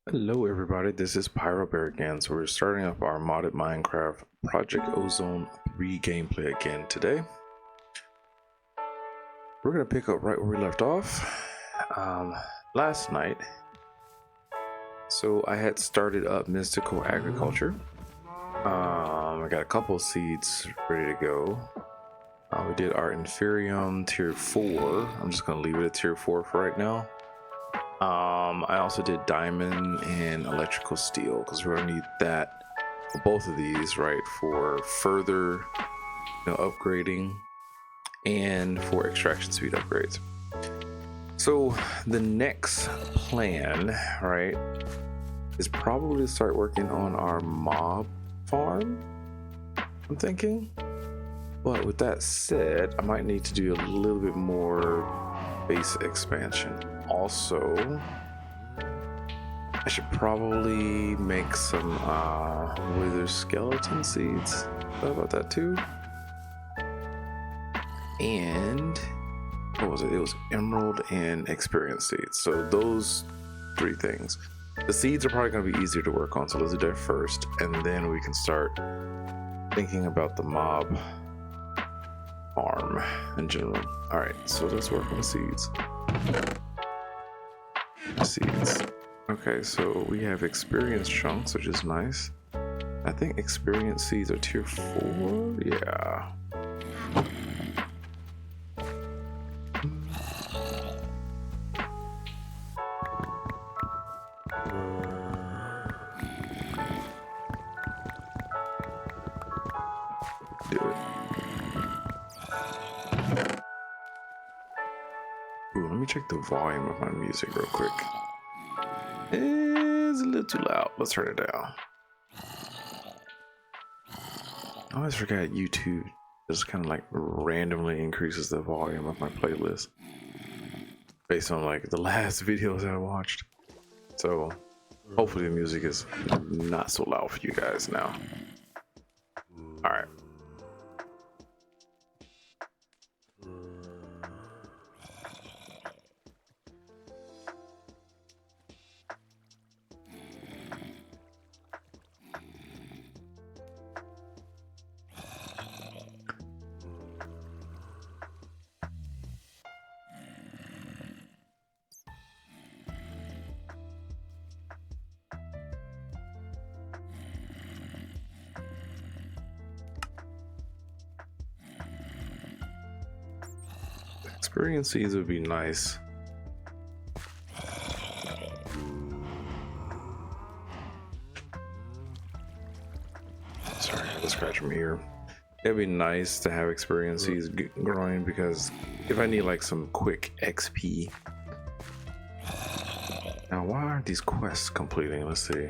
Hello everybody, this is Pyro Bear again. So we're starting up our modded Minecraft Project Ozone 3 gameplay again today. We're gonna pick up right where we left off last night. So I had started up mystical agriculture. I got a couple seeds ready to go. We did our Inferium tier 4. I'm just gonna leave it at tier 4 for right now. I also did diamond and electrical steel because we're gonna need that for both of these, right? For further, upgrading and for extraction speed upgrades. So the next plan, right, is probably to start working on our mob farm, I'm thinking. But with that said, I might need to do a little bit more base expansion. Also, I should probably make some wither skeleton seeds. Thought about that too. And what was it? It was emerald and experience seeds. So those three things. The seeds are probably going to be easier to work on, so let's do that first, and then we can start thinking about the mob farm in general. All right, so let's work on the seeds. Okay, so we have experience chunks, which is nice. I think experience seeds are tier 4. Yeah. Do it. Ooh, let me check the volume of my music real quick. It's a little too loud. Let's turn it down. I always forget YouTube just kind of like randomly increases the volume of my playlist based on like the last videos I watched. So hopefully the music is not so loud for you guys now. All right. Experience seeds would be nice. Sorry, I had to scratch my ear. It'd be nice to have experience seeds growing because if I need like some quick XP. Now, why aren't these quests completing? Let's see.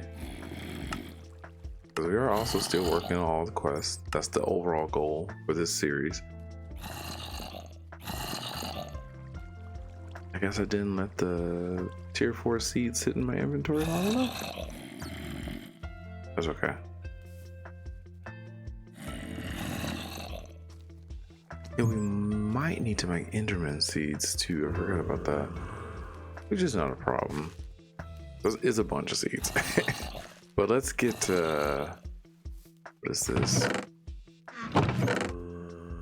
Because we are also still working on all the quests. That's the overall goal for this series. I guess I didn't let the tier 4 seeds sit in my inventory long enough. That's okay. Yeah, we might need to make Enderman seeds too. I forgot about that. Which is not a problem. There's a bunch of seeds. But let's get what is this?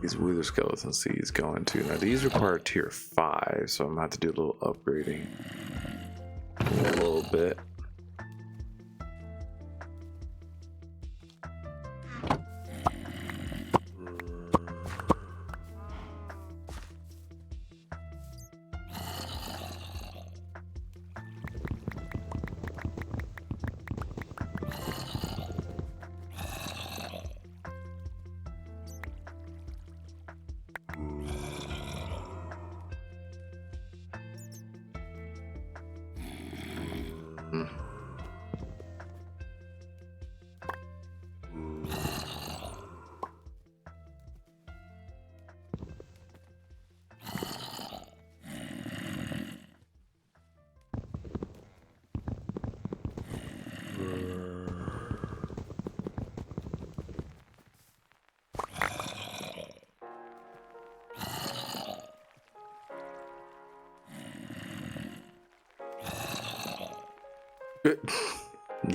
These wither skeleton seeds going too. Now these require tier 5, so I'm gonna have to do a little upgrading. A little bit.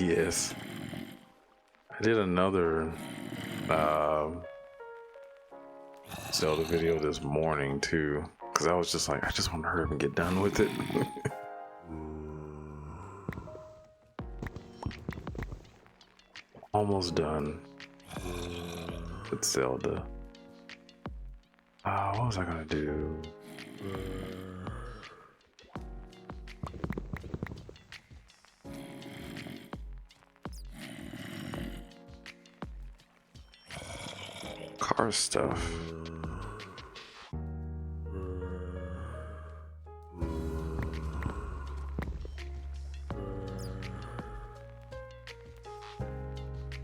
Yes. I did another Zelda video this morning too, because I was just like, I just want to hurry up and get done with it. Almost done with Zelda. What was I gonna do? Car stuff.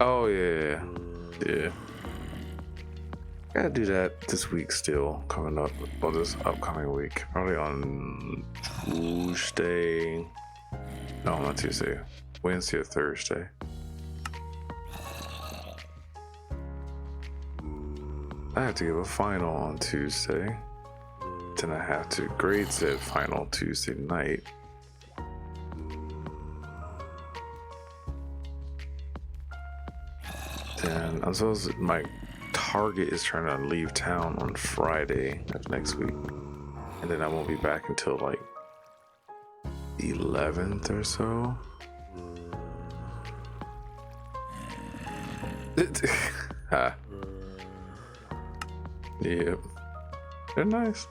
Oh yeah, yeah. Gotta do that this week still, coming up, or this upcoming week. Probably on Tuesday. No, not Tuesday. Wednesday or Thursday. I have to give a final on Tuesday. Then I have to grade set final Tuesday night. Then I'm supposed to, my target is trying to leave town on Friday of next week. And then I won't be back until like the 11th or so. Yep. They're nice.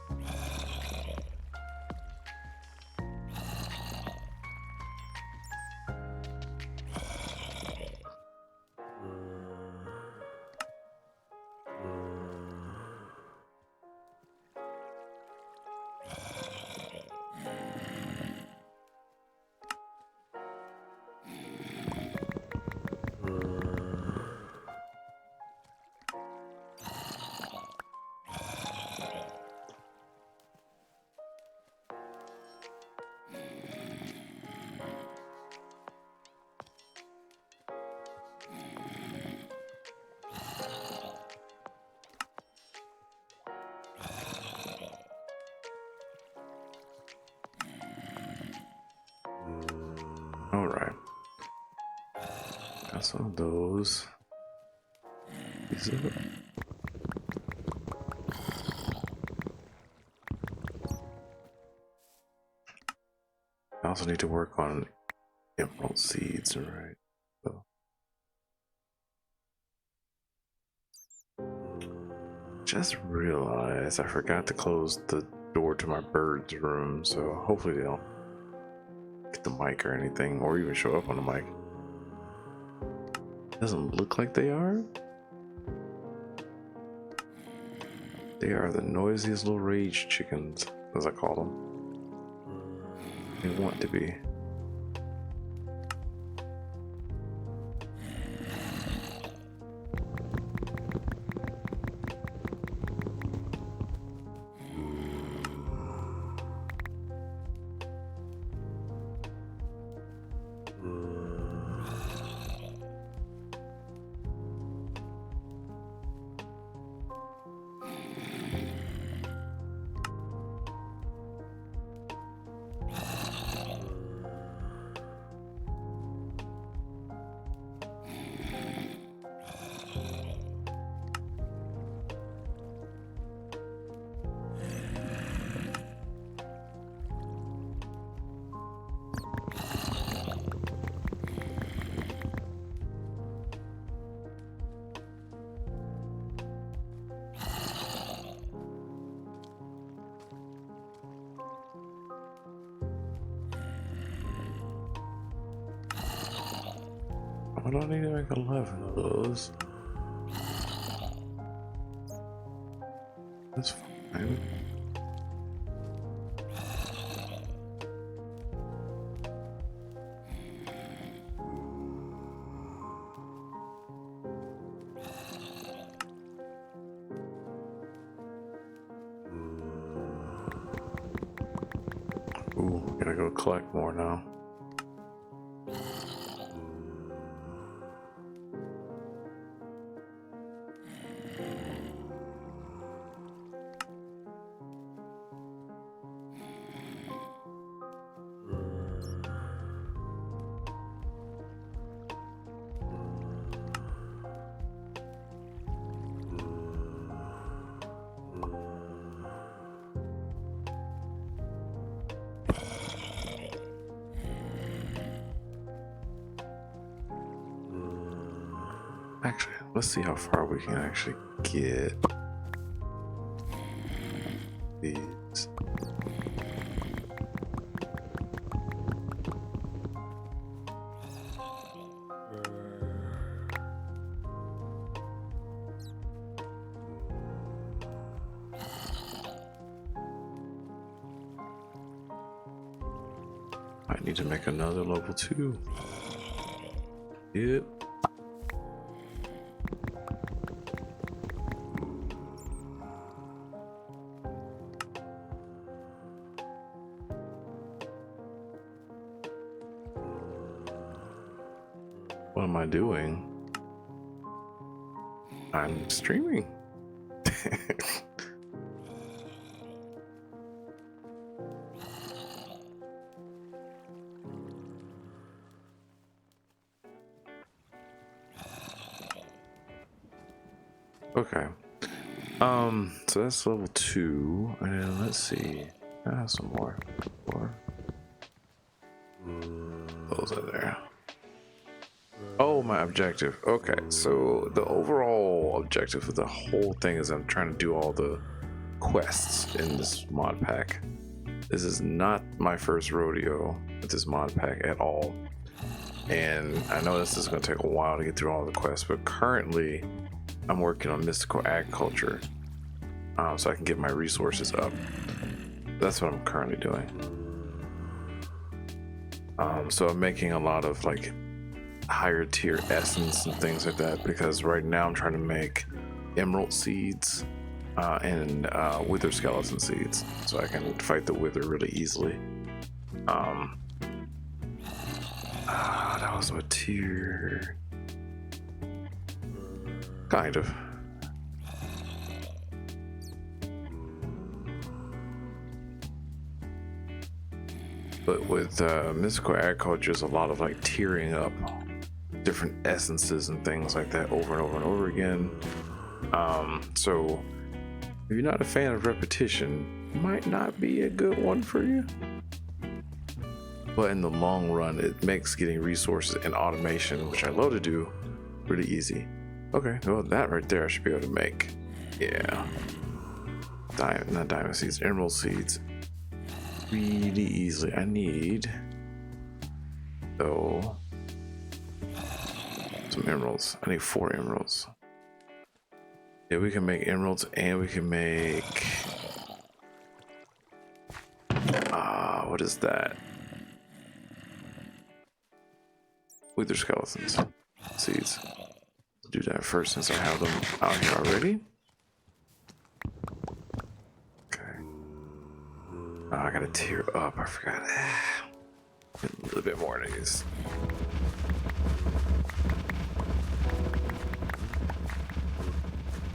All right. Got some of those. These are I also need to work on emerald seeds, right? So. Just realized I forgot to close the door to my bird's room, so hopefully they don't get the mic or anything, or even show up on the mic. Doesn't look like they are. They are the noisiest little rage chickens, as I call them. They want to be. I don't need to make 11 of those. That's fine. Ooh, gotta go collect more now. let's see how far we can actually get these. I need to make another level 2. Yep. What am I doing? I'm streaming. Okay. So that's level 2, and then let's see. I have some more. Those are there. Oh, my objective. Okay, so the overall objective of the whole thing is I'm trying to do all the quests in this mod pack. This is not my first rodeo with this mod pack at all. And I know this is going to take a while to get through all the quests, but currently I'm working on mystical agriculture, so I can get my resources up. That's what I'm currently doing. So I'm making a lot of like higher tier essence and things like that, because right now I'm trying to make emerald seeds and wither skeleton seeds, so I can fight the wither really easily. That was a tier. Kind of. But with mystical agriculture, there's a lot of like tiering up different essences and things like that over and over and over again. So if you're not a fan of repetition, it might not be a good one for you. But in the long run, it makes getting resources and automation, which I love to do, really easy. Okay, well, that right there I should be able to make. Yeah. Not diamond seeds, emerald seeds. Really easily. I need, though, some emeralds. I need 4 emeralds. Yeah, we can make emeralds, and we can make, what is that? Wither skeletons. Seeds. Do that first since I have them out here already. Okay. Oh, I gotta tear up. I forgot. Get a little bit more of these.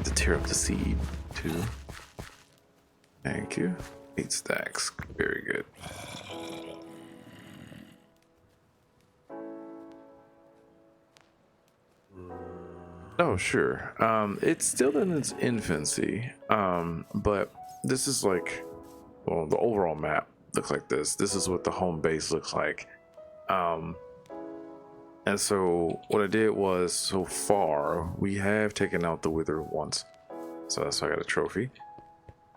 To tear up the seed too. Thank you. 8 stacks. Very good. Oh, sure. It's still in its infancy, but this is like, well, the overall map looks like this. This is what the home base looks like. And so what I did was, so far, we have taken out the wither once. So that's why I got a trophy.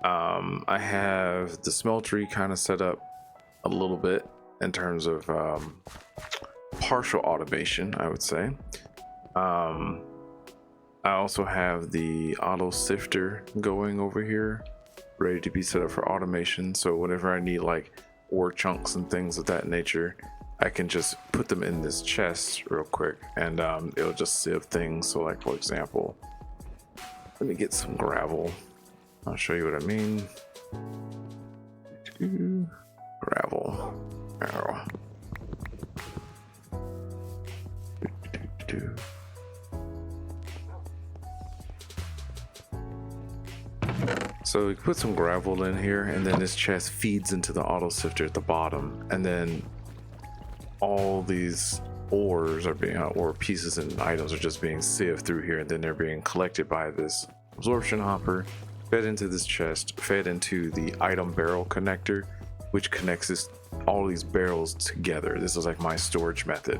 I have the smeltery kind of set up a little bit in terms of partial automation, I would say. I also have the auto sifter going over here, ready to be set up for automation. So whenever I need like ore chunks and things of that nature, I can just put them in this chest real quick, and it'll just sieve things. So like, for example, let me get some gravel. I'll show you what I mean. Gravel. Arrow. So we put some gravel in here, and then this chest feeds into the auto sifter at the bottom, and then all these ores are being, or pieces and items are just being sieved through here, and then they're being collected by this absorption hopper, fed into this chest, fed into the item barrel connector, which connects all these barrels together. This is like my storage method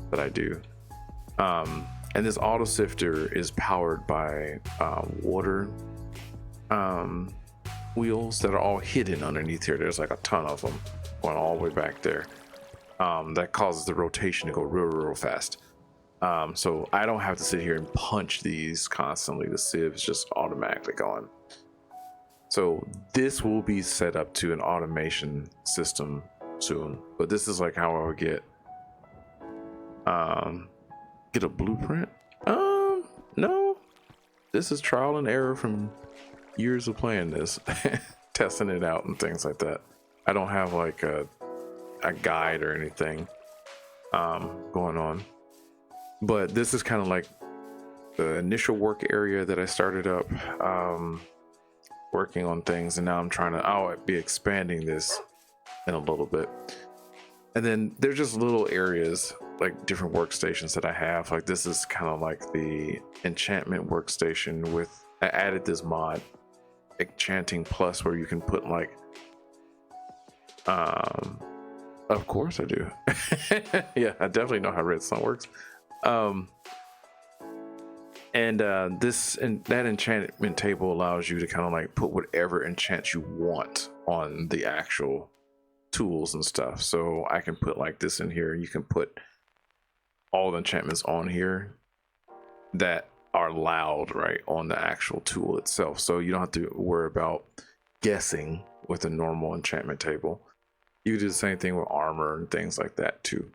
that I do. And this auto sifter is powered by water wheels that are all hidden underneath here. There's like a ton of them going all the way back there. That causes the rotation to go real fast. So I don't have to sit here and punch these constantly. The siev's just automatically going. So this will be set up to an automation system soon, but this is like how I would get a blueprint. No, this is trial and error from years of playing this, testing it out and things like that. I don't have like a guide or anything going on, but this is kind of like the initial work area that I started up working on things, and now I'm trying to I'll be expanding this in a little bit. And then there's just little areas like different workstations that I have. Like this is kind of like the enchantment workstation with, I added this mod, Enchanting Plus, where you can put like of course I do. Yeah, I definitely know how redstone works. This and that enchantment table allows you to kind of like put whatever enchants you want on the actual tools and stuff. So I can put like this in here. You can put all the enchantments on here that are allowed right on the actual tool itself. So you don't have to worry about guessing with a normal enchantment table. You do the same thing with armor and things like that too.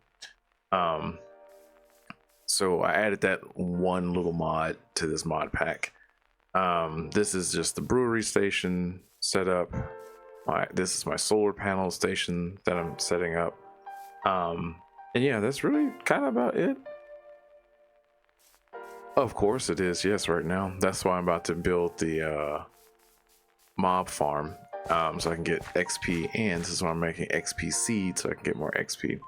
So I added that one little mod to this mod pack. This is just the brewery station setup. This is my solar panel station that I'm setting up. And yeah, that's really kind of about it. Of course it is, yes, right now. That's why I'm about to build the mob farm, so I can get XP, and this is why I'm making XP seeds so I can get more XP.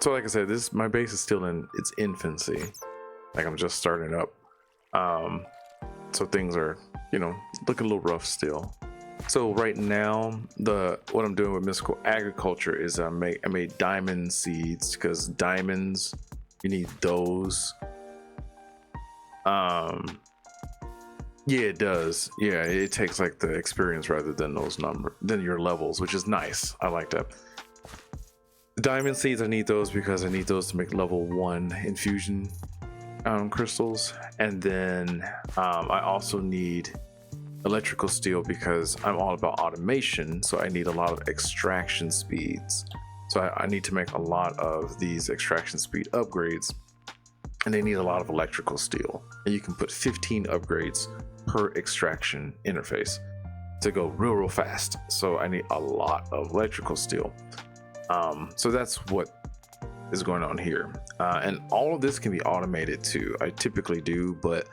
So like I said, my base is still in its infancy. Like I'm just starting up. So things are, looking a little rough still. So right now, what I'm doing with mystical agriculture is I made diamond seeds, because diamonds, you need those. Yeah, it does. Yeah, it takes like the experience rather than than your levels, which is nice. I like that. Diamond seeds, I need those because I need those to make level 1 infusion crystals. And then I also need electrical steel because I'm all about automation, so I need a lot of extraction speeds. So I need to make a lot of these extraction speed upgrades, and they need a lot of electrical steel. And you can put 15 upgrades per extraction interface to go real fast. So I need a lot of electrical steel. So that's what is going on here. And all of this can be automated too. I typically do, but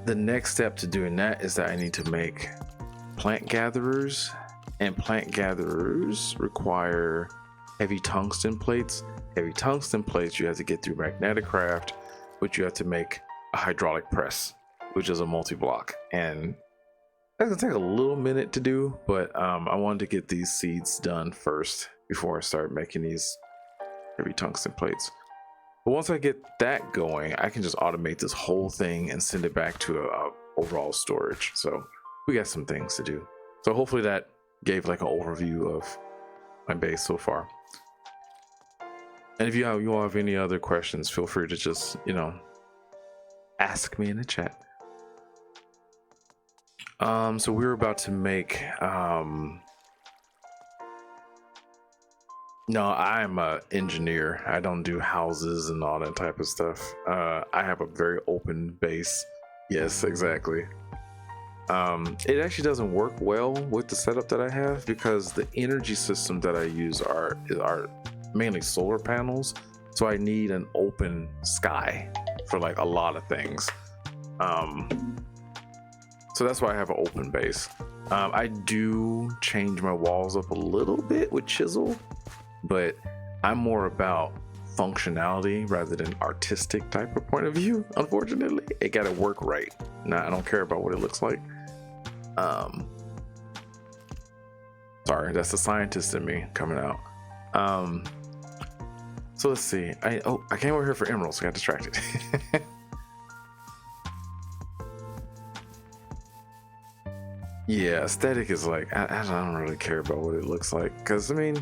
the next step to doing that is that I need to make plant gatherers, and plant gatherers require heavy tungsten plates. Heavy tungsten plates you have to get through magnetic craft, but you have to make a hydraulic press, which is a multi-block, and that's gonna take a little minute to do, but I wanted to get these seeds done first before I start making these heavy tungsten plates. But once I get that going, I can just automate this whole thing and send it back to a overall storage. So we got some things to do. So hopefully that gave like an overview of my base so far. And if you all have any other questions, feel free to just, ask me in the chat. So we're about to make no, I'm an engineer. I don't do houses and all that type of stuff. I have a very open base. Yes, exactly. It actually doesn't work well with the setup that I have because the energy system that I use are mainly solar panels. So I need an open sky for like a lot of things. So that's why I have an open base. I do change my walls up a little bit with chisel, but I'm more about functionality rather than artistic type of point of view. Unfortunately, it got to work right. Now I don't care about what it looks like. Sorry, that's the scientist in me coming out. So let's see. I came over here for emeralds. I got distracted. Yeah, aesthetic is like I don't really care about what it looks like, because I mean,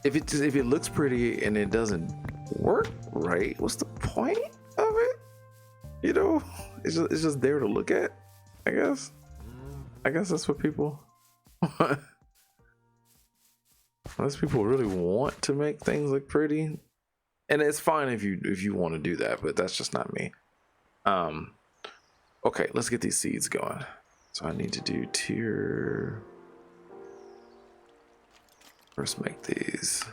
if it looks pretty and it doesn't work right, what's the point of it? You know, it's just there to look at. I guess that's what people. Unless people really want to make things look pretty, and it's fine if you want to do that, but that's just not me. Okay, let's get these seeds going. So I need to do tier. First, make these.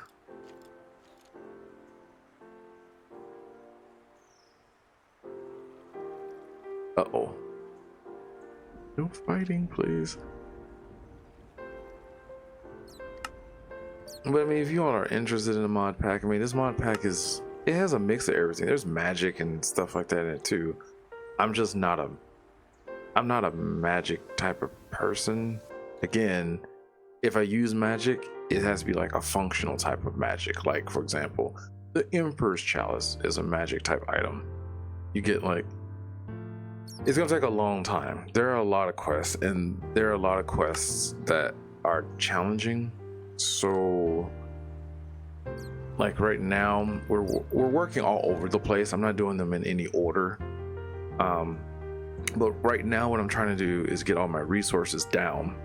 Uh-oh. No fighting, please. But I mean, if you all are interested in a mod pack, I mean, this mod pack it has a mix of everything. There's magic and stuff like that in it too. I'm not a magic type of person. Again, if I use magic, it has to be like a functional type of magic. Like, for example, the Emperor's Chalice is a magic type item. You get like, it's gonna take a long time. There are a lot of quests, and there are a lot of quests that are challenging. So like right now, we're working all over the place. I'm not doing them in any order. But right now what I'm trying to do is get all my resources down,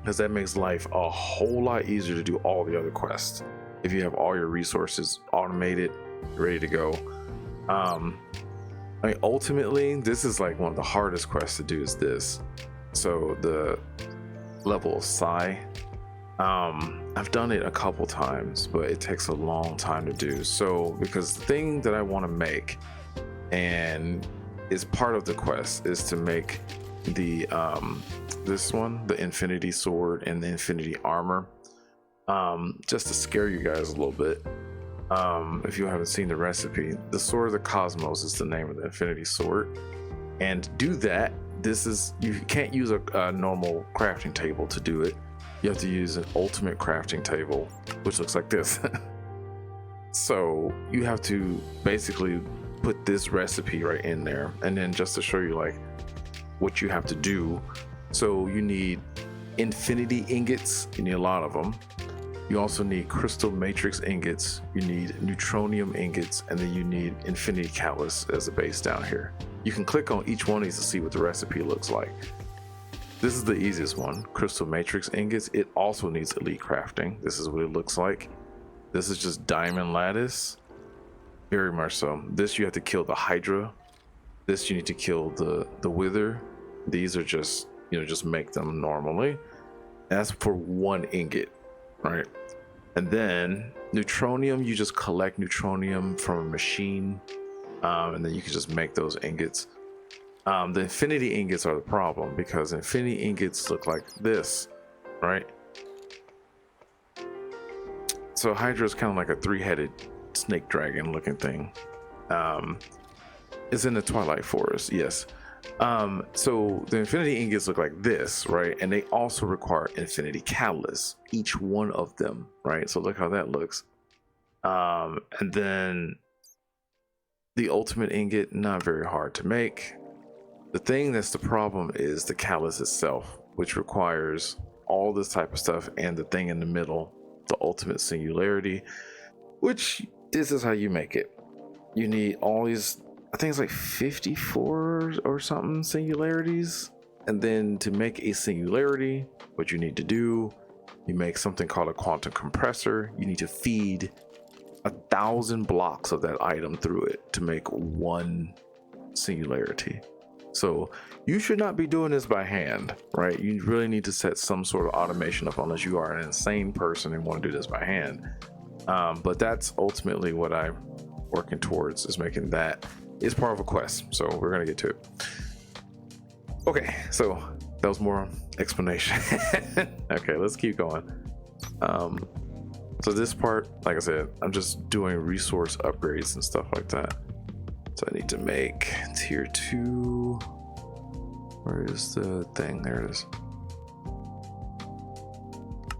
because that makes life a whole lot easier to do all the other quests. If you have all your resources automated, ready to go. I mean, ultimately, this is like one of the hardest quests to do is this. So the level of Psi, I've done it a couple times, but it takes a long time to do. So because the thing that I want to make, and is part of the quest, is to make the this one, the Infinity Sword and the Infinity Armor. Just to scare you guys a little bit, if you haven't seen the recipe, the Sword of the Cosmos is the name of the Infinity Sword. And to do that, you can't use a normal crafting table to do it. You have to use an ultimate crafting table, which looks like this. So you have to basically put this recipe right in there, and then just to show you like what you have to do. So you need infinity ingots, you need a lot of them. You also need crystal matrix ingots, you need neutronium ingots, and then you need infinity catalyst as a base down here. You can click on each one of these to see what the recipe looks like. This is the easiest one, crystal matrix ingots. It also needs elite crafting. This is what it looks like. This is just diamond lattice. Very much so. This you have to kill the Hydra. This you need to kill the Wither. These are just, just make them normally. And that's for 1 ingot, right? And then neutronium, you just collect neutronium from a machine, and then you can just make those ingots. The infinity ingots are the problem, because infinity ingots look like this, right? So Hydra is kind of like a 3-headed snake dragon looking thing. It's in the Twilight Forest, yes. So the infinity ingots look like this, right? And they also require infinity catalysts, each one of them, right? So look how that looks. And then the ultimate ingot, not very hard to make. The thing that's the problem is the catalyst itself, which requires all this type of stuff, and the thing in the middle, the ultimate singularity, which this is how you make it. You need all these, I think it's like 54 or something singularities. And then to make a singularity, what you need to do, you make something called a quantum compressor. You need to feed 1,000 blocks of that item through it to make 1 singularity. So you should not be doing this by hand, right? You really need to set some sort of automation up, unless you are an insane person and want to do this by hand. But that's ultimately what I'm working towards, is making that. It's part of a quest, so we're gonna get to it. Okay, so that was more explanation. Okay, let's keep going. So this part, like I said, I'm just doing resource upgrades and stuff like that. So I need to make tier 2. Where is the thing? There it is.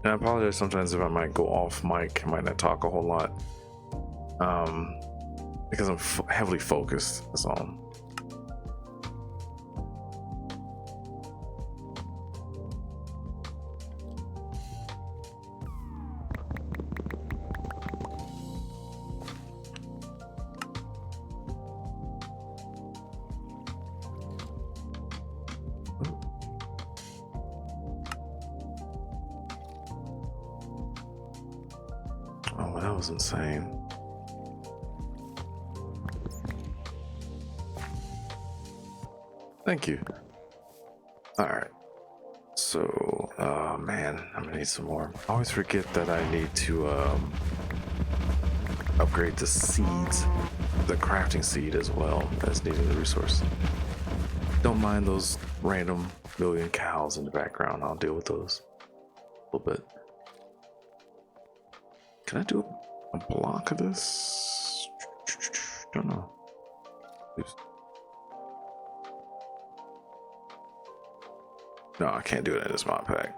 And I apologize sometimes if I might go off mic, I might not talk a whole lot. because I'm heavily focused. That's all. Oh, that was insane. Thank you. All right. So, man, I'm gonna need some more. I always forget that I need to upgrade the seeds, the crafting seed as well as needing the resource. Don't mind those random million cows in the background. I'll deal with those a little bit. Can I do a block of this? Don't know. Oops. No, I can't do it in this mod pack.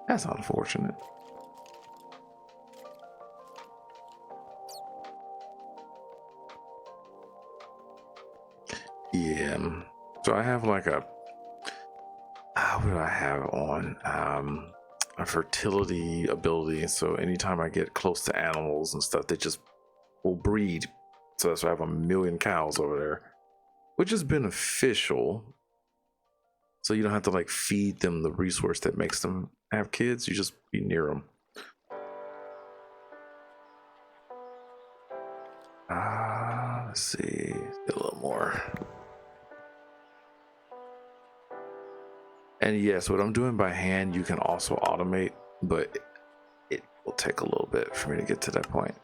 That's unfortunate. Yeah. So I have like a, what do I have on? A fertility ability. So anytime I get close to animals and stuff, they just will breed. So that's why I have 1 million cows over there, which is beneficial. So you don't have to like feed them the resource that makes them have kids. You just be near them. Let's see, get a little more. And yes, what I'm doing by hand, you can also automate, but it will take a little bit for me to get to that point.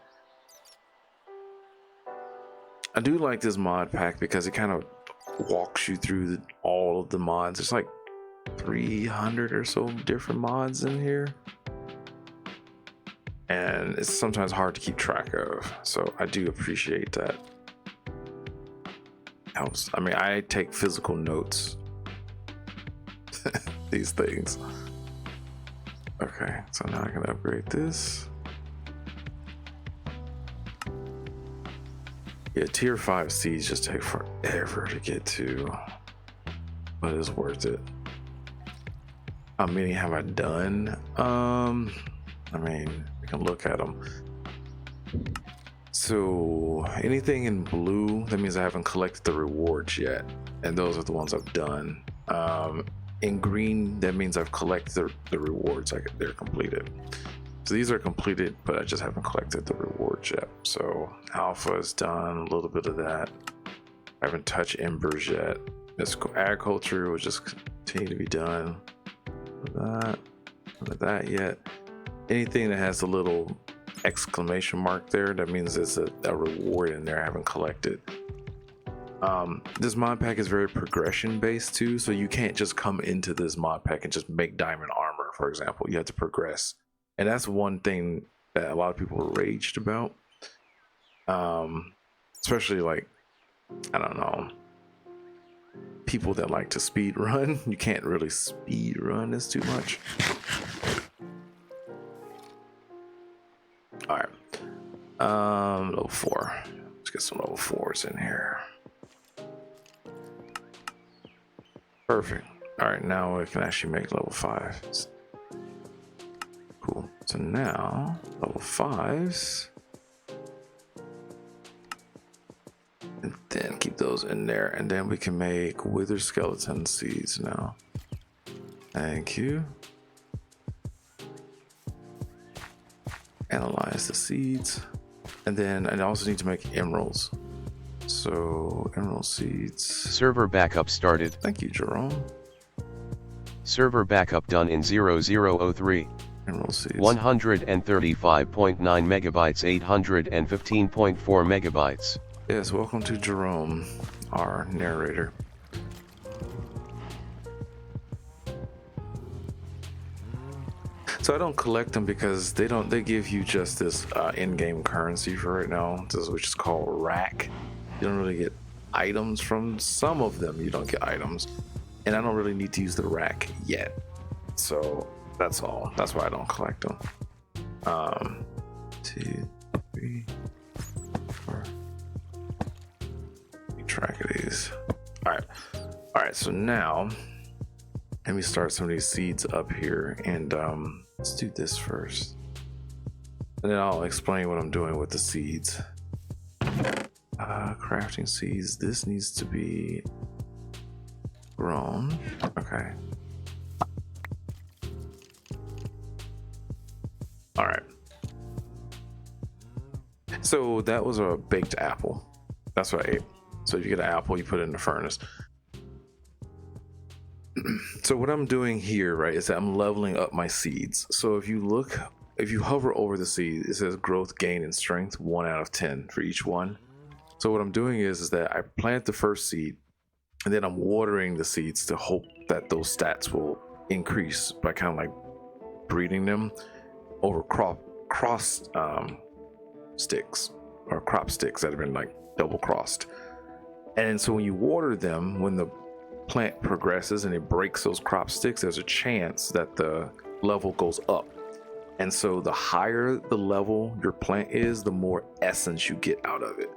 I do like this mod pack because it kind of walks you through all of the mods. There's like 300 or so different mods in here, and it's sometimes hard to keep track of, so I do appreciate that. Helps. I mean, I take physical notes. These things. Okay, so now I can upgrade this. Yeah, tier 5 seeds just take forever to get to, but it's worth it. How many have I done? I mean, we can look at them. So anything in blue, that means I haven't collected the rewards yet, and those are the ones I've done. In green, that means I've collected the rewards, they're completed. So these are completed, but I just haven't collected the rewards yet. So alpha is done, a little bit of that. I haven't touched embers yet. This agriculture will just continue to be done. None of that yet. Anything that has a little exclamation mark there, that means there's a reward in there I haven't collected. This mod pack is very progression based too, so you can't just come into this mod pack and just make diamond armor, for example. You have to progress, and that's one thing that a lot of people are raged about, especially like, I don't know, people that like to speed run. You can't really speed run this too much. All right, level 4. Let's get some level 4s in here. Perfect. All right, now we can actually make level 5s. Cool. So now level 5s, and then keep those in there, and then we can make wither skeleton seeds now. Thank you. Analyze the seeds, and then I also need to make emeralds. So emerald seeds. Server backup started. Thank you, Jerome. Server backup done in 0003. Emerald seeds. 135.9 megabytes, 815.4 megabytes. Yes, welcome to Jerome, our narrator. So I don't collect them because they give you just this in-game currency for right now, which is called rack. You don't really get items from some of them. You don't get items, and I don't really need to use the rack yet. So that's all. That's why I don't collect them. 2, 2, 3, 4. Keep track of these. All right. So now let me start some of these seeds up here, and let's do this first, and then I'll explain what I'm doing with the seeds. Crafting seeds. This needs to be grown. Okay. All right. So that was a baked apple. That's what I ate. So if you get an apple, you put it in the furnace. So what I'm doing here, right, is that I'm leveling up my seeds. So if you hover over the seed, it says growth, gain, and strength 1 out of 10 for each one. So what I'm doing is that I plant the first seed, and then I'm watering the seeds to hope that those stats will increase by kind of like breeding them over cross sticks or crop sticks that have been like double crossed. And so when you water them, when the plant progresses and it breaks those crop sticks, there's a chance that the level goes up. And so the higher the level your plant is, the more essence you get out of it.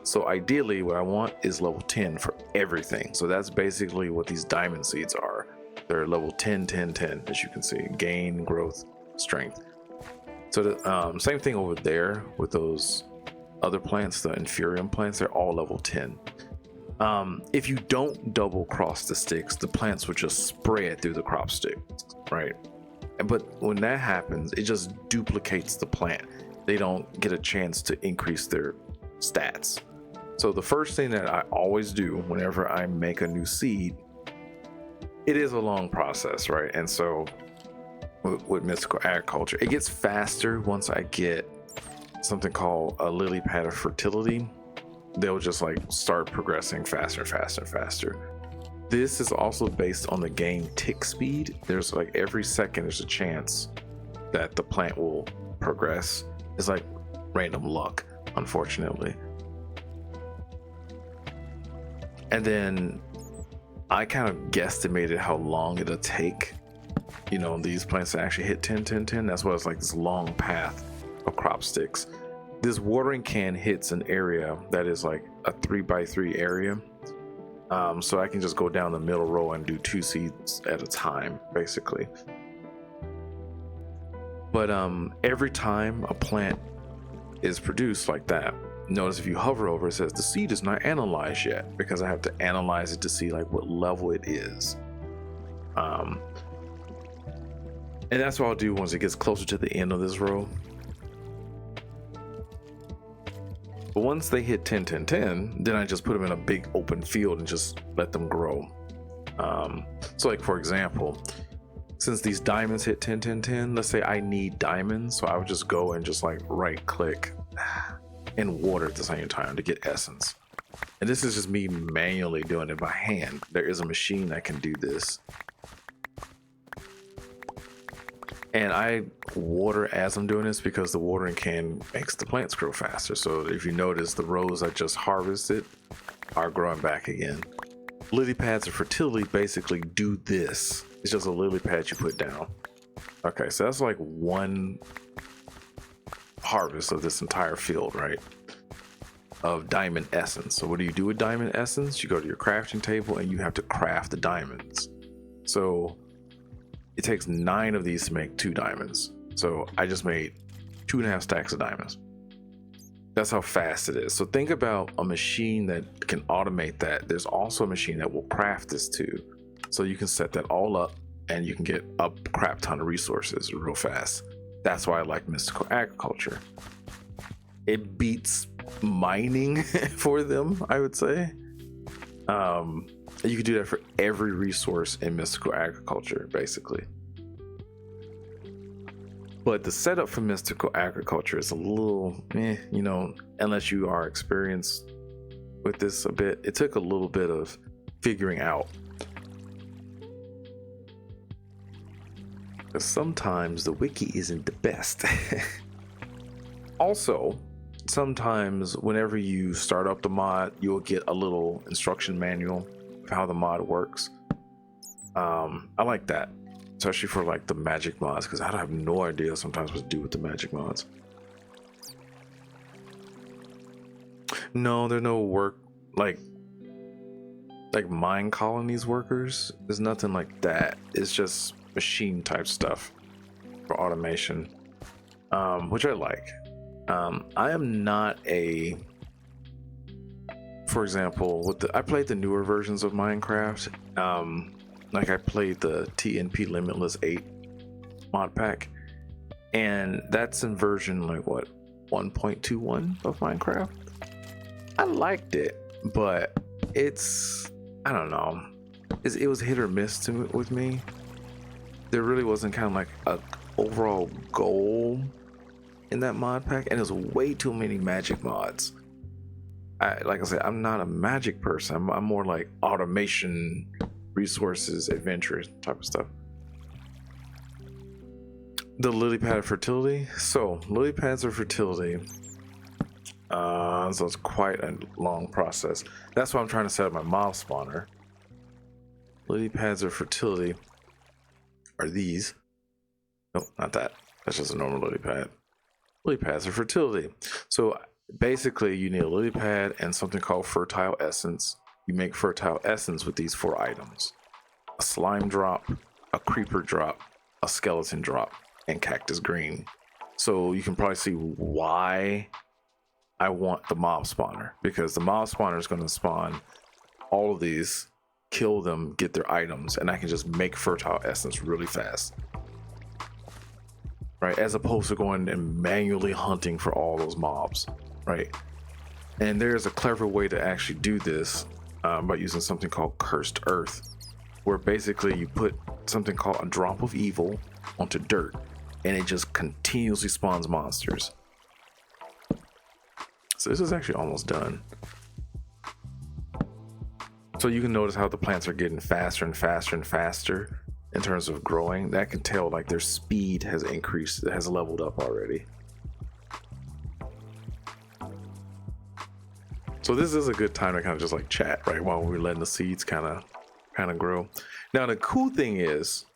So ideally what I want is level 10 for everything. So that's basically what these diamond seeds are. They're level 10, 10, 10, as you can see. Gain, growth, strength. So the same thing over there with those other plants, the inferium plants, they're all level 10. If you don't double cross the sticks, the plants will just spread through the crop stick, right? But when that happens, it just duplicates the plant. They don't get a chance to increase their stats. So the first thing that I always do whenever I make a new seed, it is a long process, right? And so with mystical agriculture, it gets faster once I get something called a lily pad of fertility. They'll just like start progressing faster and faster and faster. This is also based on the game tick speed. There's like every second there's a chance that the plant will progress. It's like random luck, unfortunately. And then I kind of guesstimated how long it'll take, you know, these plants to actually hit 10, 10, 10. That's why it's like this long path of crop sticks. This watering can hits an area that is like a 3x3 area. So I can just go down the middle row and do 2 seeds at a time, basically. But every time a plant is produced like that, notice if you hover over, it says the seed is not analyzed yet, because I have to analyze it to see like what level it is. And that's what I'll do once it gets closer to the end of this row. But once they hit 10, 10, 10, then I just put them in a big open field and just let them grow. So like, for example, since these diamonds hit 10, 10, 10, let's say I need diamonds. So I would just go and just like right click and water at the same time to get essence. And this is just me manually doing it by hand. There is a machine that can do this. And I water as I'm doing this because the watering can makes the plants grow faster. So if you notice, the rows I just harvested are growing back again. Lily pads of fertility basically do this. It's just a lily pad you put down. Okay, so that's like one harvest of this entire field, right? Of diamond essence. So what do you do with diamond essence? You go to your crafting table and you have to craft the diamonds. So it takes 9 of these to make 2 diamonds. So I just made 2.5 stacks of diamonds. That's how fast it is. So think about a machine that can automate that. There's also a machine that will craft this too. So you can set that all up and you can get a crap ton of resources real fast. That's why I like mystical agriculture. It beats mining for them, I would say. You can do that for every resource in mystical agriculture, basically. But the setup for mystical agriculture is a little, you know, unless you are experienced with this a bit. It took a little bit of figuring out. Because sometimes the wiki isn't the best. Also, sometimes whenever you start up the mod, you'll get a little instruction manual of how the mod works. I like that, especially for like the magic mods, because I have no idea sometimes what to do with the magic mods. No, there are no work like mine colonies workers. There's nothing like that. It's just machine type stuff for automation, which I like. I am not a, for example, I played the newer versions of Minecraft. Like I played the TNP Limitless 8 mod pack, and that's in version like what, 1.21 of Minecraft. I liked it, but I don't know, it was hit or miss with me. There really wasn't kind of like a overall goal in that mod pack, and there's way too many magic mods. Like I said, I'm not a magic person. I'm more like automation, resources, adventure type of stuff. The lily pad of fertility. So lily pads of fertility. So it's quite a long process. That's why I'm trying to set up my mob spawner. Lily pads of fertility are these. Nope, not that. That's just a normal lily pad. Lily pads of fertility. So basically, you need a lily pad and something called fertile essence. You make fertile essence with these 4 items: a slime drop, a creeper drop, a skeleton drop, and cactus green. So you can probably see why I want the mob spawner, because the mob spawner is going to spawn all of these, kill them, get their items, and I can just make fertile essence really fast, right? As opposed to going and manually hunting for all those mobs, right? And there's a clever way to actually do this by using something called cursed earth, where basically you put something called a drop of evil onto dirt, and it just continuously spawns monsters. So this is actually almost done. So you can notice how the plants are getting faster and faster and faster in terms of growing. That can tell like their speed has increased, it has leveled up already. So this is a good time to kind of just like chat, right, while we're letting the seeds kind of grow. Now the cool thing is,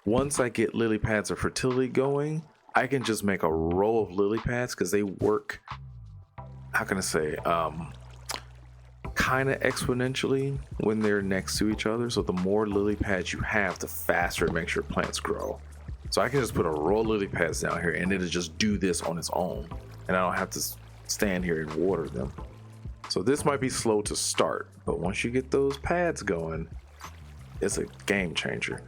once I get lily pads of fertility going, I can just make a row of lily pads, because they work, how can I say, kind of exponentially when they're next to each other. So the more lily pads you have, the faster it makes your plants grow. So I can just put a row of lily pads down here, and it'll just do this on its own, and I don't have to stand here and water them. So this might be slow to start, but once you get those pads going, it's a game changer.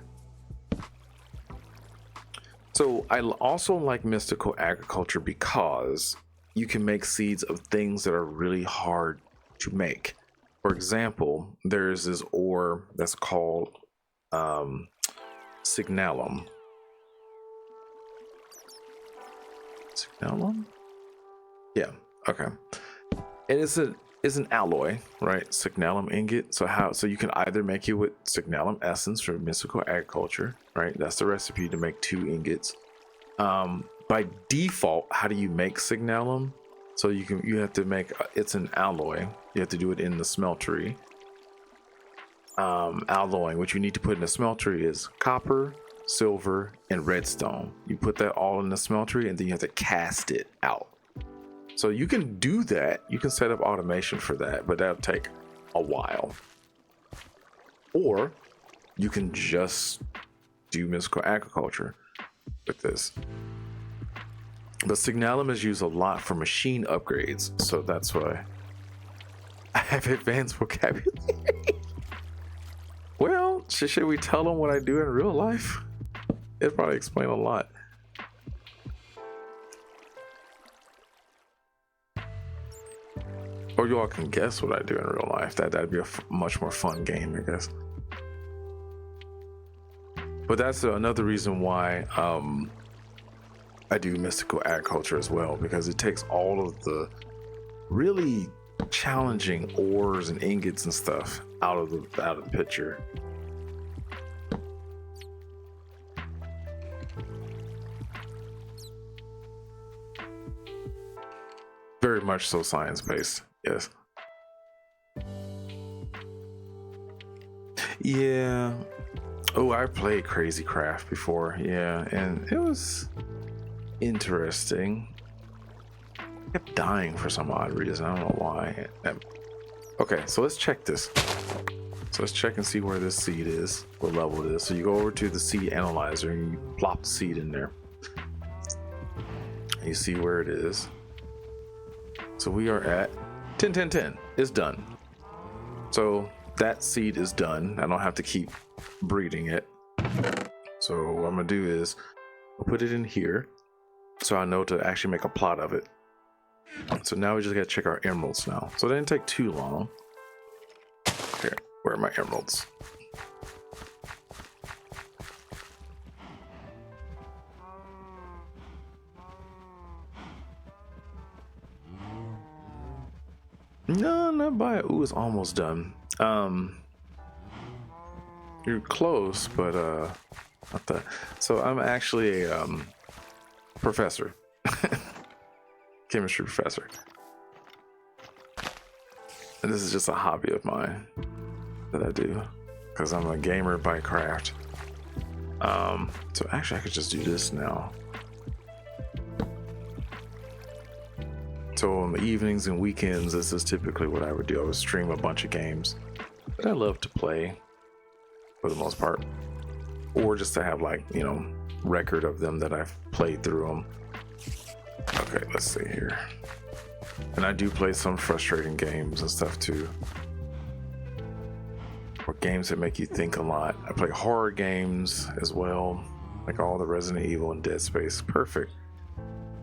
So I also like mystical agriculture because you can make seeds of things that are really hard to make. For example, there's this ore that's called signalum. Signalum? Yeah, okay. And it's an alloy, right? Signalum ingot. So you can either make it with signalum essence for mystical agriculture, right? That's the recipe to make 2 ingots. By default, how do you make signalum? So you have to make it's an alloy. You have to do it in the smeltery. Alloying, what you need to put in the smeltery is copper, silver, and redstone. You put that all in the smeltery, and then you have to cast it out. So you can do that. You can set up automation for that, but that'll take a while. Or you can just do mystical agriculture with this. But signalum is used a lot for machine upgrades, so that's why I have advanced vocabulary. Well, should we tell them what I do in real life? It'd probably explain a lot. Or you all can guess what I do in real life. That'd be a much more fun game, I guess. But that's another reason why I do mystical agriculture as well, because it takes all of the really challenging ores and ingots and stuff out of the picture. Very much so science-based, yes. Yeah. Oh, I played Crazy Craft before, yeah, and it was interesting. kept dying for some odd reason. I don't know why. Okay, so let's check this. So let's check and see where this seed is, what level it is. So you go over to the seed analyzer and you plop the seed in there. And you see where it is. So we are at 10, 10, 10. It's done. So that seed is done. I don't have to keep breeding it. So what I'm gonna do is I'll put it in here so I know to actually make a plot of it. So now we just gotta check our emeralds now. So it didn't take too long. Here, where are my emeralds? No, not by it. Ooh, it's almost done. You're close, but not that. So I'm actually a professor. Chemistry professor. And this is just a hobby of mine that I do because I'm a gamer by craft. So actually I could just do this now. So on the evenings and weekends, this is typically what I would do. I would stream a bunch of games that I love to play for the most part, or just to have, like, you know, record of them that I've played through them. Okay, let's see here. And I do play some frustrating games and stuff too, or games that make you think a lot. I play horror games as well, like all the Resident Evil and Dead Space. Perfect.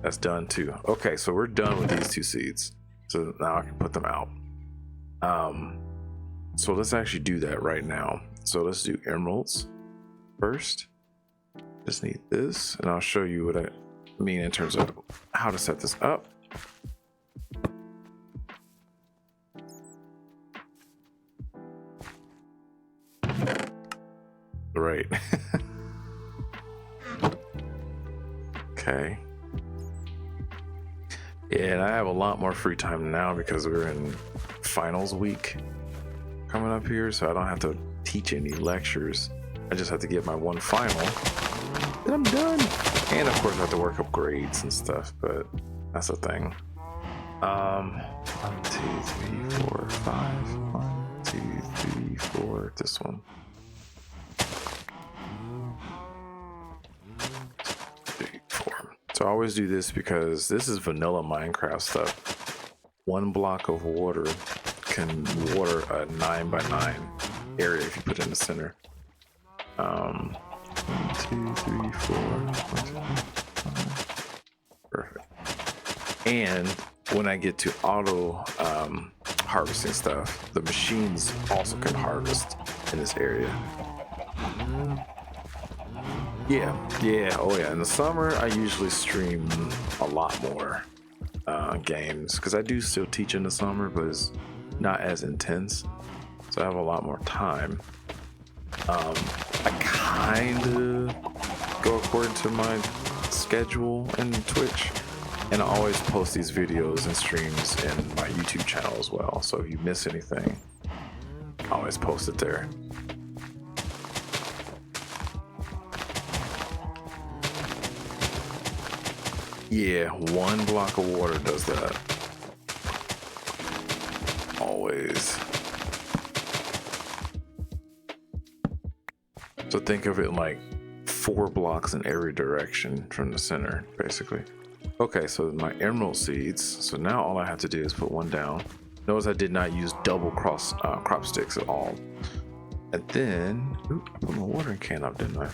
That's done too. Okay, so we're done with these two seeds. So now I can put them out. So let's actually do that right now. So let's do emeralds first. Just need this, and I'll show you what I mean in terms of how to set this up. Right. Okay. Yeah, and I have a lot more free time now because we're in finals week coming up here, so I don't have to teach any lectures. I just have to get my one final, then I'm done. And of course I have to work up grades and stuff, but that's the thing. 1, 2, 3, 4, 5. 1, 2, 3, 4. This one. 3, 4. So I always do this because this is vanilla Minecraft stuff. 1 block of water can water a 9x9 area if you put it in the center. 1, 2, 3, 4. 1, 2, 3, 5. Perfect. And when I get to auto harvesting stuff, the machines also can harvest in this area. Yeah, oh yeah. In the summer, I usually stream a lot more games because I do still teach in the summer, but it's not as intense, so I have a lot more time. I kind of go according to my schedule in Twitch, and I always post these videos and streams in my YouTube channel as well, so if you miss anything, I always post it there. Yeah, 1 block of water does that. Always. So think of it like 4 blocks in every direction from the center, basically. Okay, so my emerald seeds. So now all I have to do is put 1 down. Notice I did not use double cross crop sticks at all. And then, I put my watering can up, didn't I?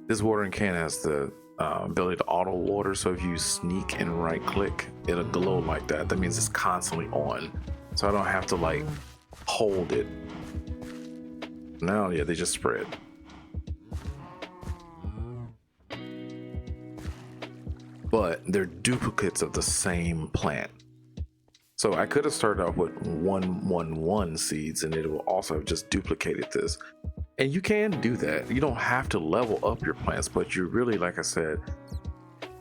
This watering can has the ability to auto water, so if you sneak and right click, it'll glow like that. That means it's constantly on, so I don't have to like hold it. Now, yeah, they just spread. But they're duplicates of the same plant. So I could have started off with 1, 1, 1 seeds, and it will also have just duplicated this. And you can do that. You don't have to level up your plants, but you're really, like I said,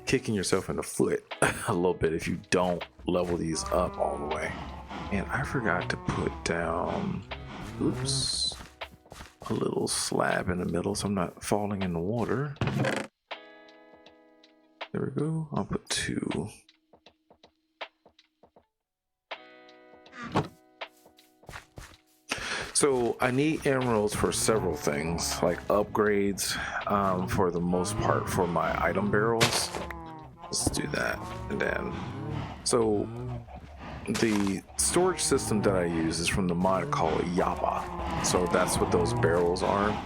kicking yourself in the foot a little bit if you don't level these up all the way. And I forgot to put down, oops, a little slab in the middle so I'm not falling in the water. There we go. I'll put 2. So I need emeralds for several things, like upgrades, for the most part for my item barrels. Let's do that. And then, so the storage system that I use is from the mod called Yaba. So that's what those barrels are.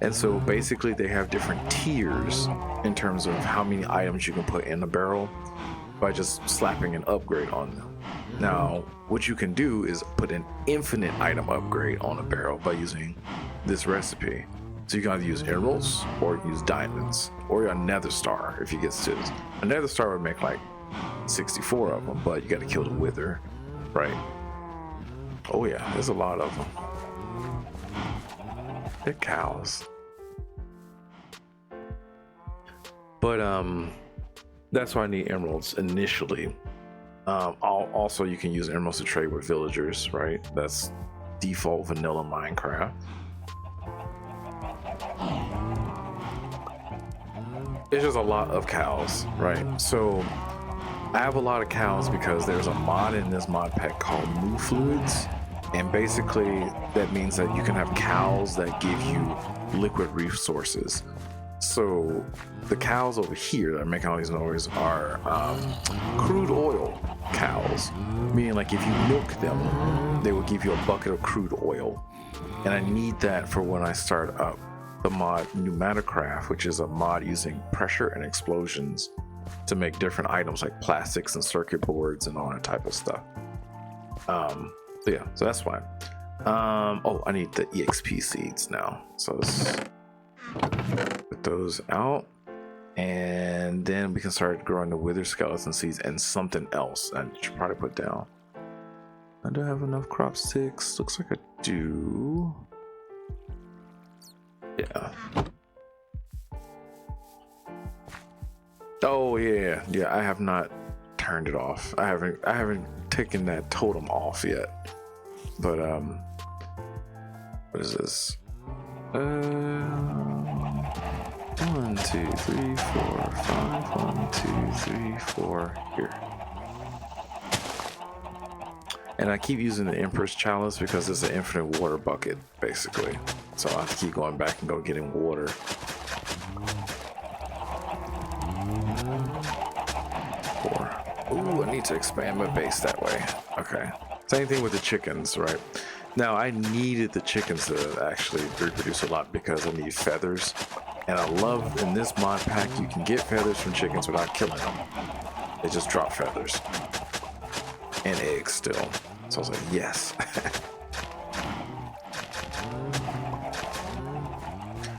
And so basically they have different tiers in terms of how many items you can put in a barrel by just slapping an upgrade on them. Now, what you can do is put an infinite item upgrade on a barrel by using this recipe. So you can either use emeralds or use diamonds or a nether star if you get to this. A nether star would make like 64 of them, but you got to kill the wither, right? Oh yeah, there's a lot of them. They're cows. But that's why I need emeralds initially. Also, you can use emeralds to trade with villagers, right? That's default vanilla Minecraft. It's just a lot of cows, right? So I have a lot of cows because there's a mod in this mod pack called Moo Fluids, and basically that means that you can have cows that give you liquid resources. So the cows over here that are making all these noises are crude oil cows, meaning like if you milk them, they will give you a bucket of crude oil. And I need that for when I start up the mod Pneumaticraft, which is a mod using pressure and explosions to make different items like plastics and circuit boards and all that type of stuff. So yeah, so that's fine. Oh, I need the EXP seeds now. So let's put those out. And then we can start growing the wither skeleton seeds and something else I should probably put down. I don't have enough crop sticks. Looks like I do. Yeah. Oh yeah, yeah. I have not turned it off. I haven't taken that totem off yet. But what is this? 1, 2, 3, 4, 5. 1, 2, 3, 4. Here. And I keep using the Empress Chalice because it's an infinite water bucket, basically. So I have to keep going back and go getting water. 4. Ooh, I need to expand my base that way. Okay. Same thing with the chickens, right? Now, I needed the chickens to actually reproduce a lot because I need feathers. And I love in this mod pack, you can get feathers from chickens without killing them. They just drop feathers. And eggs still. So I was like, yes.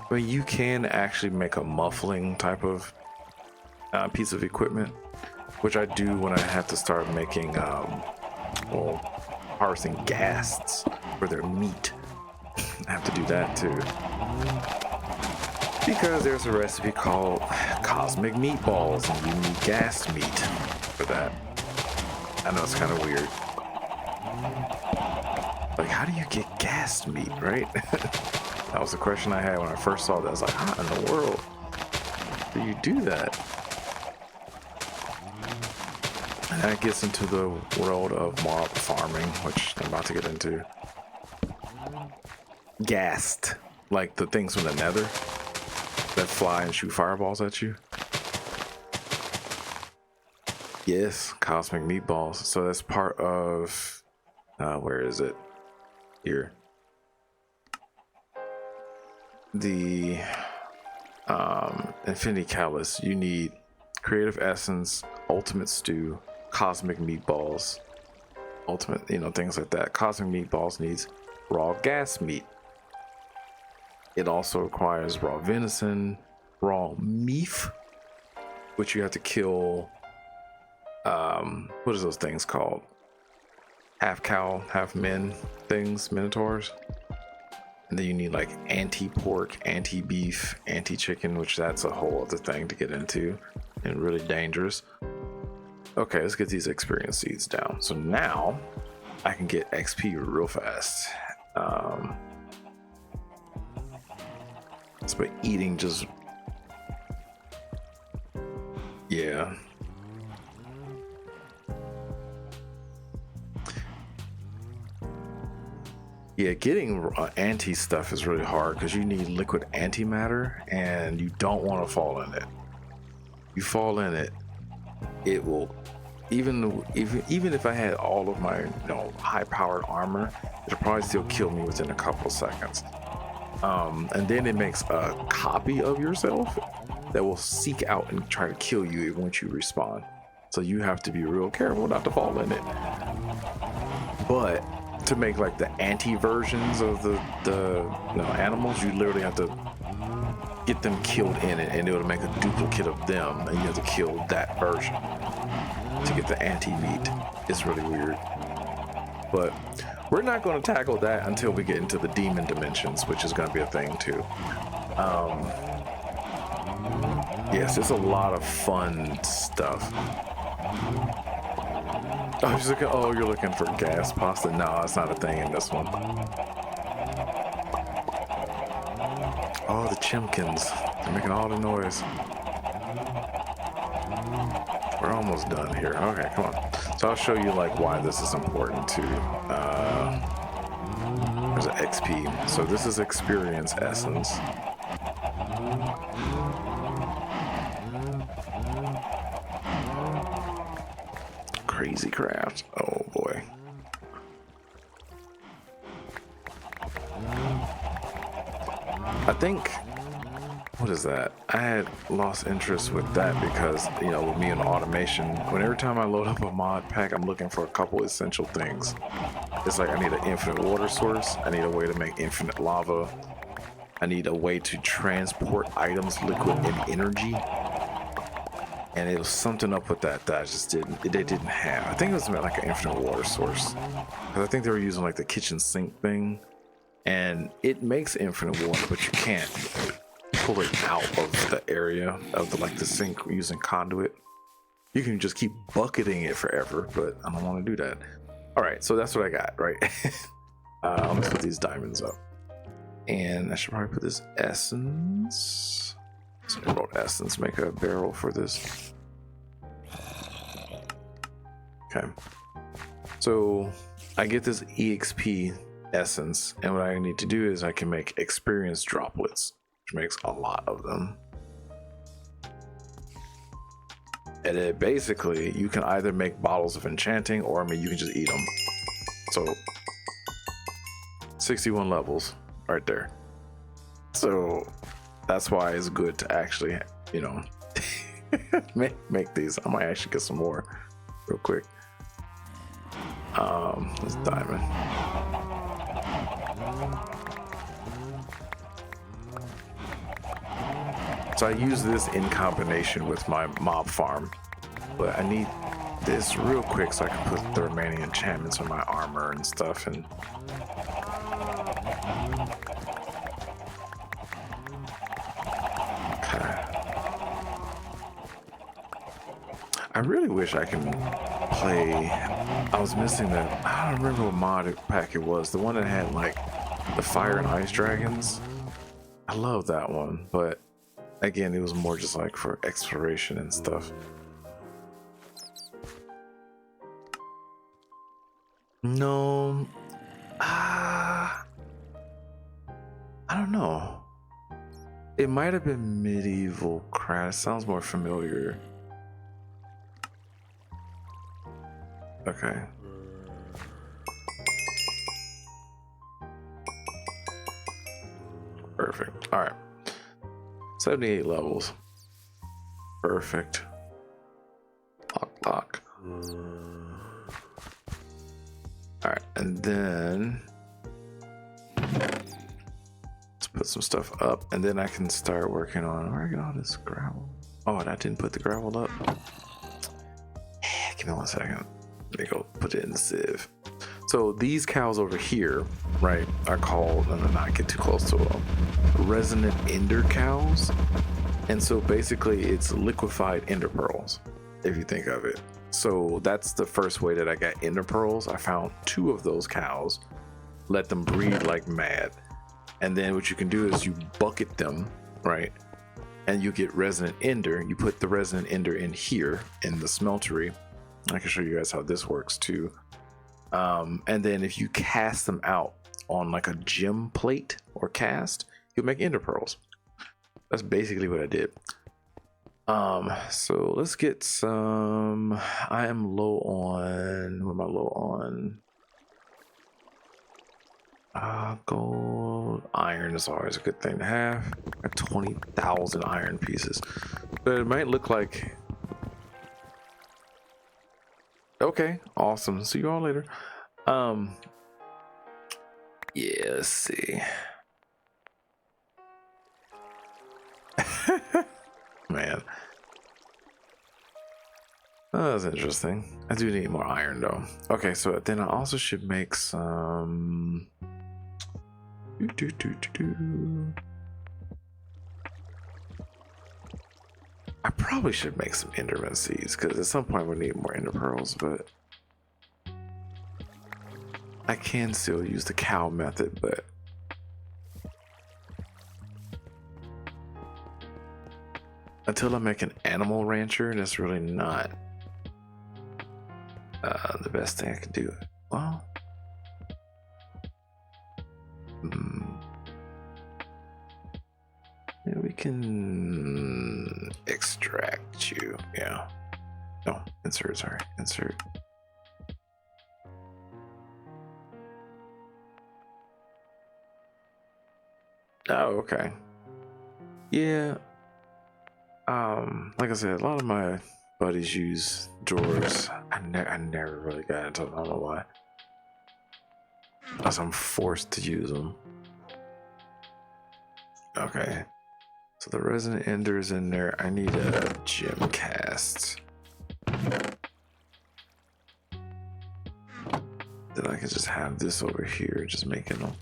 But you can actually make a muffling type of piece of equipment, which I do when I have to start making, harvesting ghasts for their meat. I have to do that too. Because there's a recipe called Cosmic Meatballs, and you need ghast meat for that. I know it's kind of weird. Like, how do you get ghast meat, right? That was the question I had when I first saw that. I was like, how in the world do you do that? And that gets into the world of mob farming, which I'm about to get into. Ghast, like the things from the nether that fly and shoot fireballs at you. Yes, cosmic meatballs. So that's part of, where is it? Here. The Infinity Catalyst. You need Creative Essence, Ultimate Stew, Cosmic Meatballs, Ultimate, things like that. Cosmic Meatballs needs raw gas meat. It also requires raw venison, raw meat, which you have to kill. What is those things called? Half cow, half men things, minotaurs. And then you need like anti-pork, anti-beef, anti-chicken, which that's a whole other thing to get into and really dangerous. Okay, let's get these experience seeds down. So now I can get XP real fast. It's by eating just... Yeah. Yeah, getting anti stuff is really hard because you need liquid antimatter and you don't want to fall in it. You fall in it, it will, even if I had all of my high powered armor, it'll probably still kill me within a couple of seconds. And then it makes a copy of yourself that will seek out and try to kill you once you respawn. So you have to be real careful not to fall in it. But to make like the anti versions of the animals, you literally have to get them killed in it, and it will make a duplicate of them, and you have to kill that version to get the anti meat. It's really weird, but we're not going to tackle that until we get into the demon dimensions, which is going to be a thing too. Yes, it's a lot of fun stuff. Oh, you're looking for gas pasta? No, it's not a thing in this one. Oh, the chimkins. They're making all the noise. We're almost done here. Okay, come on. So I'll show you like why this is important too. There's an XP. So this is experience essence. Crazy craft. Oh boy. I think, what is that? I had lost interest with that because, with me and automation, every time I load up a mod pack, I'm looking for a couple essential things. It's like I need an infinite water source. I need a way to make infinite lava. I need a way to transport items, liquid, and energy. And it was something up with that I just they didn't have. I think it was like an infinite water source. Because I think they were using like the kitchen sink thing. And it makes infinite water, but you can't pull it out of the area of the sink using conduit. You can just keep bucketing it forever, but I don't want to do that. All right, so that's what I got, right? Let's put these diamonds up. And I should probably put this essence. So I wrote essence, make a barrel for this. Okay. So I get this EXP essence, and what I need to do is I can make experience droplets, which makes a lot of them. And it basically, you can either make bottles of enchanting, or you can just eat them. So 61 levels right there. So that's why it's good to actually, make these. I might actually get some more real quick. This diamond. So I use this in combination with my mob farm, but I need this real quick so I can put the remaining enchantments on my armor and stuff. And I really wish I can play. I was missing that. I don't remember what mod pack it was. The one that had like the fire and ice dragons. I love that one, but again, it was more just like for exploration and stuff. No, I don't know. It might have been medieval craft. Sounds more familiar. Okay. Perfect. All right. 78 levels. Perfect. Lock. All right, and then let's put some stuff up, and then I can start working on. Where I get all this gravel? Oh, and I didn't put the gravel up. Give me 1 second. Let me go put it in the sieve. So these cows over here, right, are called, and not get too close to them, resonant ender cows. And so basically it's liquefied ender pearls, if you think of it. So that's the first way that I got ender pearls. I found 2 of those cows, let them breed like mad. And then what you can do is you bucket them, right? and you get resonant ender. You put the resonant ender in here in the smeltery. I can show you guys how this works too. And then if you cast them out on like a gem plate or cast, you'll make ender pearls. That's basically what I did. So let's get some. I am low on. What am I low on? Gold. Iron is always a good thing to have. I got 20,000 iron pieces. But it might look like. Okay, awesome. See you all later. Yeah, let's see. Man. Oh, that's interesting. I do need more iron though. Okay, so then I also should make some. I probably should make some enderman seeds because at some point we need more ender pearls, but I can still use the cow method, but until I make an animal rancher, that's really not the best thing I can do. Well, yeah, we can extract you. Yeah. No, insert, sorry. Insert. Oh, okay. Yeah. Like I said, a lot of my buddies use drawers. I never really got into them. I don't know why. Unless I'm forced to use them. Okay. So the resonant ender is in there. I need a gem cast. Then I can just have this over here, just making them.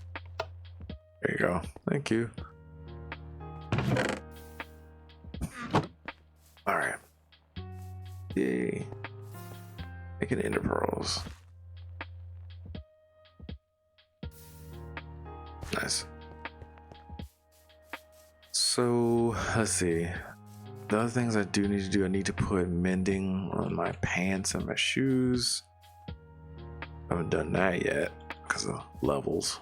There you go. Thank you. Alright. Yay. Making ender pearls. Nice. So, let's see. The other things I do need to do, I need to put mending on my pants and my shoes. I haven't done that yet because of levels.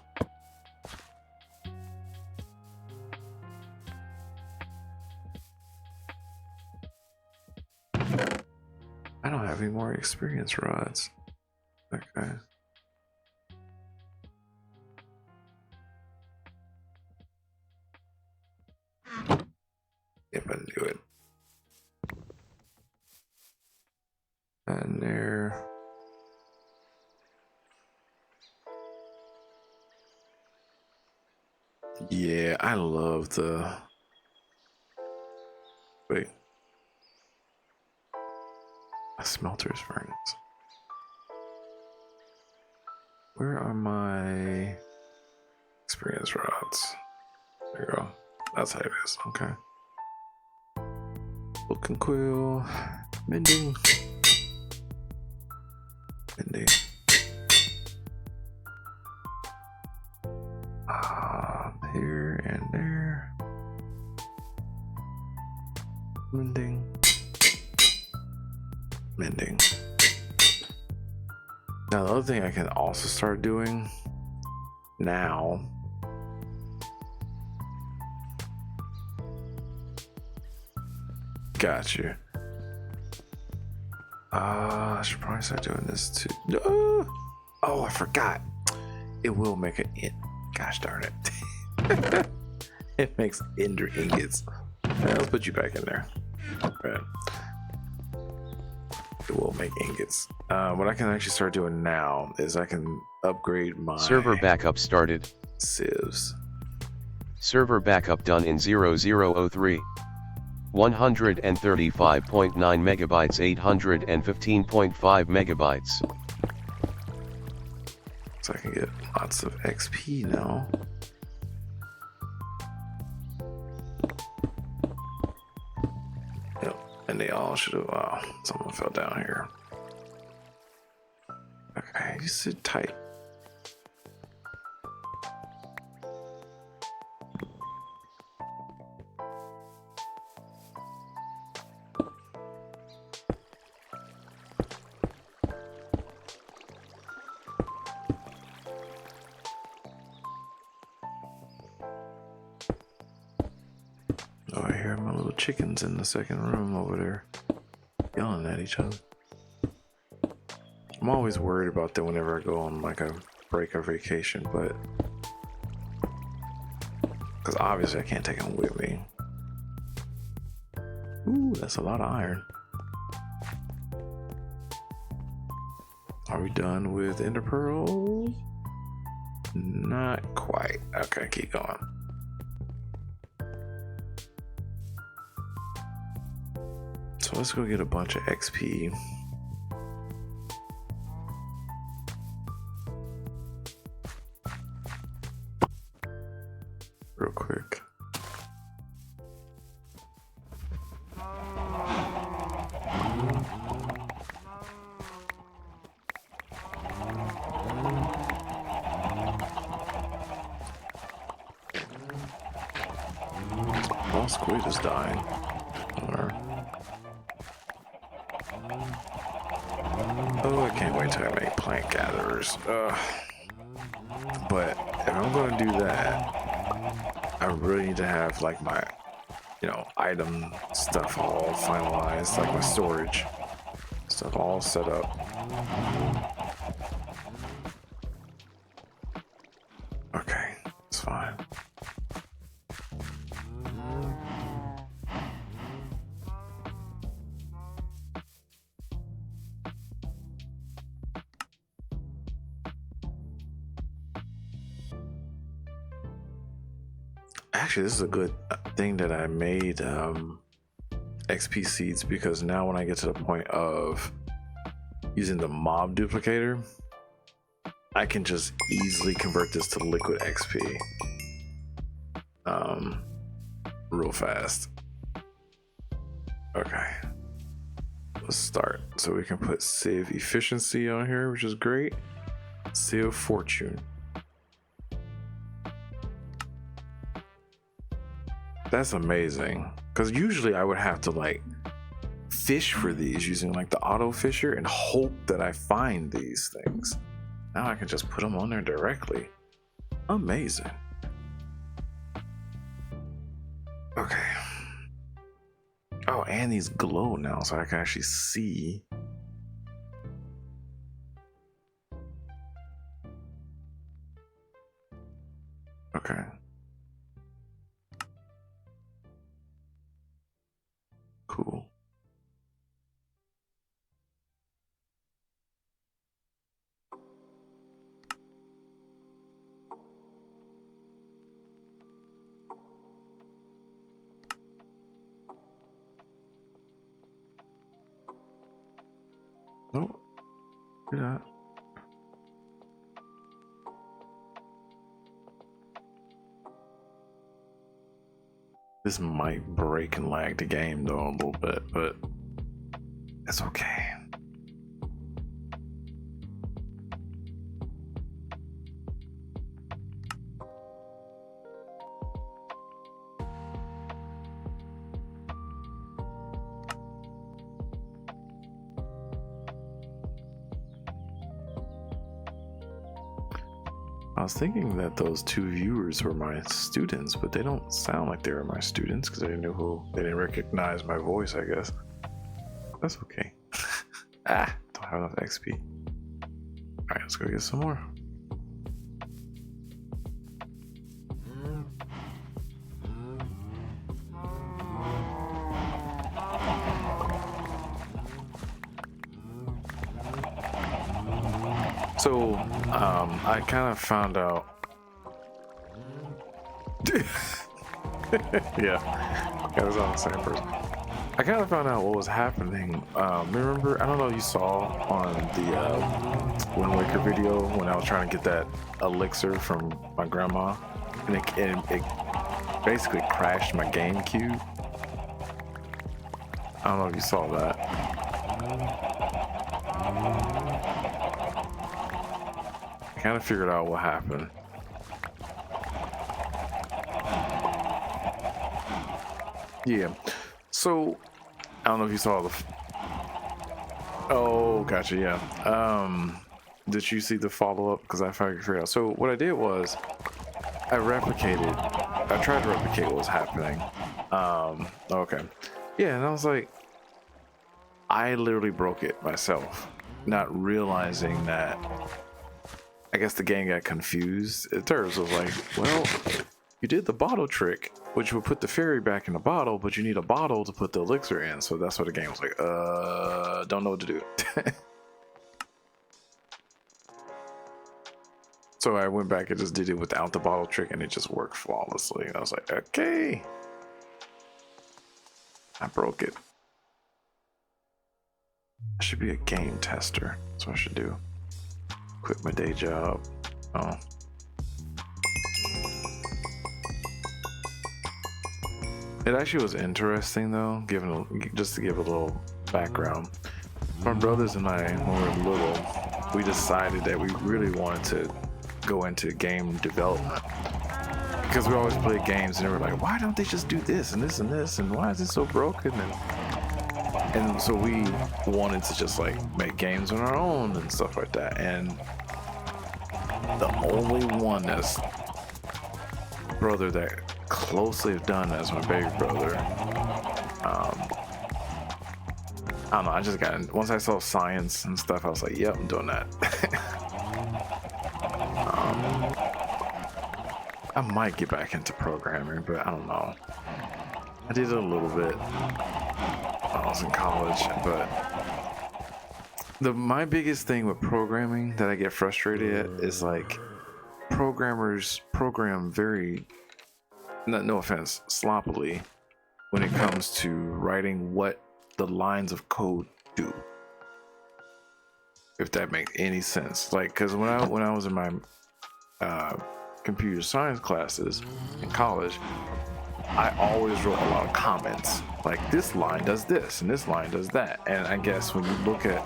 I don't have any more experience rods. Okay. If I do it. And there. Yeah, I love the. Wait. A smelter's furnace. Where are my experience rods? There you go. That's how it is. Okay. Book and quill. Mending. Mending. Here and there. Mending. Mending. Now the other thing I can also start doing now got you. I should probably start doing this too. Oh, I forgot. It will make it. Gosh darn it. It makes ender ingots. Let's put you back in there. Right. It will make ingots. What I can actually start doing now is I can upgrade my server backup started. Sieves. Server backup done in 0003. 135.9 megabytes, 815.5 megabytes. So I can get lots of XP now. Yep, and they all should have. Wow, someone fell down here. Okay, you sit tight. Oh, I hear my little chickens in the second room over there yelling at each other. I'm always worried about them whenever I go on like a break or vacation, but because obviously I can't take them with me. Ooh, that's a lot of iron. Are we done with ender pearls? Not quite. Okay, keep going. So let's go get a bunch of XP. Real quick. Boss squid is dying. Oh, I can't wait till I make plant gatherers. But if I'm gonna do that, I really need to have like my, item stuff all finalized, like my storage stuff all set up. Okay, it's fine. Actually, this is a good thing that I made XP seeds, because now when I get to the point of using the mob duplicator, I can just easily convert this to liquid XP real fast. Okay, let's start. So we can put Civ efficiency on here, which is great. Civ fortune. That's amazing, because usually I would have to like fish for these using like the auto fisher and hope that I find these things. Now I can just put them on there directly. Amazing. Okay. Oh, and these glow now, so I can actually see. Okay. Cool. Oh, look at that. This might break and lag the game though a little bit, but it's okay. I was thinking that those two viewers were my students, but they don't sound like they were my students because they didn't recognize my voice, I guess. That's okay. Don't have enough XP. Alright, let's go get some more. So, I kind of found out. Yeah, I was on the same person. I kind of found out what was happening. Remember, I don't know if you saw on the Wind Waker video when I was trying to get that elixir from my grandma, and it basically crashed my GameCube. I don't know if you saw that. Kind of figured out what happened. Yeah, so I don't know if you saw the oh, gotcha. Yeah, did you see the follow-up? Because I figured out. So what I did was I tried to replicate what was happening, Okay. Yeah, and I was like, I literally broke it myself, not realizing that. I guess the game got confused. Turtles was like, well, you did the bottle trick, which would put the fairy back in the bottle, but you need a bottle to put the elixir in. So that's what the game was like, don't know what to do. So I went back and just did it without the bottle trick, and it just worked flawlessly. And I was like, okay, I broke it. I should be a game tester. That's what I should do. Quit my day job. Oh. It actually was interesting though, just to give a little background. My brothers and I, when we were little, we decided that we really wanted to go into game development because we always played games and they were like, why don't they just do this and this and this, and why is it so broken? And so we wanted to just like make games on our own and stuff like that. And the only one that's brother that closely have done as my baby brother, I don't know, I just got, once I saw science and stuff, I was like, yep, I'm doing that. I might get back into programming, but I don't know. I did it a little bit when I was in college, but my biggest thing with programming that I get frustrated at is like programmers program very, no offense, sloppily when it comes to writing what the lines of code do, if that makes any sense. Like, because when I was in my computer science classes in college, I always wrote a lot of comments like, this line does this and this line does that. And I guess when you look at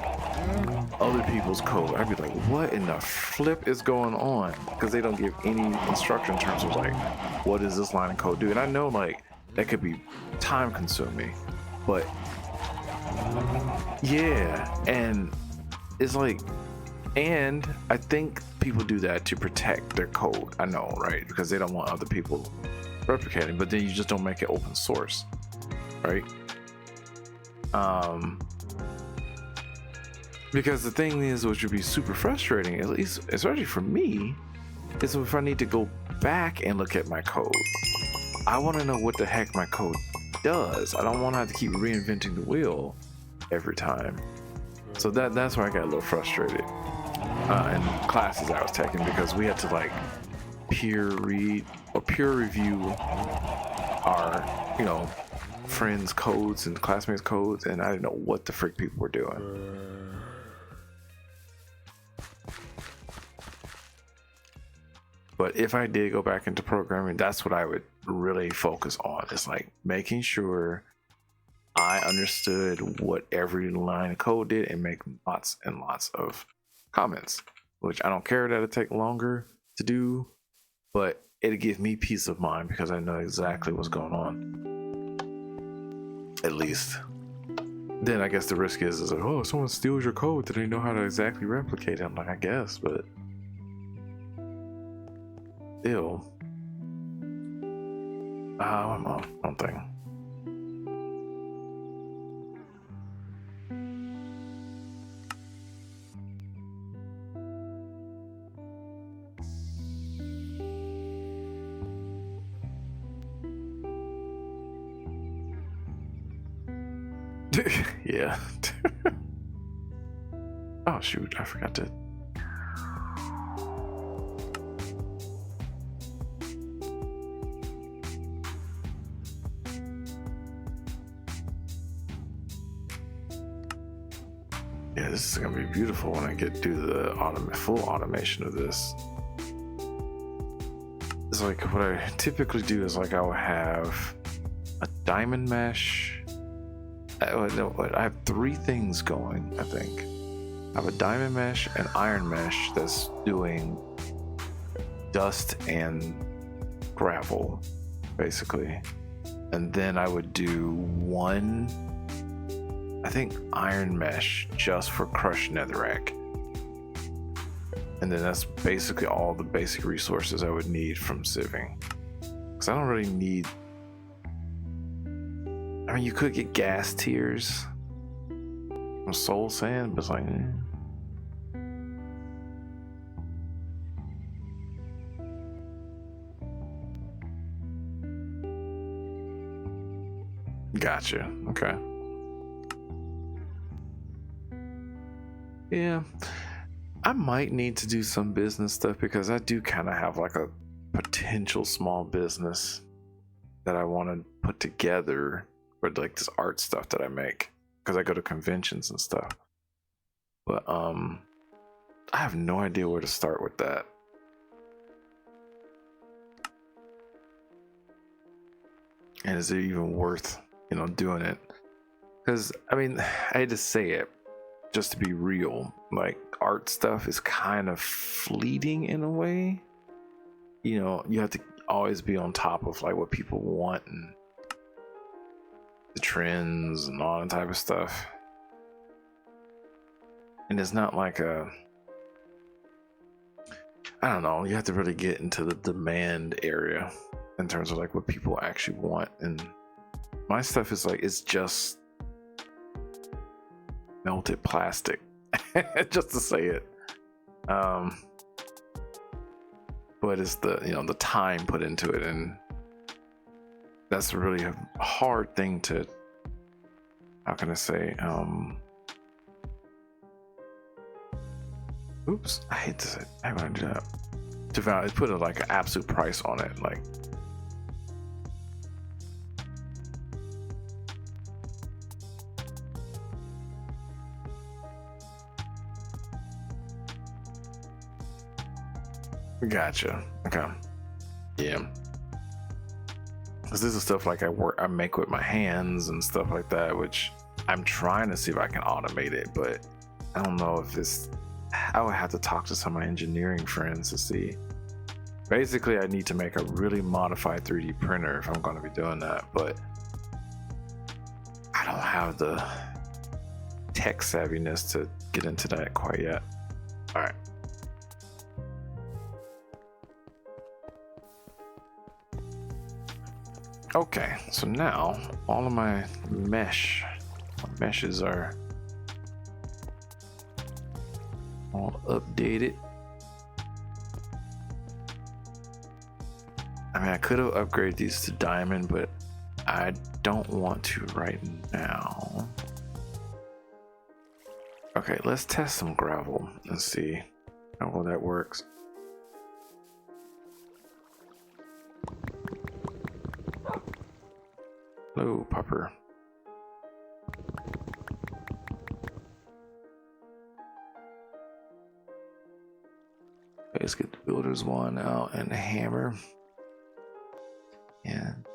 other people's code, I'd be like, what in the flip is going on? Because they don't give any instruction in terms of like, what does this line of code do? And I know like that could be time consuming, but yeah. And it's like, and I think people do that to protect their code. I know, right? Because they don't want other people replicating, but then you just don't make it open source, right? Because the thing is, which would be super frustrating, at least especially for me, is if I need to go back and look at my code, I want to know what the heck my code does. I don't want to have to keep reinventing the wheel every time. So that's why I got a little frustrated in classes I was taking, because we had to like peer review our, friends' codes and classmates' codes, and I didn't know what the frick people were doing. But if I did go back into programming, that's what I would really focus on. It's like making sure I understood what every line of code did and make lots and lots of comments, which I don't care that it take longer to do, but it'll give me peace of mind because I know exactly what's going on. At least. Then I guess the risk is like, oh, if someone steals your code, do they know how to exactly replicate it? I'm like, I guess, but still. I don't think. Yeah. Oh shoot, I forgot to. Yeah, this is gonna be beautiful when I get to the full automation of this. It's like what I typically do is like I will have a diamond mesh. I have three things going, I think. I have a diamond mesh, an iron mesh that's doing dust and gravel, basically. And then I would do one, I think, iron mesh just for crushed netherrack. And then that's basically all the basic resources I would need from sieving. Because I don't really need I mean, you could get gas tiers from Soul Sand, but it's like, Gotcha. Okay. Yeah. I might need to do some business stuff because I do kind of have like a potential small business that I want to put together for like this art stuff that I make because I go to conventions and stuff. But I have no idea where to start with that. And is it even worth, doing it? Because I mean, I hate to say it, just to be real, like art stuff is kind of fleeting in a way. You have to always be on top of like what people want and the trends and all that type of stuff. And it's not like I don't know, you have to really get into the demand area in terms of like what people actually want. And my stuff is like, it's just melted plastic, just to say it. But it's the time put into it, and that's really a hard thing to, how can I say, oops, I hate to say, I want to do that, to put like an absolute price on it, like, gotcha. Okay. Yeah. Because this is stuff like I make with my hands and stuff like that, which I'm trying to see if I can automate it, but I don't know if I would have to talk to some of my engineering friends to see. Basically, I need to make a really modified 3D printer if I'm going to be doing that, but I don't have the tech savviness to get into that quite yet. All right. Okay, so now all of my meshes are all updated. I mean, I could have upgraded these to diamond, but I don't want to right now. Okay, let's test some gravel and see how well that works. Hello, pupper. Okay, let's get the builder's one out and a hammer. And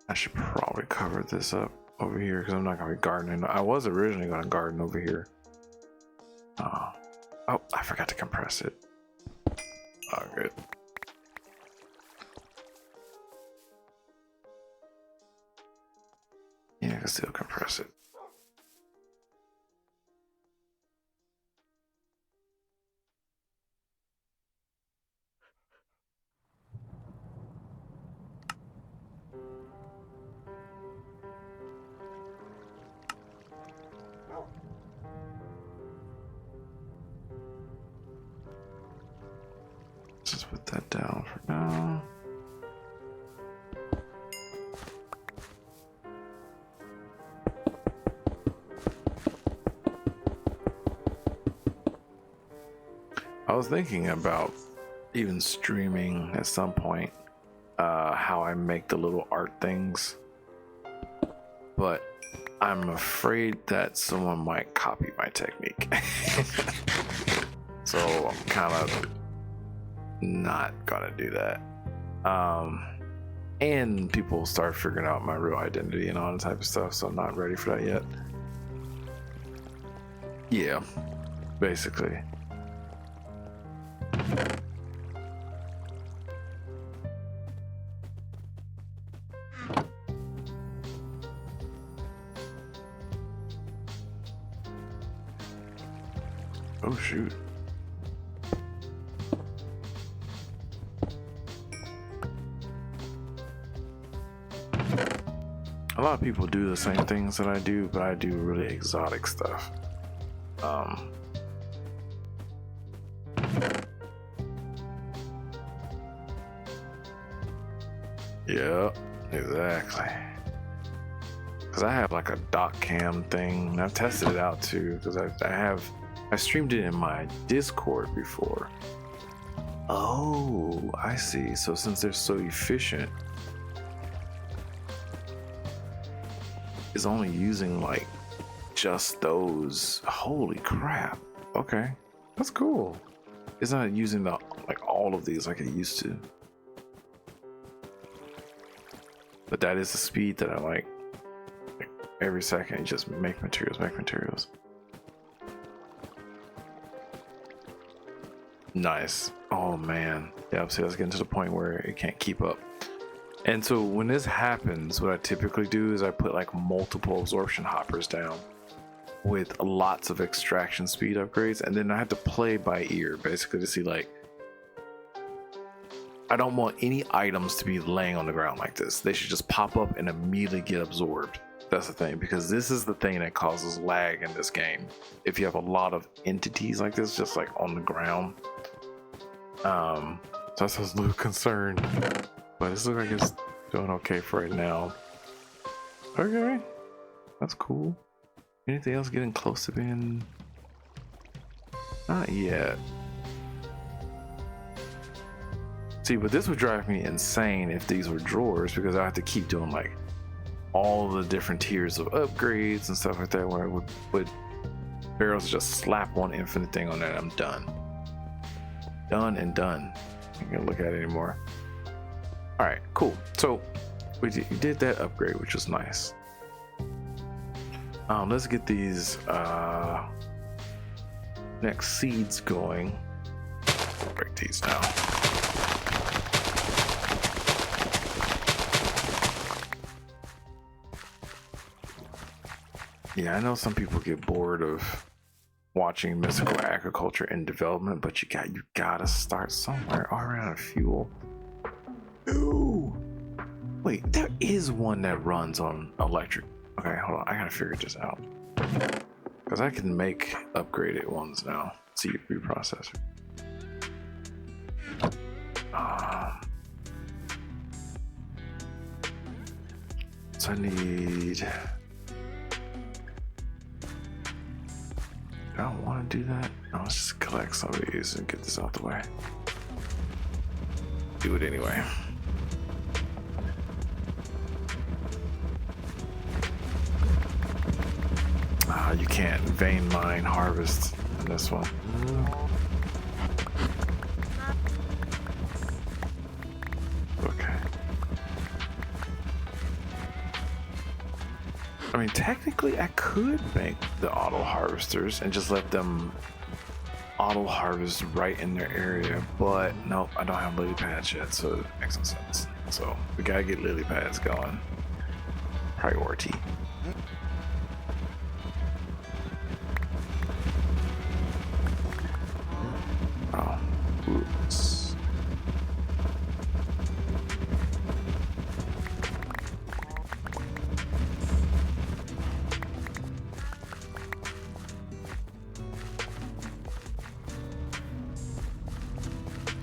I should probably cover this up over here because I'm not going to be gardening. I was originally going to garden over here. Oh, I forgot to compress it. Oh, good. Yeah, I can still compress it. Let's just put that down for now. I was thinking about even streaming at some point how I make the little art things, but I'm afraid that someone might copy my technique. So I'm kind of not gonna do that. And people start figuring out my real identity and all that type of stuff, so I'm not ready for that yet. Yeah, basically. Oh shoot. A lot of people do the same things that I do, but I do really exotic stuff. Yeah, exactly. Because I have like a dock cam thing, and I've tested it out too. Because I streamed it in my Discord before. Oh, I see. So since they're so efficient, it's only using like just those. Holy crap. Okay, that's cool. It's not using the like all of these like it used to. But that is the speed that I like. Every second, you just make materials, make materials. Nice. Oh man. Yeah, see, I was getting to the point where it can't keep up. And so when this happens, what I typically do is I put like multiple absorption hoppers down with lots of extraction speed upgrades, and then I have to play by ear basically to see like, I don't want any items to be laying on the ground like this. They should just pop up and immediately get absorbed. That's the thing, because this is the thing that causes lag in this game. If you have a lot of entities like this, just like on the ground. So that's a little concerned, but it looks like it's doing okay for right now. Okay, that's cool. Anything else getting close to being? Not yet. See, but this would drive me insane if these were drawers, because I have to keep doing like all the different tiers of upgrades and stuff like that, where I would barrels just slap one infinite thing on that and I'm done. Done and done. I can't look at it anymore. Alright, cool. So we did that upgrade, which was nice. Let's get these next seeds going. Break these down. Yeah, I know some people get bored of watching mystical agriculture and development, but you gotta start somewhere. Oh, I ran out of fuel. Ooh. Wait, there is one that runs on electric. Okay, hold on. I gotta figure this out. Because I can make upgraded ones now. Seed reprocessor. So I need... I don't want to do that. No, let's just collect some of these and get this out the way. Do it anyway. You can't vein mine harvest in this one. Okay. I mean, technically, I could make the auto harvesters and just let them auto harvest right in their area, but nope, I don't have lily pads yet, so it makes no sense. So we gotta get lily pads going. Priority. Oh, oops.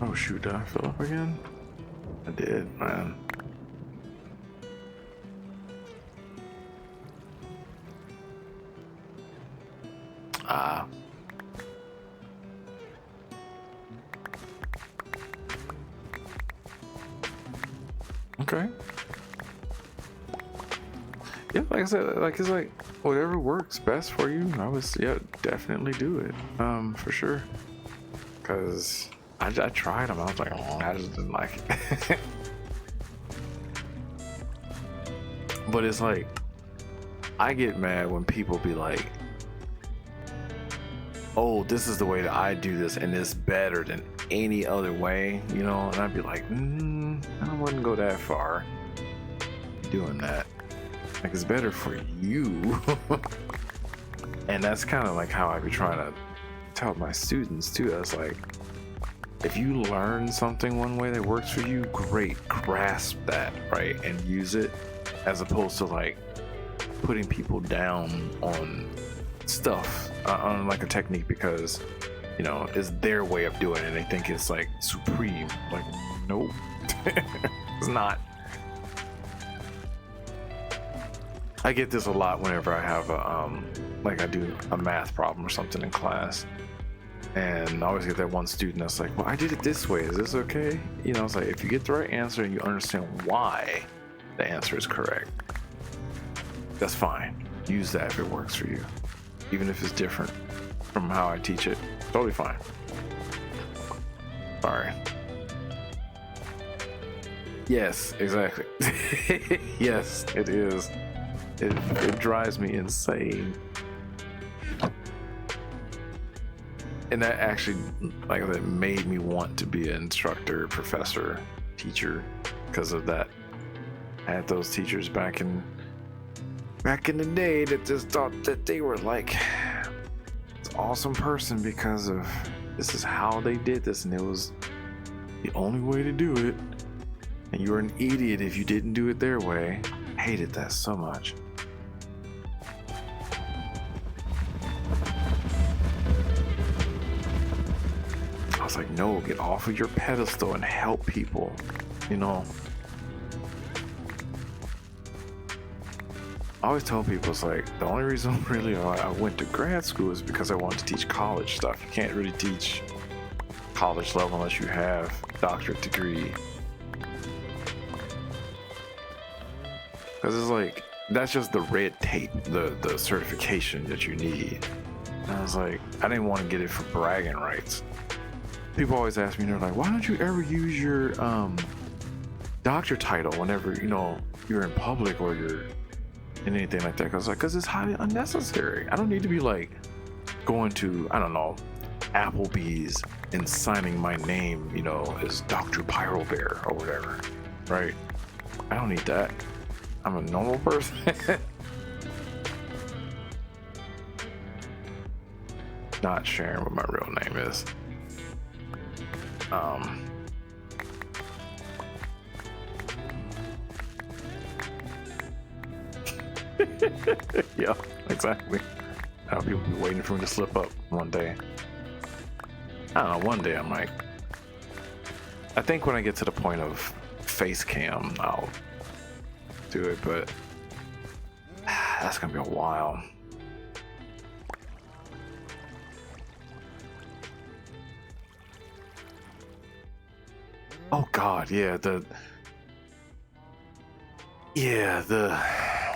Oh shoot, did I fill up again? I did, man. Ah. Okay. Yeah, like I said, like it's like whatever works best for you. I was, yeah, definitely do it. For sure. Cause I tried them. I was like, oh, I just didn't like it. But it's like, I get mad when people be like, oh, this is the way that I do this and it's better than any other way, you know? And I'd be like, I wouldn't go that far doing that. Like, it's better for you. And that's kind of like how I be trying to tell my students too. I was like, if you learn something one way that works for you, great, grasp that, right, and use it. as opposed to like putting people down on stuff, on like a technique because, you know, it's their way of doing it and they think it's like supreme. Like, nope. It's not. I get this a lot whenever I have a like I do a math problem or something in class, and I always get that one student that's like, well, I did it this way, is this okay? You know, it's like, if you get the right answer and you understand why the answer is correct, that's fine. Use that if it works for you, even if it's different from how I teach it. Totally fine. Sorry. Yes, exactly. Yes, it is. It drives me insane. And that actually, like I said, made me want to be an instructor, professor, teacher because of that. I had those teachers back in the day that just thought that they were like this awesome person because of this is how they did this and it was the only way to do it. And you were an idiot if you didn't do it their way. I hated that so much. I was like, no, get off of your pedestal and help people, you know. I always tell people, it's like, the only reason really I went to grad school is because I wanted to teach college stuff. You can't really teach college level unless you have a doctorate degree. Because it's like, that's just the red tape, the certification that you need. And I was like, I didn't want to get it for bragging rights. People always ask me, they're like, why don't you ever use your doctor title whenever, you know, you're in public or you're in anything like that? I was like, because it's highly unnecessary. I don't need to be like going to, I don't know, Applebee's and signing my name, you know, as Dr. Pyro Bear or whatever, right? I don't need that. I'm a normal person. Not sharing what my real name is. Yeah, exactly. How people be waiting for me to slip up one day. I don't know, one day I might. I think when I get to the point of face cam, I'll do it, but that's gonna be a while. Oh God, yeah, the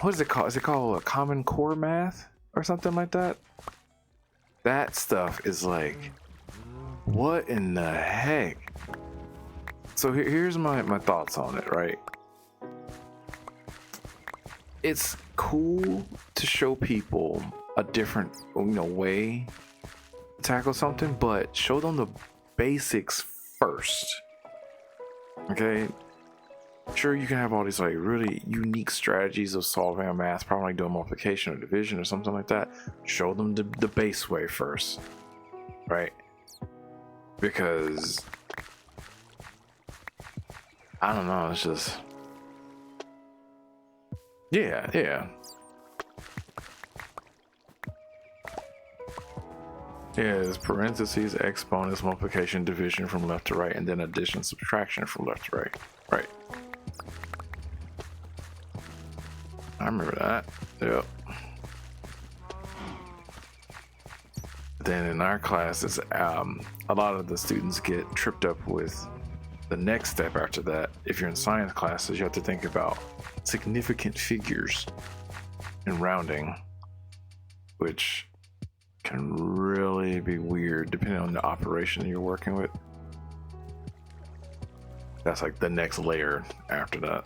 what is it called? Is it called a Common Core math or something like that? That stuff is like, what in the heck? So here's my thoughts on it, right? It's cool to show people a different, you know, way to tackle something, but show them the basics first. Okay? Sure, you can have all these like really unique strategies of solving a math problem, like doing multiplication or division or something like that. Show them the base way first, right? Because I don't know, it's just yeah. Yeah, it's parentheses, exponents, multiplication, division from left to right, and then addition, subtraction from left to right. Right. I remember that. Yep. Then in our classes, a lot of the students get tripped up with the next step after that. If you're in science classes, you have to think about significant figures and rounding, which can really be weird depending on the operation you're working with. That's like the next layer after that.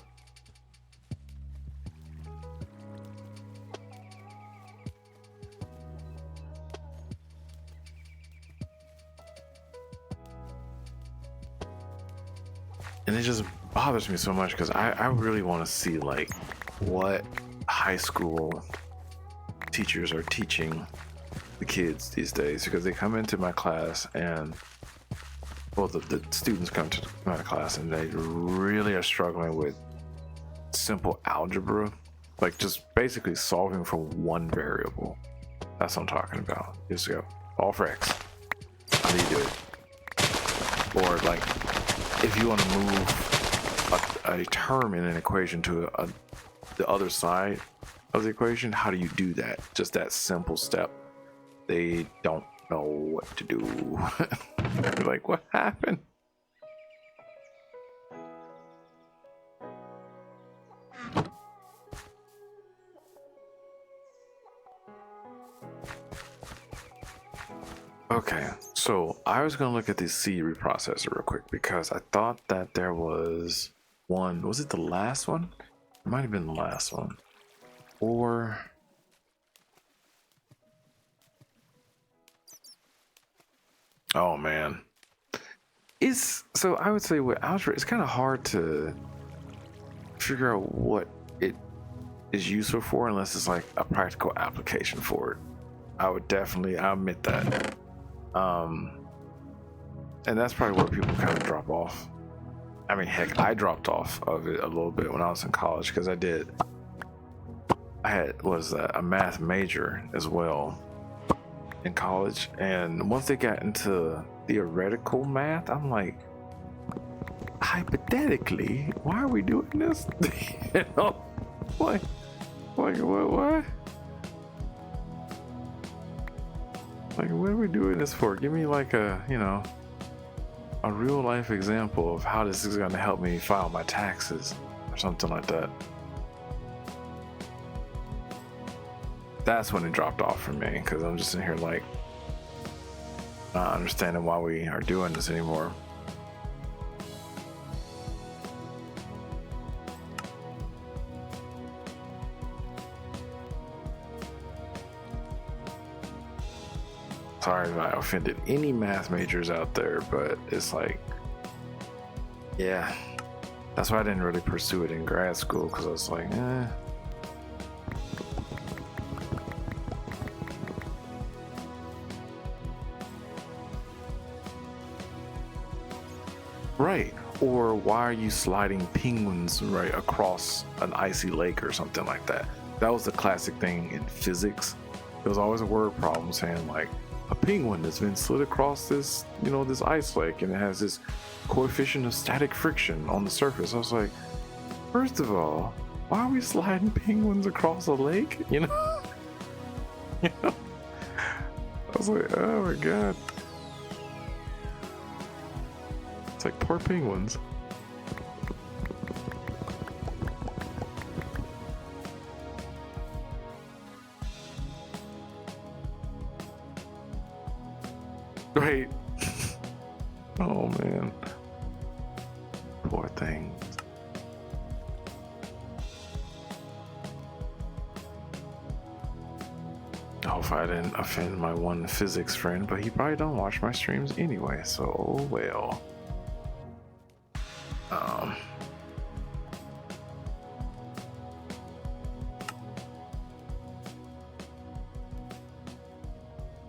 And it just bothers me so much because I really want to see like what high school teachers are teaching the kids these days, because they come into my class and well, the students come to my class and they really are struggling with simple algebra, like just basically solving for one variable. That's what I'm talking about. Just go all for x. How do you do it? Or like if you want to move a term in an equation to the other side of the equation, how do you do that? Just that simple step. They don't know what to do. They're like, what happened? Okay, so I was gonna look at the C reprocessor real quick because I thought that there was one. Was it the last one? It might have been the last one. Or oh man, so I would say with algebra, it's kind of hard to figure out what it is useful for unless it's like a practical application for it. I admit that. And that's probably where people kind of drop off. I mean, heck, I dropped off of it a little bit when I was in college because I was a math major as well in college, and once they got into theoretical math, I'm like, hypothetically, why are we doing this? You know, like what? Like, what are we doing this for? Give me like a real life example of how this is going to help me file my taxes or something like that. That's when it dropped off for me because I'm just in here like not understanding why we are doing this anymore. Sorry if I offended any math majors out there, but it's like, yeah, that's why I didn't really pursue it in grad school because I was like, Right. Or why are you sliding penguins right across an icy lake or something like that? That was the classic thing in physics. There was always a word problem saying like, a penguin that's been slid across this, this ice lake, and it has this coefficient of static friction on the surface. I was like, first of all, why are we sliding penguins across a lake? I was like, oh my god. It's like, poor penguins. Right. Oh man. Poor thing. I hope I didn't offend my one physics friend, but he probably don't watch my streams anyway, so oh well.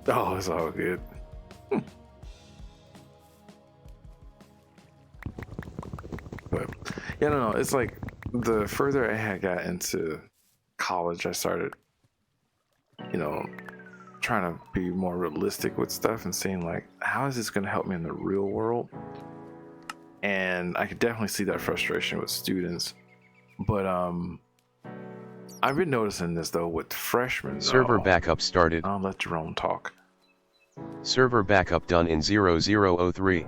Oh, it's all good. But yeah, no, it's like the further I had got into college, I started, trying to be more realistic with stuff and seeing like, how is this going to help me in the real world? And I could definitely see that frustration with students. But I've been noticing this though with freshmen. Server backup started. I'll let Jerome talk. Server backup done in 0003.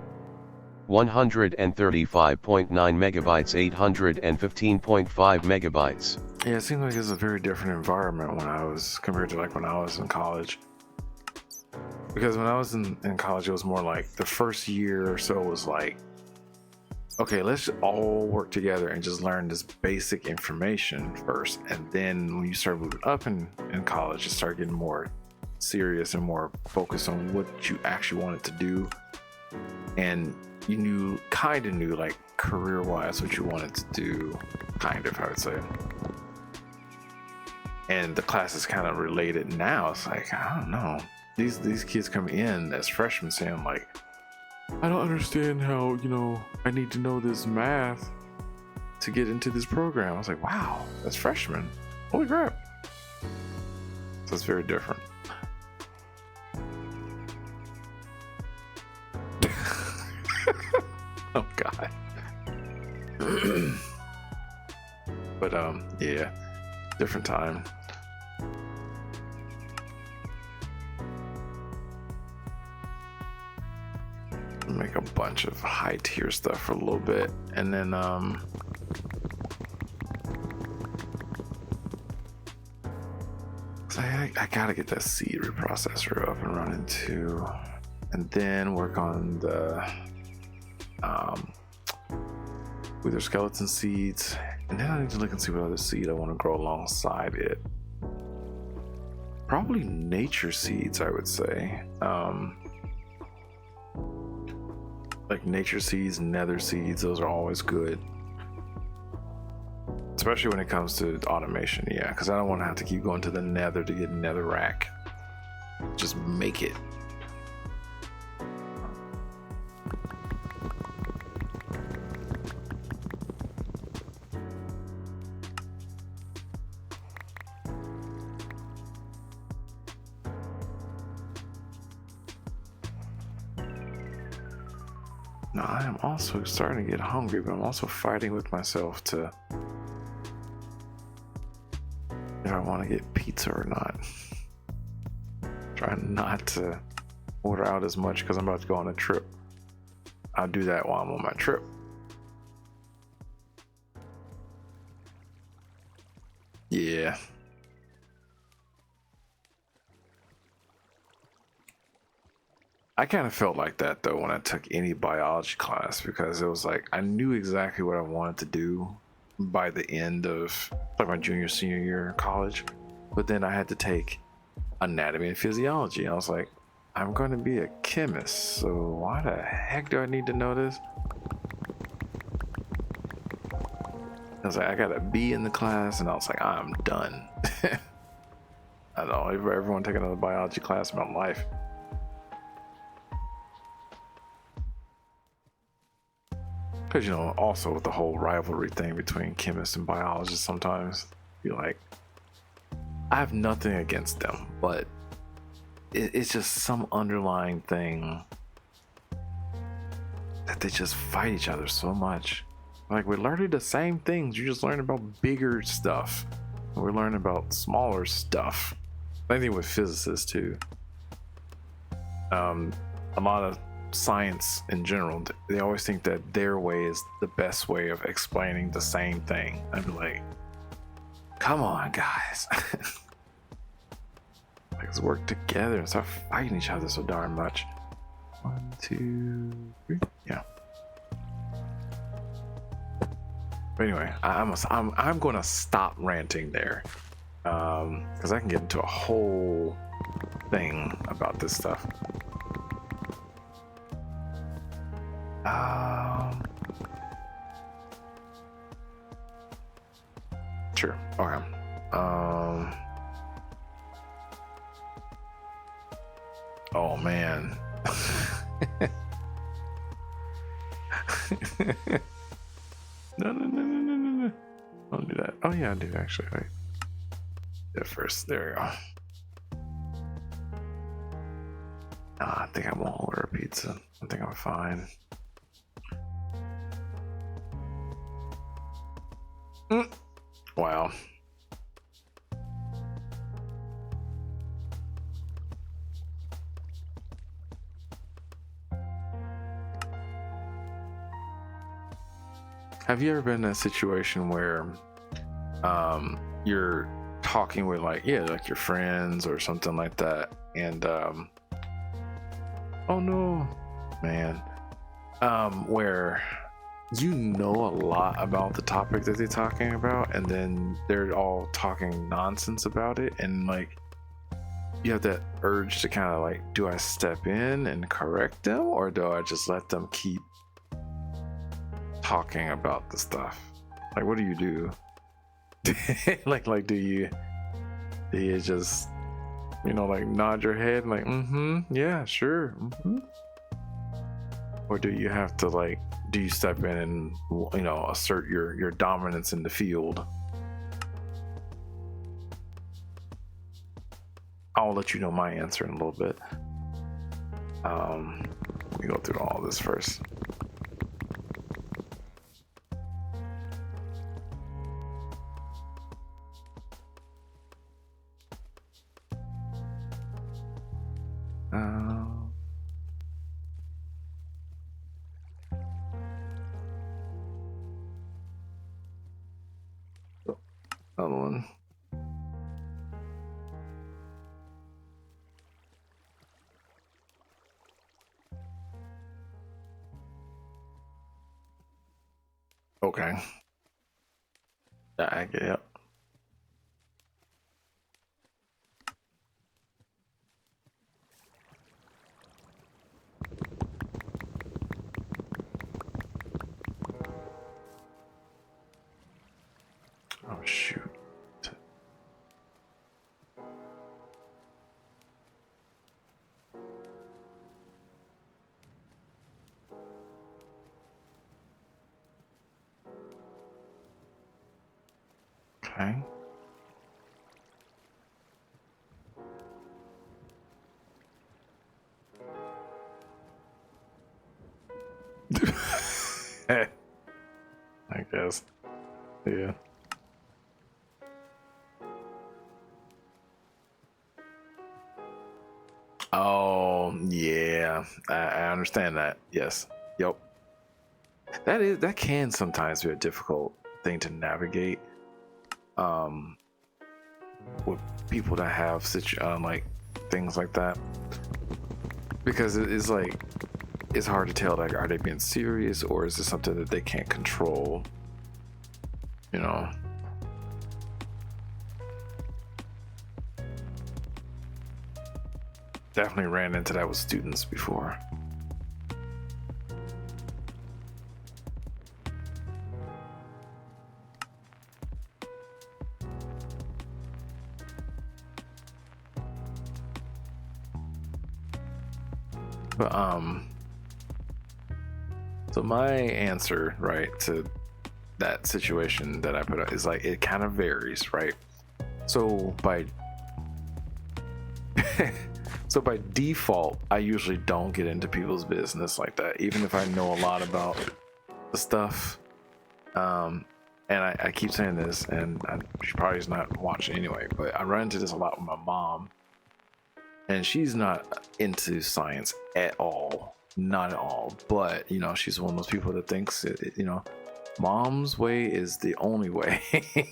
135.9 megabytes, 815.5 megabytes. Yeah, it seems like it's a very different environment compared to like when I was in college. Because when I was in college, it was more like the first year or so was like, okay, let's all work together and just learn this basic information first. And then when you start moving up in college, you start getting more serious and more focused on what you actually wanted to do. And you kind of knew like career-wise what you wanted to do, kind of, I would say. And the classes kind of related now. It's like, I don't know. These kids come in as freshmen saying like, I don't understand how, I need to know this math. to get into this program. I was like, wow, that's freshman. Holy crap. So it's very different. Oh God. But yeah, different time. Make a bunch of high tier stuff for a little bit, and then I gotta get that seed reprocessor up and running too, and then work on the wither skeleton seeds, and then I need to look and see what other seed I want to grow alongside it. Probably nature seeds, I would say. Like nature seeds, nether seeds, those are always good. Especially when it comes to automation, yeah, because I don't want to have to keep going to the nether to get netherrack. Just make it. Now I am also starting to get hungry, but I'm also fighting with myself to if I want to get pizza or not. Trying not to order out as much because I'm about to go on a trip. I'll do that while I'm on my trip. Yeah. I kind of felt like that though when I took any biology class, because it was like I knew exactly what I wanted to do by the end of like my junior senior year in college, but then I had to take anatomy and physiology. I was like, I'm going to be a chemist, so why the heck do I need to know this? I was like, I got a B in the class, and I was like, I'm done. I don't know, everyone take another biology class in my life. Because, you know, also with the whole rivalry thing between chemists and biologists, sometimes you're like, I have nothing against them, but it's just some underlying thing that they just fight each other so much. Like, we're learning the same things, you're just learning about bigger stuff. We're learning about smaller stuff. Same thing with physicists too. A lot of science in general, they always think that their way is the best way of explaining the same thing. I'd be like, come on guys. Let's work together and stop fighting each other so darn much. 1, 2, 3, yeah. But anyway, I'm gonna stop ranting there, because I can get into a whole thing about this stuff. Sure. Okay. Oh man. No. Don't do that. Oh yeah, I do actually. Right. Yeah, first. There we go. I think I won't order a pizza. I think I'm fine. Wow. Have you ever been in a situation where you're talking with like your friends or something like that, and oh no, man, where you know a lot about the topic that they're talking about, and then they're all talking nonsense about it, and like you have that urge to kind of like, do I step in and correct them, or do I just let them keep talking about the stuff? Like, what do you do? like do you just, you know, like nod your head like, yeah, sure, Or do you have to like, do you step in and, you know, assert your dominance in the field? I'll let you know my answer in a little bit. Let me go through all this first. Another one. Okay. I get it. Oh shoot. Okay. I guess. Yeah. Oh yeah. I understand that. Yes. Yep. That can sometimes be a difficult thing to navigate. With people that have such like things like that, because it's like it's hard to tell, like, are they being serious or is this something that they can't control, you know? Definitely ran into that with students before. But so my answer, right, to that situation that I put out is like, it kind of varies, right? So by so by default, I usually don't get into people's business like that, even if I know a lot about the stuff. And I keep saying this, and she probably is not watching anyway, but I run into this a lot with my mom, and she's not into science at all, not at all. But you know, she's one of those people that thinks you know, mom's way is the only way. And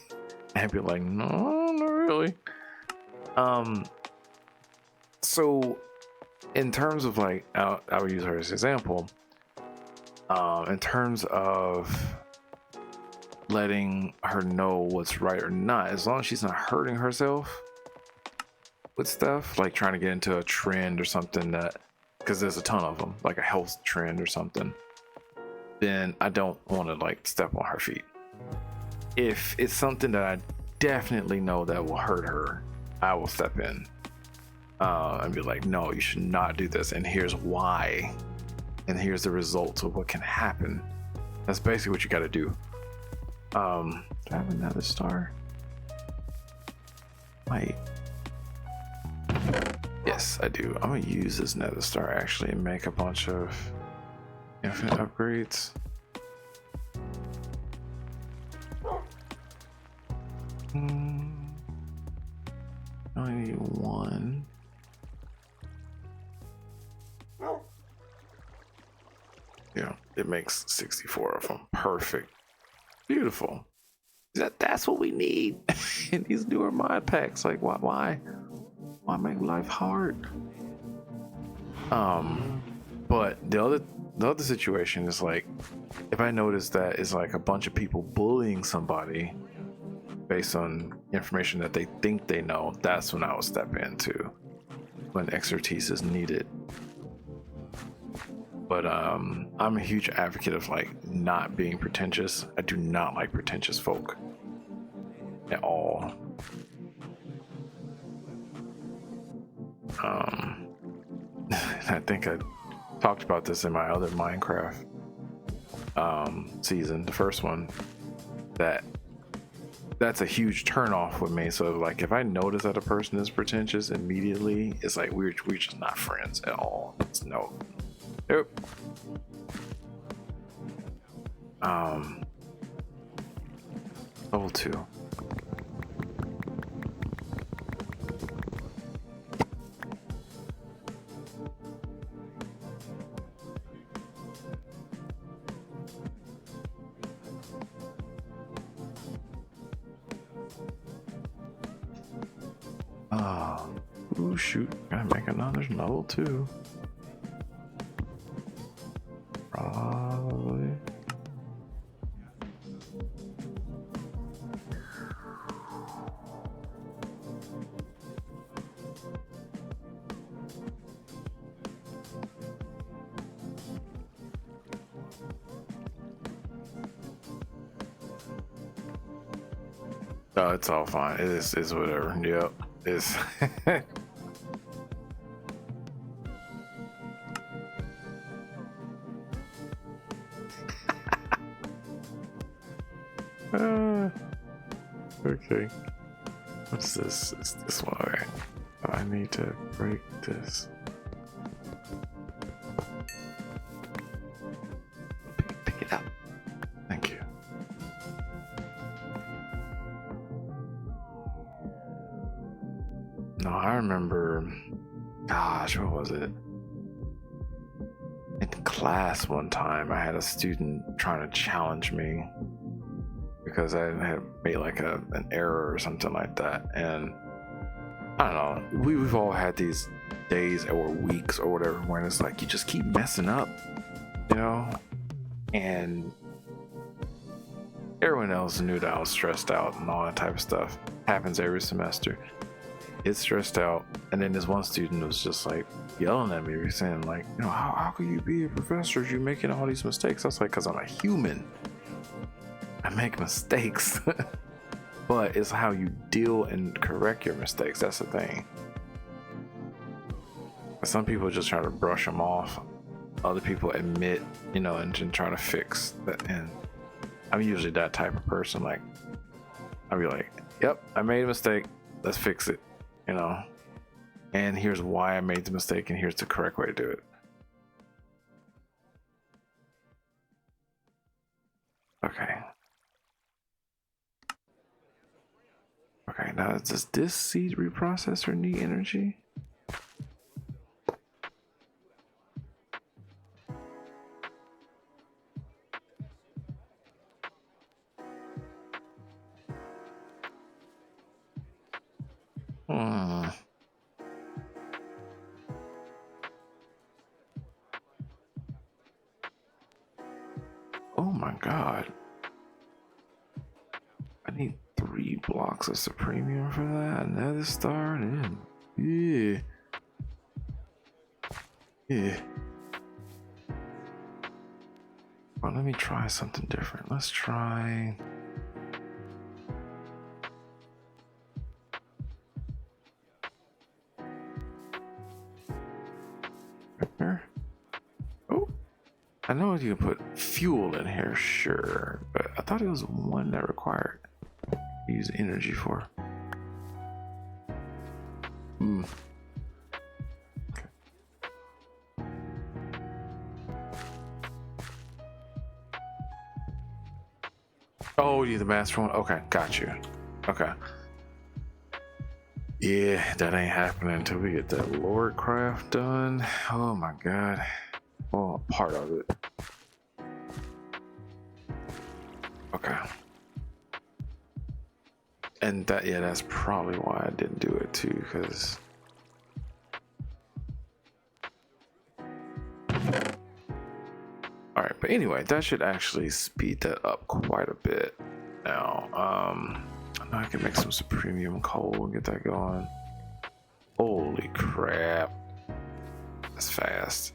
I'd be like, no, not really. So in terms of like, I would use her as an example. In terms of letting her know what's right or not, as long as she's not hurting herself with stuff, like trying to get into a trend or something, that, because there's a ton of them, like a health trend or something, then I don't want to like step on her feet. If it's something that I definitely know that will hurt her, I will step in and be like, no, you should not do this, and here's why, and here's the results of what can happen. That's basically what you got to do. Do I have another star? Wait. Yes, I do. I'm gonna use this nether star actually and make a bunch of infinite upgrades. I only need one. Yeah, it makes 64 of them. Perfect. Beautiful. That's what we need in these newer mod packs. Like, why make life hard? But the other situation is like, if I notice that it's like a bunch of people bullying somebody based on information that they think they know, that's when I will step into, when expertise is needed. But I'm a huge advocate of like not being pretentious. I do not like pretentious folk at all. I think I talked about this in my other Minecraft season, the first one, that's a huge turnoff with me. So like if I notice that a person is pretentious immediately, it's like we're just not friends at all. It's no. Nope. Level 2. Ooh, shoot. Gotta make another level 2. Probably. Oh, it's all fine. It's whatever. Yep. It's okay. What's this? It's this one. Okay. I need to break this. Pick it up. Thank you. No, I remember. Gosh, what was it? In class one time, I had a student trying to challenge me because I had made like an error or something like that, and I don't know. We've all had these days or weeks or whatever when it's like you just keep messing up, you know, and everyone else knew that I was stressed out and all that type of stuff. Happens every semester. It's stressed out, and then this one student was just like yelling at me, saying like, you know, how could you be a professor if you're making all these mistakes? I was like, because I'm a human. I make mistakes. But it's how you deal and correct your mistakes. That's the thing. Some people just try to brush them off. Other people admit, you know, and try to fix that. And I'm usually that type of person. Like, I'll be like, yep, I made a mistake. Let's fix it, you know. And here's why I made the mistake, and here's the correct way to do it. Okay. Okay, now does this seed reprocessor need energy? Oh my god. I need 3 blocks of supremium for that. Another star and yeah. Yeah. Well, let me try something different. Let's try. Pepper. Oh, I know you can put fuel in here, sure, but I thought it was one that required use energy for. Okay. Oh, you the master one? Okay, got you. Okay. Yeah, that ain't happening until we get that Lord craft done. Oh my god. Oh, part of it. Okay. And that, yeah, that's probably why I didn't do it too, because all right, but anyway, that should actually speed that up quite a bit. Now, I know I can make some supremium coal and get that going. Holy crap, that's fast.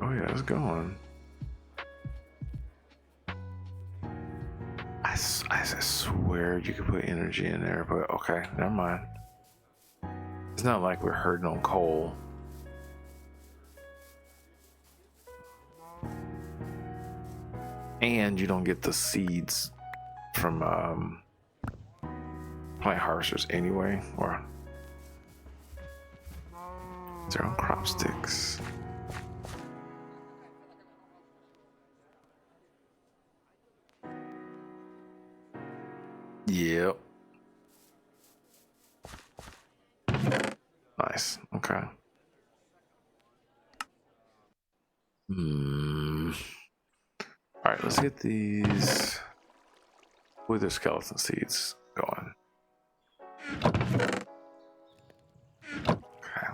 Oh yeah, it's going. I swear you could put energy in there, but okay, never mind. It's not like we're hurting on coal. And you don't get the seeds from plant harvesters anyway, or their own crop sticks. Yep. Nice. Okay. All right, let's get these wither skeleton seeds going. Okay.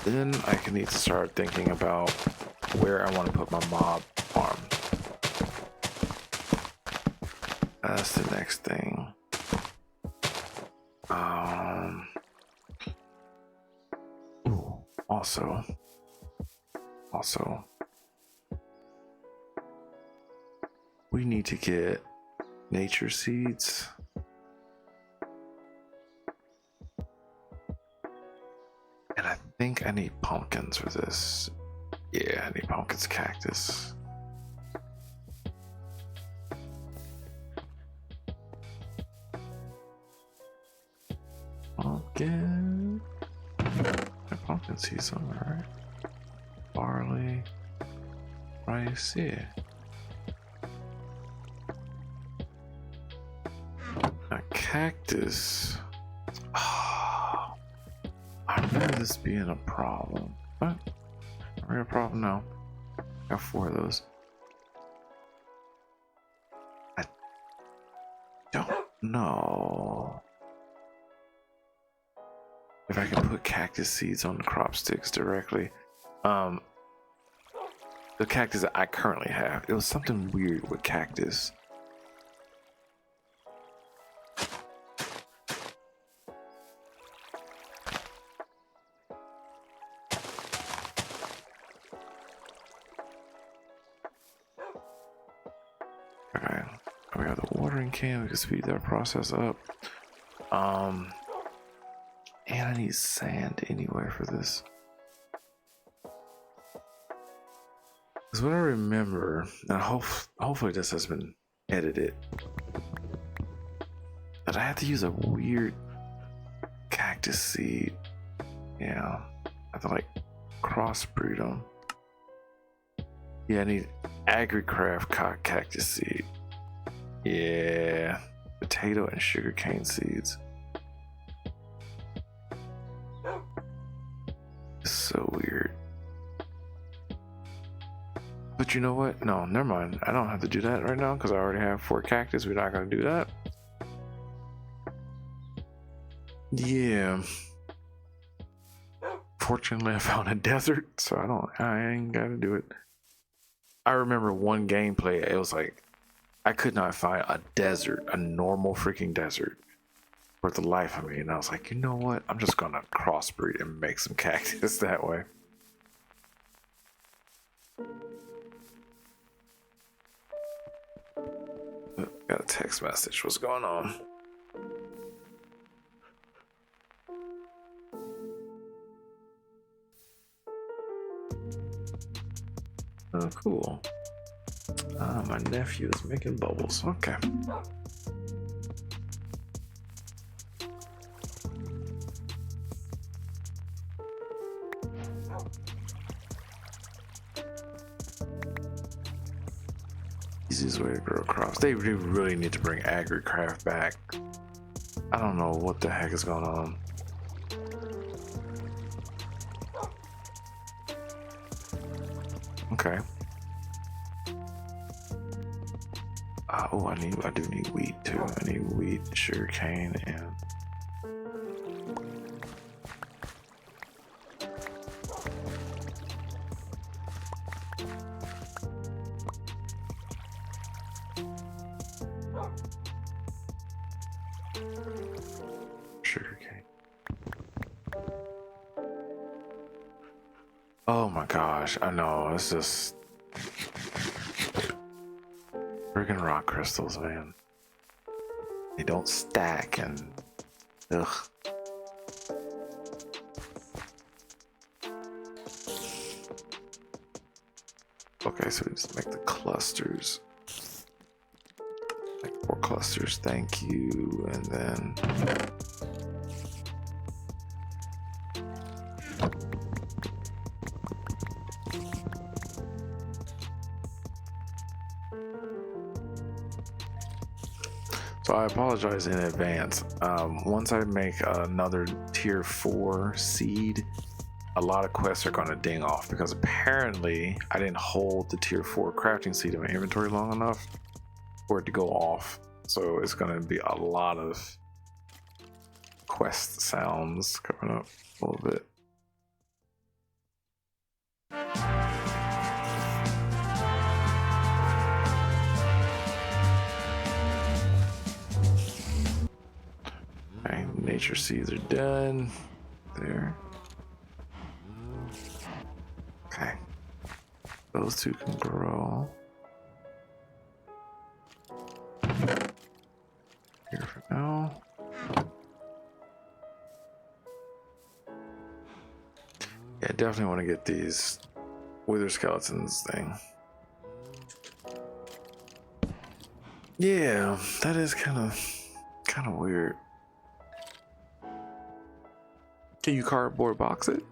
Then I can need to start thinking about where I want to put my mob farm. That's the next thing. Ooh, also, we need to get nature seeds. And I think I need pumpkins for this. Yeah, I need pumpkins, cactus. Pumpkin. My pumpkin seeds somewhere, right? Barley, rice, yeah. A cactus. Oh, I remember this being a problem. What? Are we a problem now? Got 4 of those. I don't know if I can put cactus seeds on the crop sticks directly. The cactus that I currently have, it was something weird with cactus. Okay, we have the watering can. We can speed that process up. And I need sand anywhere for this. Because what I remember, and hopefully this has been edited, that I had to use a weird cactus seed. Yeah, I have to like crossbreed them. Yeah, I need AgriCraft cactus seed. Yeah, potato and sugarcane seeds. It's so weird. But you know what? No, never mind. I don't have to do that right now because I already have 4 cactus. We're not going to do that. Yeah. Fortunately, I found a desert, so I ain't got to do it. I remember one gameplay, it was like, I could not find a desert, a normal freaking desert, for the life of me. And I was like, you know what? I'm just going to crossbreed and make some cactus that way. Got a text message. What's going on? Oh, cool. My nephew is making bubbles. Okay. Easiest way to grow crops. They really need to bring AgriCraft back. I don't know what the heck is going on. Okay. Oh, I do need wheat too. I need wheat, sugarcane, and Sugarcane. Oh my gosh, I know, it's just friggin' rock crystals, man. They don't stack and ugh. Okay, so we just make the clusters. Like 4 clusters, thank you, and then so I apologize in advance. Once I make another tier 4 seed, a lot of quests are going to ding off because apparently I didn't hold the tier 4 crafting seed in my inventory long enough for it to go off. So it's going to be a lot of quest sounds coming up a little bit. Okay, nature seeds are done. There. Okay. Those 2 can grow. Here for now. Yeah, definitely want to get these wither skeletons thing. Yeah, that is kind of weird. Can you cardboard box it?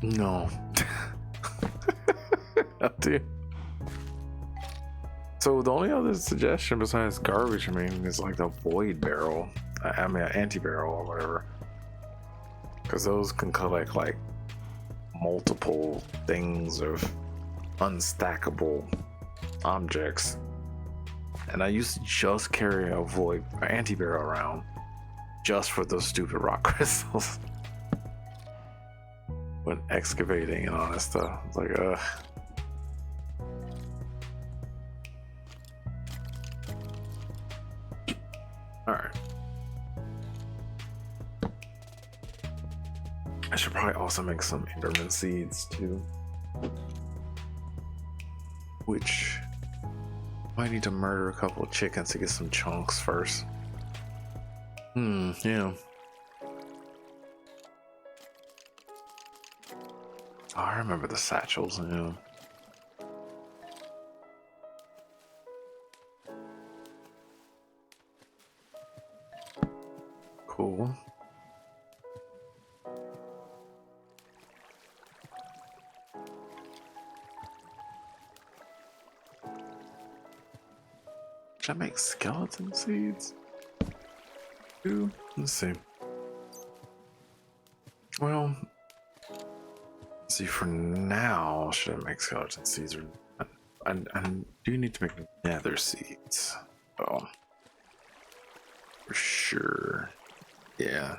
No. Up to you. So the only other suggestion besides garbage, I mean, is like the void barrel. I mean, an anti-barrel or whatever. Because those can collect like multiple things of unstackable objects. And I used to just carry a void anti-barrel around just for those stupid rock crystals. When excavating and all that stuff. It's like, ugh. Alright. I should probably also make some Enderman seeds too. Which might need to murder a couple of chickens to get some chunks first. Yeah. Oh, I remember the satchels, yeah. Cool. Should I make skeleton seeds? Ooh, let's see. Well, see, for now, should I make skeleton seeds or I do need to make nether seeds. Oh, for sure. Yeah,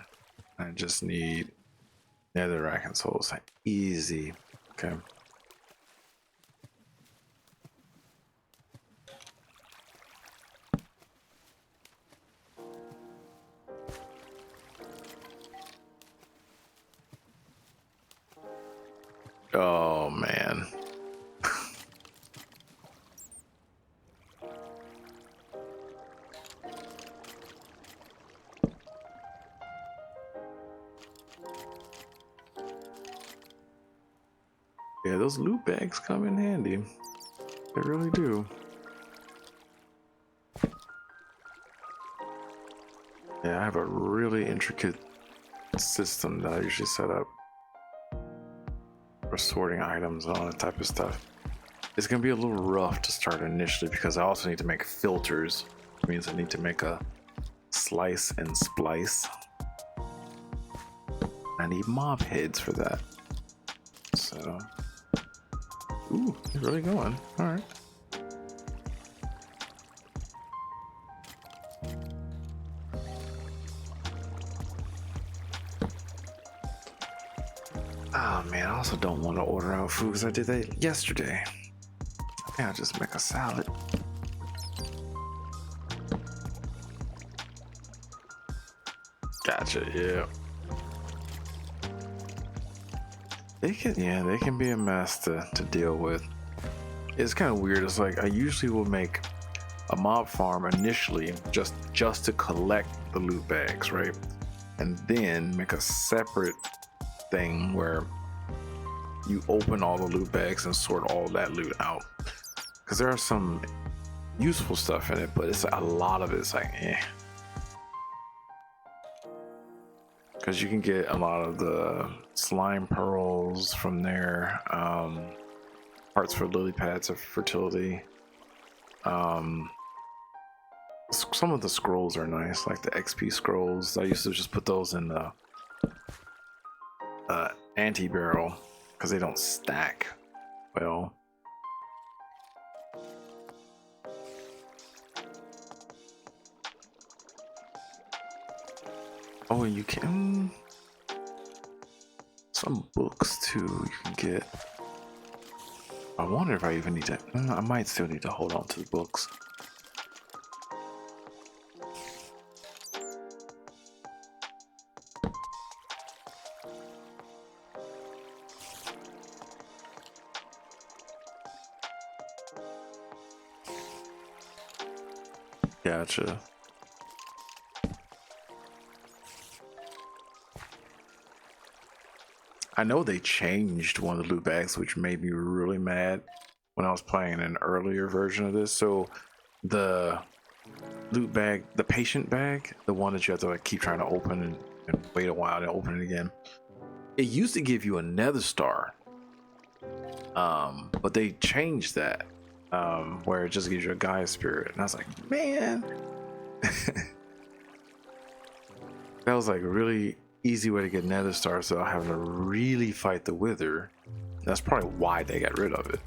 I just need nether rack and souls. Easy. Okay. Oh man. Yeah, those loot bags come in handy. They really do. Yeah, I have a really intricate system that I usually set up for sorting items and all that type of stuff. It's gonna be a little rough to start initially because I also need to make filters. It means I need to make a slice and splice. I need mob heads for that. Ooh, you're really going. All right. Oh man, I also don't want to order out food because I did that yesterday. Yeah, I'll just make a salad. Gotcha, yeah. They can be a mess to deal with. It's kind of weird. It's like I usually will make a mob farm initially just to collect the loot bags, right? And then make a separate thing where you open all the loot bags and sort all that loot out. Because there are some useful stuff in it, but it's a lot of it's like because you can get a lot of the slime pearls from there, parts for lily pads of fertility. Some of the scrolls are nice, like the XP scrolls. I used to just put those in the anti-barrel because they don't stack well. Oh, and you can some books too you can get. I wonder if I even need to. I might still need to hold on to the books. Gotcha. I know they changed one of the loot bags, which made me really mad when I was playing an earlier version of this. So the loot bag, the patient bag, the one that you have to like keep trying to open and wait a while to open it again. It used to give you a nether star, but they changed that where it just gives you a Gaia spirit, and I was like, man, that was like a really easy way to get nether stars without having to really fight the wither. That's probably why they got rid of it.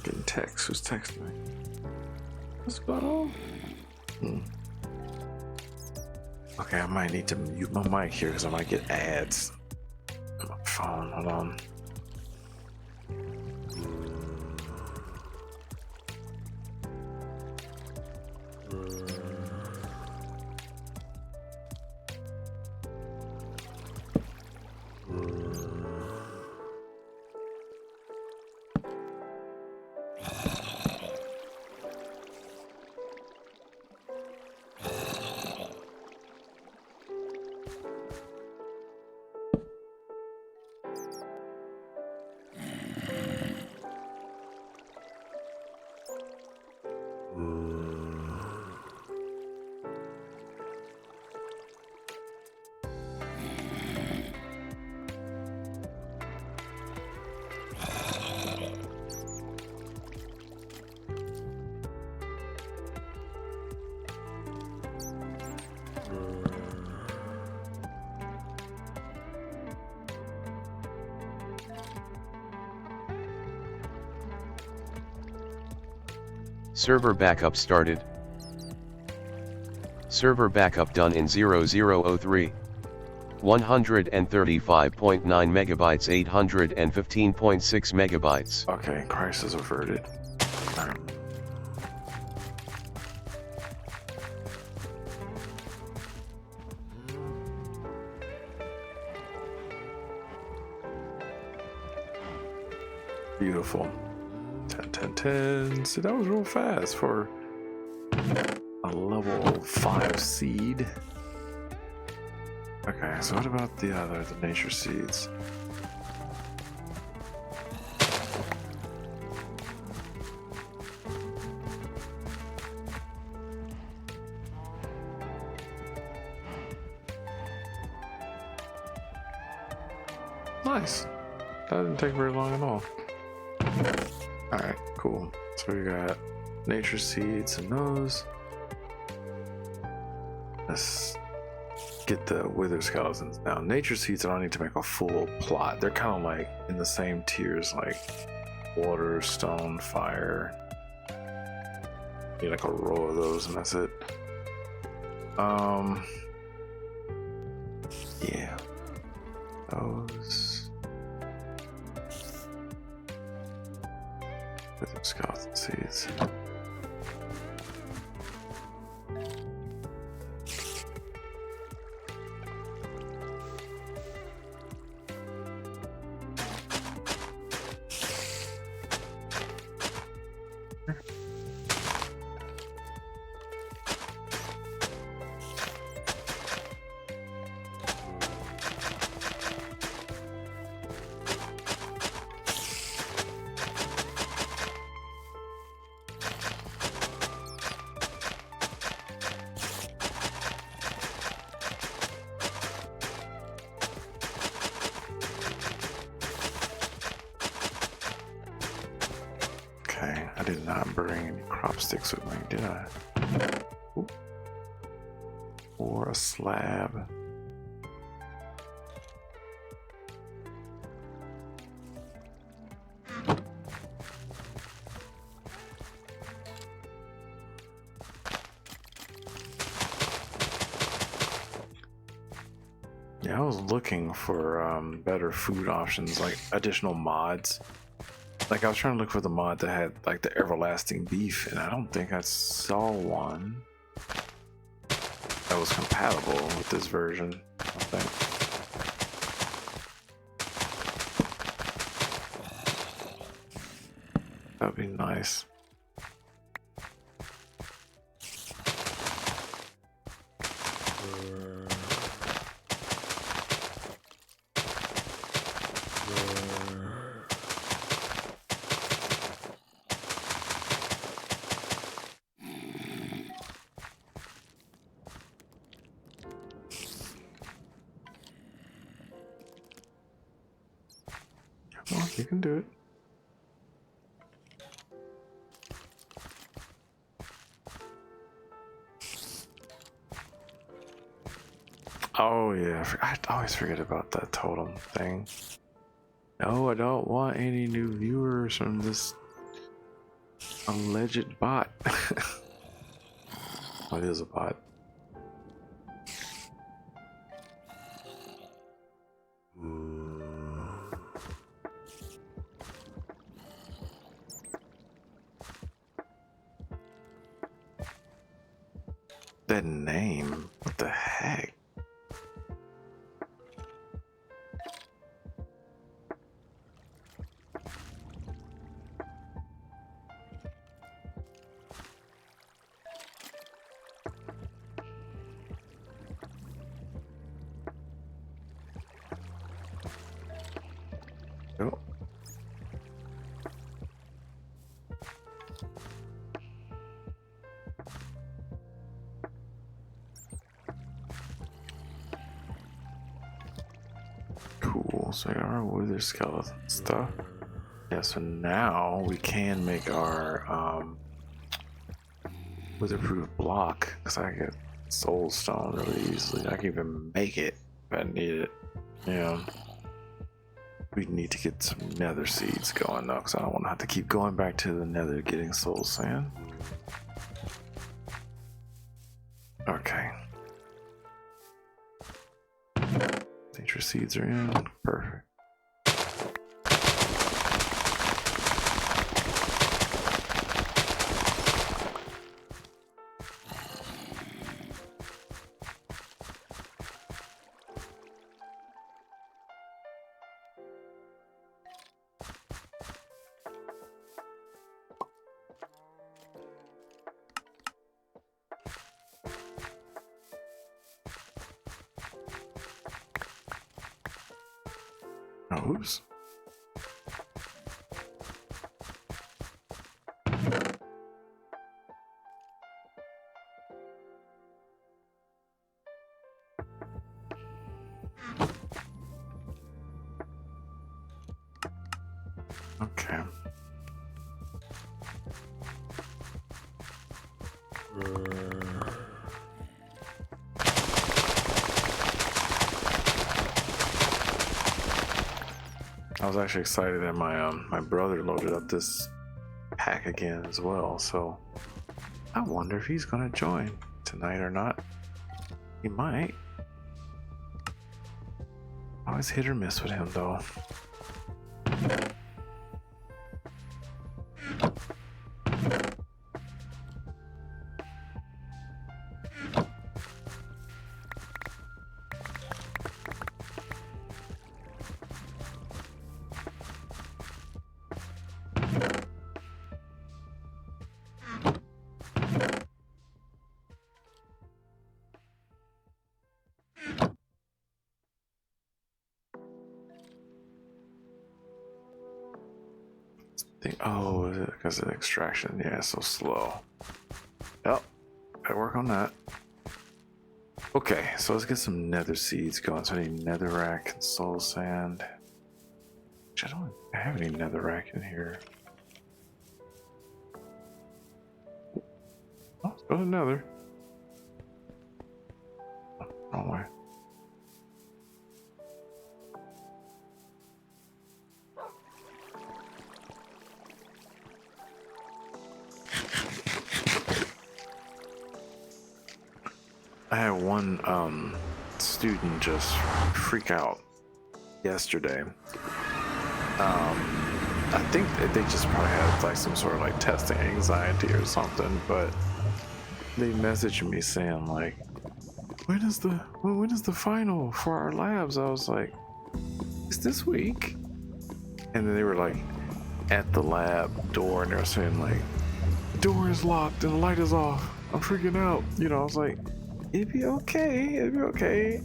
Getting text. Who's texting me? What's going on? Okay, I might need to mute my mic here because I might get ads on my phone. Hold on. Server backup started. Server backup done in 0003. 135.9 megabytes, 815.6 megabytes. Okay, crisis averted. All right. Beautiful. 10, 10, 10. See, that was real fast for a level 5 seed. Okay, so what about the nature seeds? Nice. That didn't take very long at all. Alright, cool. So we got nature seeds and those. Let's get the wither skeletons now. Nature seeds, I don't need to make a full plot. They're kind of like in the same tiers, like water, stone, fire. Need like a row of those and that's it. Yeah. Those. Wither skeleton seeds. Okay, I did not bring any crop sticks with me, did I? Ooh. Or a slab. Yeah, I was looking for better food options, like additional mods. Like I was trying to look for the mod that had like the everlasting beef, and I don't think I saw one that was compatible with this version. I think. That'd be nice. Well, you can do it. Oh yeah, I always forget about that totem thing. No, I don't want any new viewers from this alleged bot. Oh, it is a bot. That name, what the heck? Oh. Cool, so there are wither skeleton stuff. Yeah, so now we can make our witherproof block, because I get soul stone really easily. I can even make it if I need it. Yeah. We need to get some nether seeds going though, because I don't want to have to keep going back to the nether getting soul sand. Okay. Nature seeds are in. Perfect. Oh, oops. Okay. I was actually excited that my brother loaded up this pack again as well, so I wonder if he's gonna join tonight or not. He might. Always hit or miss with him though. Oh, is it because of extraction? Yeah, it's so slow. Yep, gotta work on that. Okay, so let's get some nether seeds going. So I need netherrack and soul sand. Which I don't have any netherrack in here. Oh, let's go to nether. Oh, wrong way. I had one student just freak out yesterday. I think that they just probably had like some sort of like testing anxiety or something, but they messaged me saying like, when is the final for our labs? I was like, it's this week. And then they were like at the lab door and they were saying like, door is locked and the light is off. I'm freaking out. You know, I was like, it'd be okay.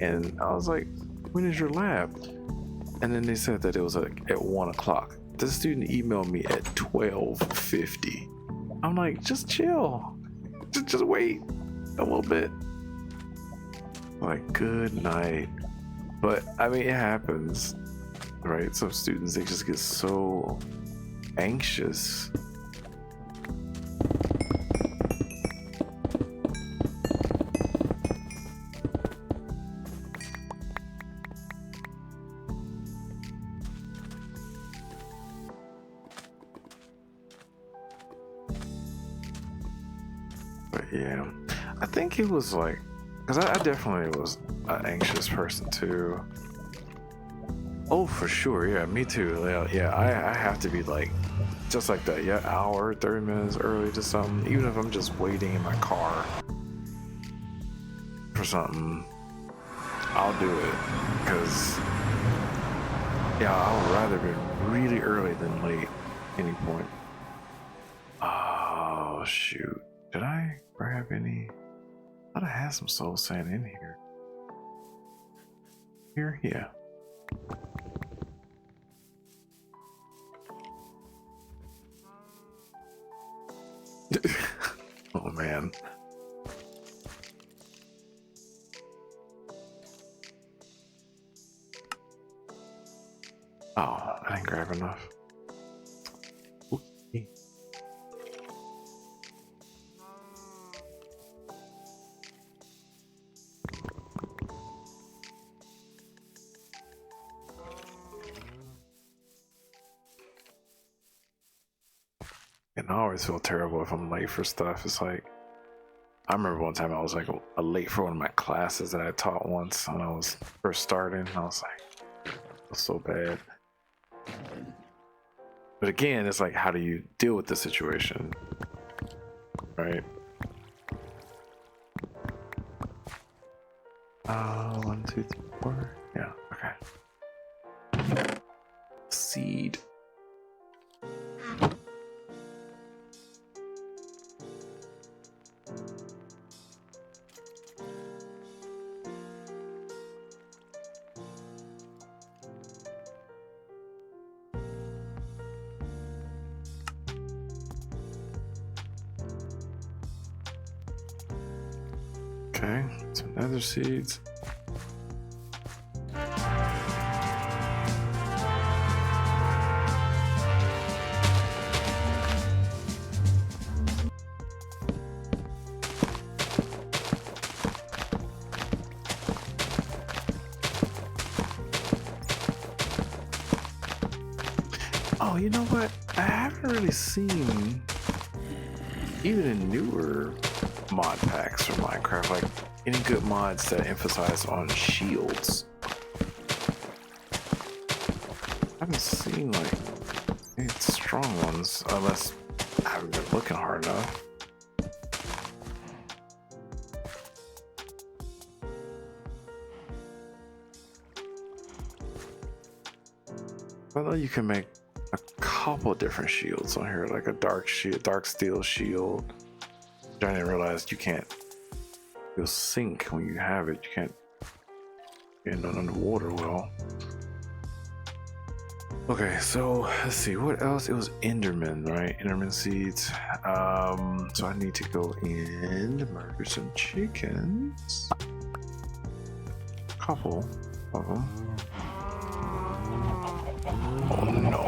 And I was like, when is your lab? And then they said that it was like at 1 o'clock. The student emailed me at 12:50. I'm like, just chill. Just wait a little bit. Like, good night. But I mean, it happens, right? Some students, they just get so anxious. But yeah, I think it was like, because I definitely was an anxious person too. Oh, for sure. Yeah, me too. Yeah, I have to be like, just like that. Yeah, hour, 30 minutes early to something. Even if I'm just waiting in my car for something, I'll do it. Because, yeah, I would rather be really early than late any point. Oh, shoot. Did I grab any? I thought I had some soul sand in here. Here? Yeah. Oh man. Oh, I didn't grab enough. Oopsie. And I always feel terrible if I'm late for stuff. It's like, I remember one time I was like late for one of my classes that I taught once when I was first starting. I was like, I feel so bad. But again, it's like, how do you deal with the situation? Right? 1, 2, 3, 4. Yeah, okay. Seed. Okay, some nether seeds. Oh, you know what? I haven't really seen, even in newer mod packs for Minecraft, like any good mods that emphasize on shields. I haven't seen like any strong ones, unless I haven't been looking hard enough. I know you can make a couple different shields on here, like a dark shield, dark steel shield. I didn't realize you can't. You'll sink when you have it. You can't get underwater well. Okay, so let's see what else. It was Enderman, right? Enderman seeds. So I need to go in, murder some chickens. A couple of them. Oh no.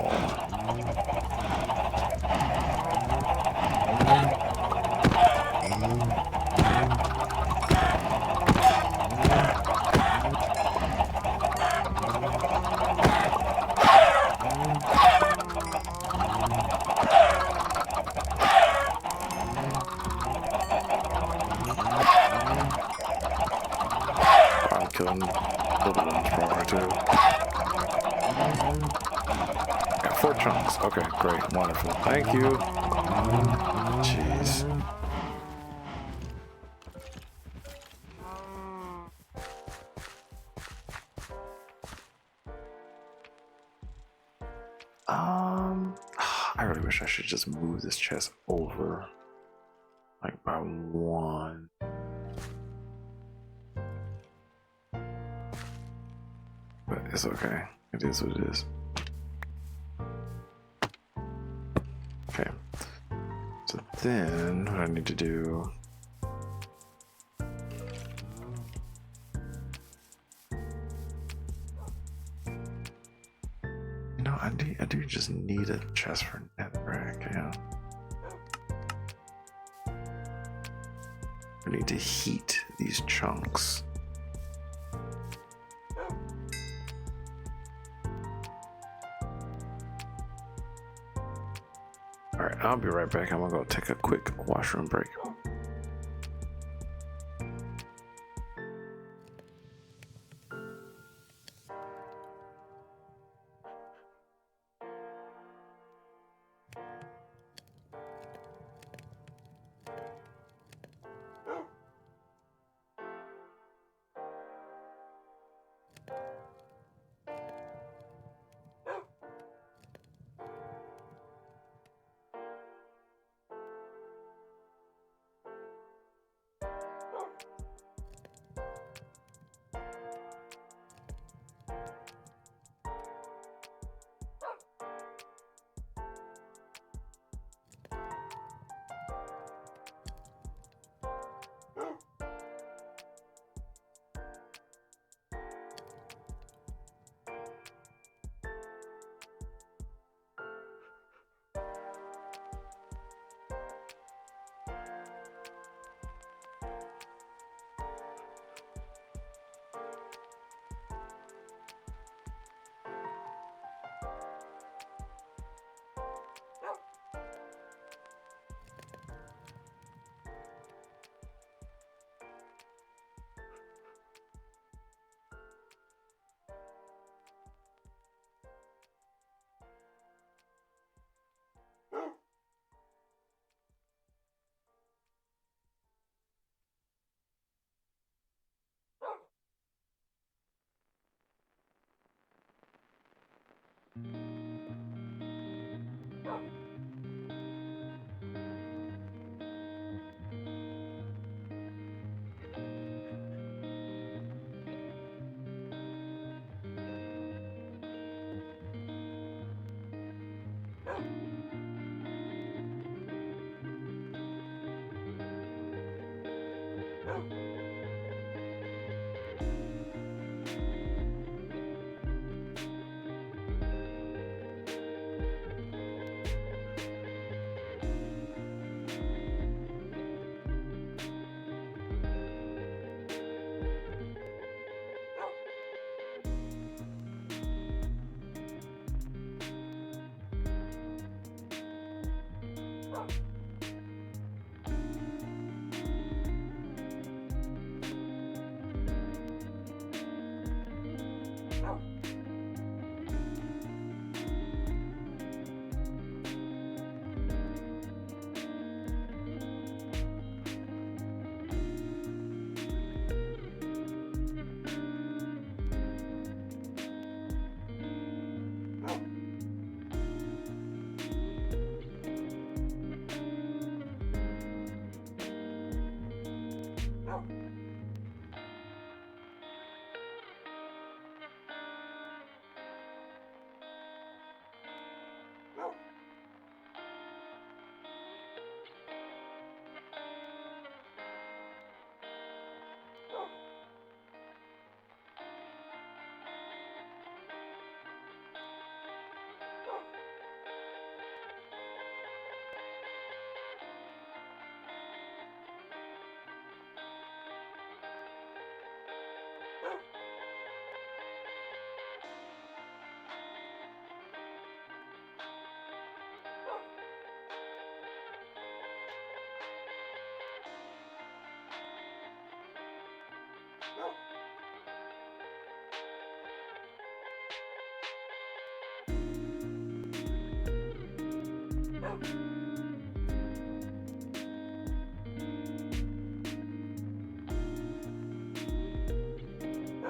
I'm killing little ones more too. Got 4 chunks. Okay, great, wonderful. Thank you. Jeez. I really wish I should just move this chest over, like by 1. But it's okay. It is what it is. Okay. So then, what I need to do. You know, I do just need a chest for netherrack, yeah. I need to heat these chunks. Alright, I'll be right back. I'm gonna go take a quick washroom break.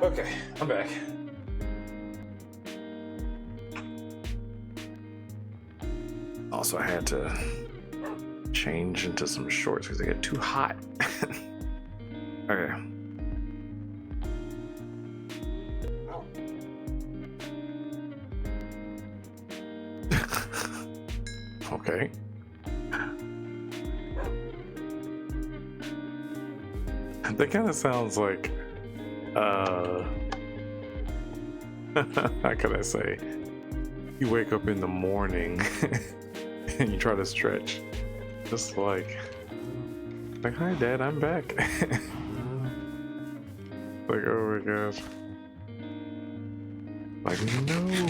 Okay, I'm back. Also, I had to change into some shorts because they get too hot. Okay. Okay. That kind of sounds like, how can I say? You wake up in the morning and you try to stretch. Just like, hi Dad, I'm back. Like, oh my gosh. Like, no.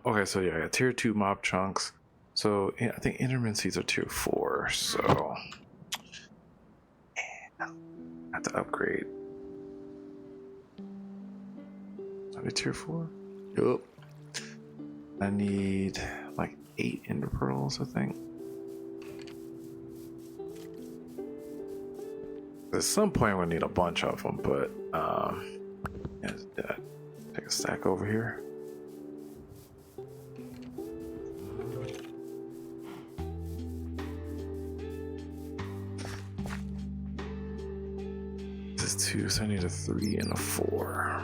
Okay, so yeah, tier 2 mob chunks. So yeah, I think intermittencies are tier 4, so I have to upgrade. Are they tier 4? Yup. I need like 8 ender pearls, I think. At some point we'll need a bunch of them, but yeah, take a stack over here. This is 2, so I need a 3 and a 4.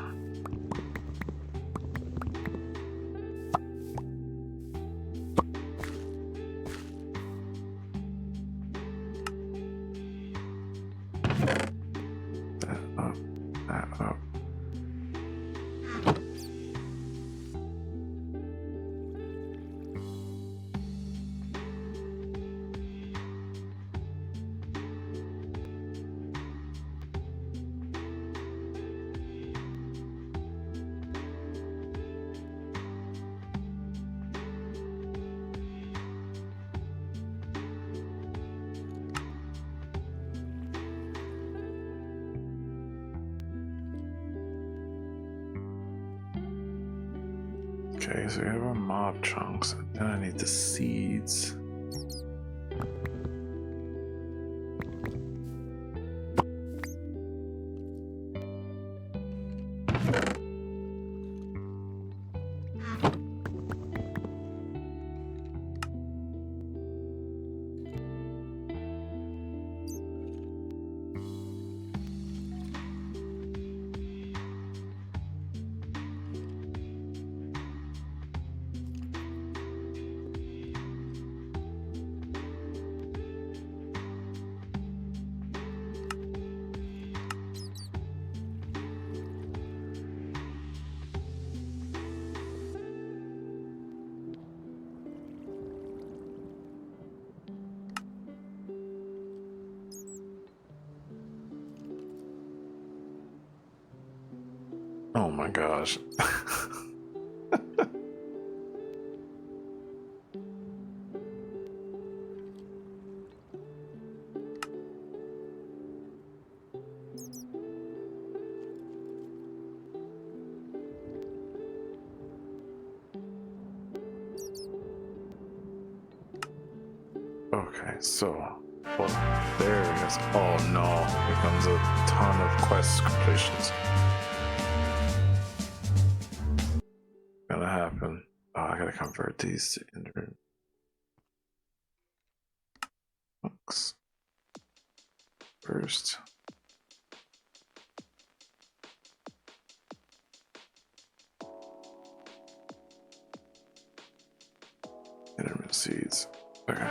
That up. Okay, so we have our mob chunks. Then I need the seeds. Oh my gosh. Okay, so, well, there it is. Oh no, here comes a ton of quest completions. Gonna happen. Oh, I gotta convert these to ender books first. Intermittent seeds. Okay.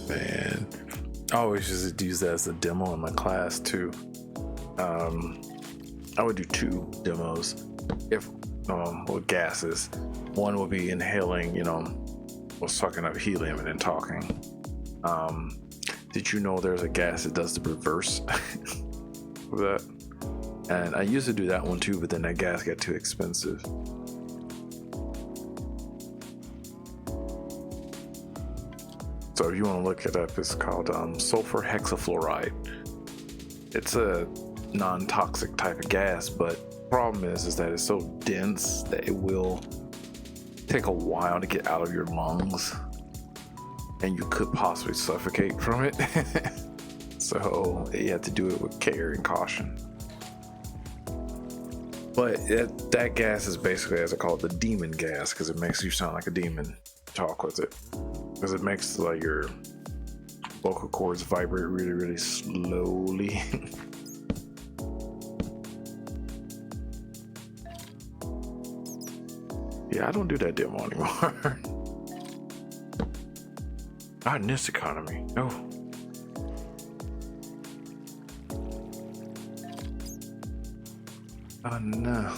Man, I always just use that as a demo in my class too. I would do 2 demos if with gases. One would be inhaling, or sucking up helium and then talking. Did you know there's a gas that does the reverse of that? And I used to do that one too, but then that gas got too expensive. So if you want to look it up, it's called sulfur hexafluoride. It's a non-toxic type of gas, but the problem is that it's so dense that it will take a while to get out of your lungs, and you could possibly suffocate from it. So you have to do it with care and caution. But that gas is basically, as I call it, the demon gas, because it makes you sound like a demon. Talk with it, because it makes like your vocal cords vibrate really, really slowly. Yeah, I don't do that demo anymore. Not in this economy, no. Oh no.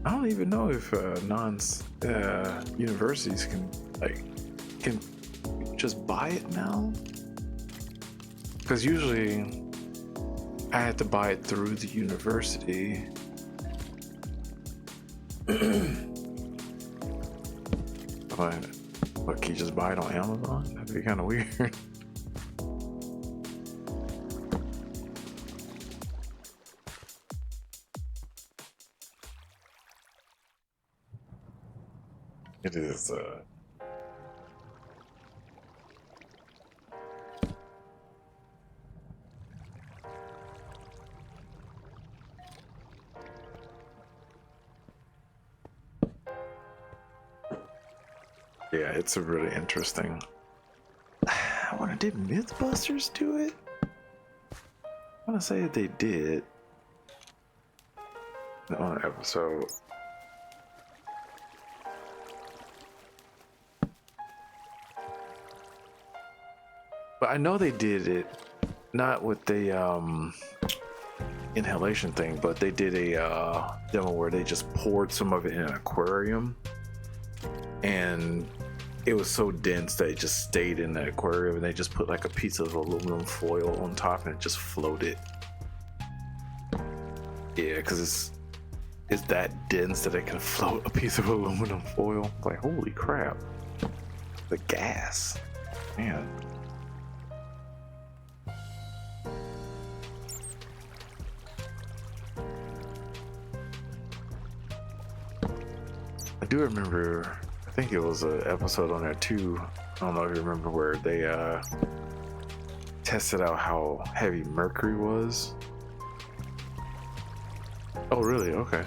I don't even know if universities can just buy it now. Because usually I had to buy it through the university. But can you just buy it on Amazon? That'd be kind of weird. It is yeah, it's a really interesting. I wonder, did Mythbusters do it? I want to say that they did on an episode. But I know they did it not with the inhalation thing, but they did a demo where they just poured some of it in an aquarium, and it was so dense that it just stayed in the aquarium, and they just put like a piece of aluminum foil on top and it just floated. Yeah, because it's that dense that it can float a piece of aluminum foil. Like, holy crap, the gas, man. I do remember, I think it was an episode on there too, I don't know if you remember, where they tested out how heavy mercury was. Oh really? Okay.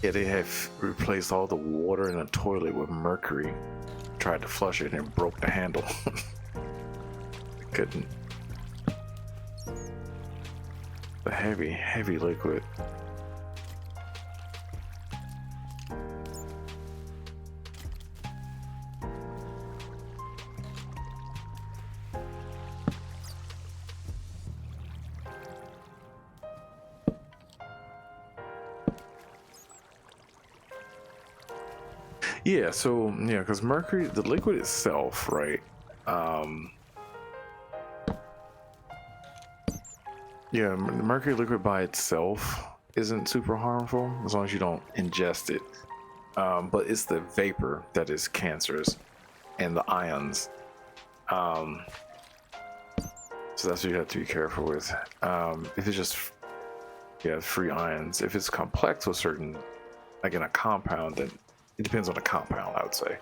Yeah, they have replaced all the water in the toilet with mercury. Tried to flush it and it broke the handle. Couldn't. The heavy liquid. Yeah, so yeah, because mercury, the liquid itself, right? Yeah, the mercury liquid by itself isn't super harmful as long as you don't ingest it. But it's the vapor that is cancerous, and the ions. So that's what you have to be careful with. If it's just free ions, if it's complex with certain, like in a compound, then it depends on the compound, I would say.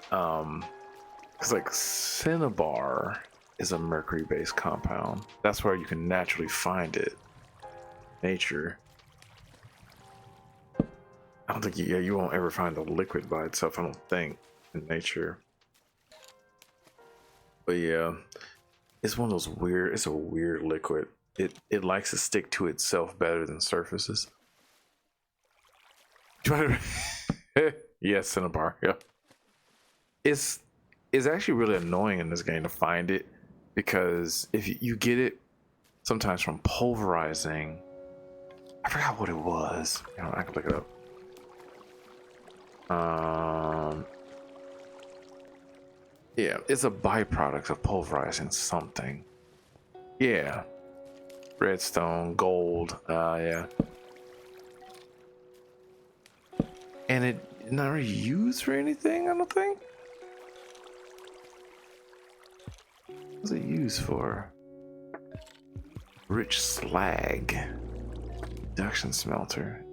Because like cinnabar is a mercury-based compound. That's where you can naturally find it. Nature. I don't think you won't ever find the liquid by itself, I don't think, in nature. But yeah, it's one of those weird, it's a weird liquid. It likes to stick to itself better than surfaces. Yeah, cinnabar. Yeah. It's actually really annoying in this game to find it because if you get it sometimes from pulverizing. I forgot what it was. You know, I can look it up. Yeah, it's a byproduct of pulverizing something. Yeah, redstone, gold. Yeah, and it not really used for anything. I don't think. What's it used for? Rich slag. Induction smelter.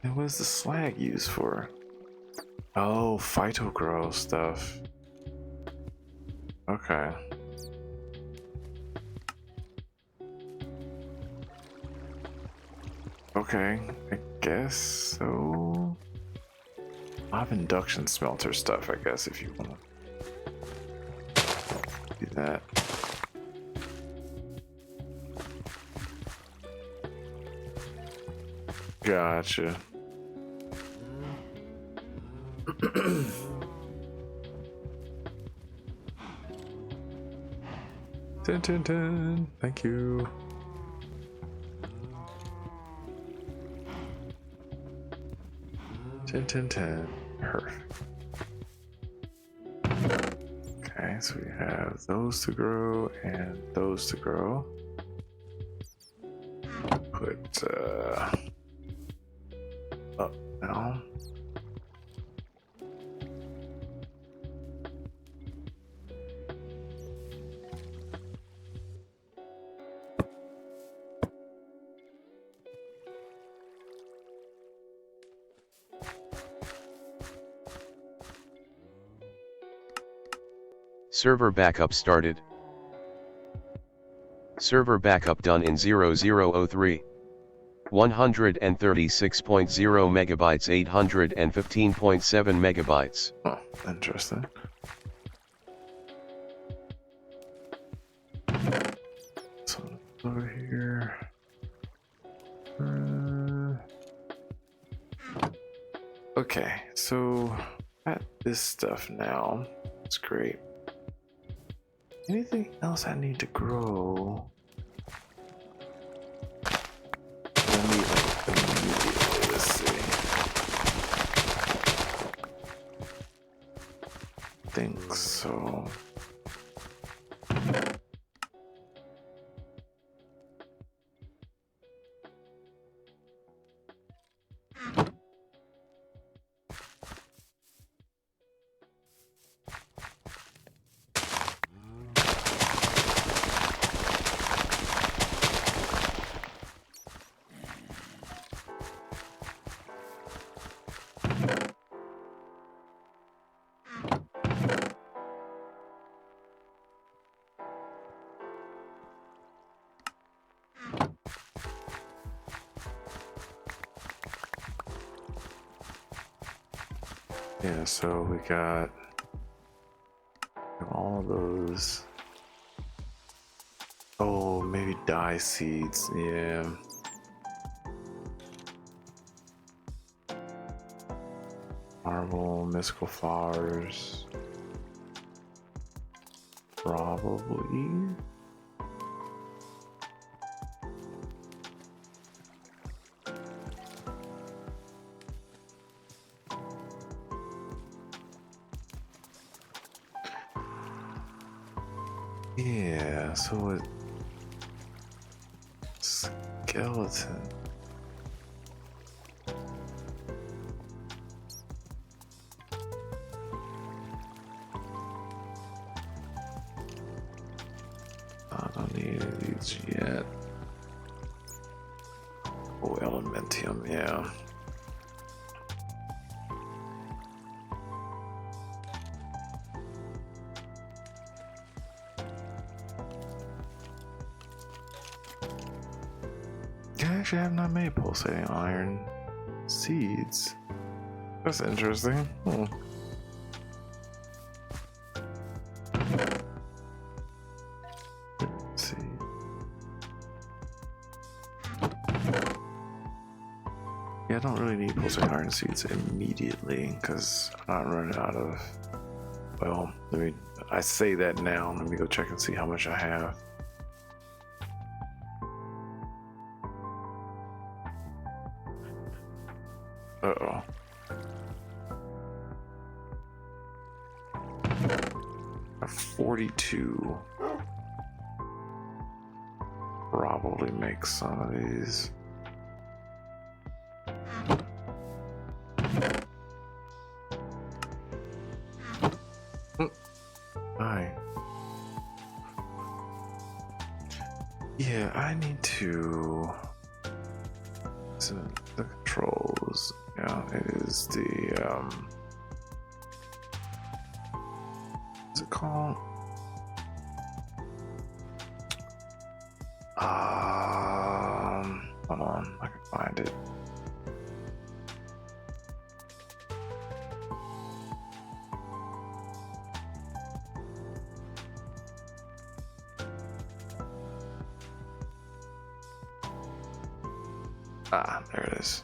And what is the slag used for? Oh, phytogrow stuff. Okay. Okay, I guess so. I have induction smelter stuff, I guess, if you want to do that. Gotcha. Dun, dun, dun. Thank you. Dun, dun, dun. Perfect. Okay, so we have those to grow and those to grow. Put up now. Server backup started. Server backup done in 0003. 136.0 megabytes, 815.7 megabytes. Oh, interesting. So over here. Okay, so got this stuff now. It's great. Anything else I need to grow? I need like immediately. Let's see. I think so. Yeah, so we got all of those. Oh, maybe dye seeds. Yeah. Marble, mystical flowers. Probably. Yeah, so it skeleton. I don't need any of these yet. Oh, elementium, yeah. I actually have not made pulsating iron seeds. That's interesting. Hmm. Let's see. Yeah, Yeah, I don't really need pulsing iron seeds immediately because I'm not running out of. Well, I say that now. Let me go check and see how much I have. Uh-oh. A 42. Probably make some of these. Hi. Yeah, I need to. So the controls. Yeah, it is the what's it called? Hold on, I can find it. Ah, there it is.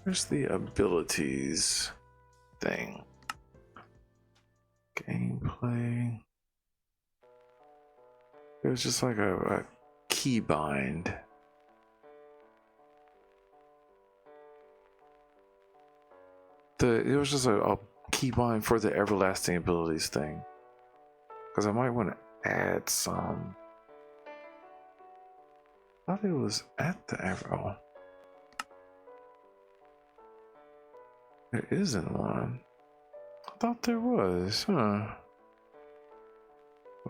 Where's the abilities thing? Gameplay. It was just like a keybind. It was just a keybind for the everlasting abilities thing. Because I might want to add some. I thought it was at the oh. There isn't one. I thought there was, huh?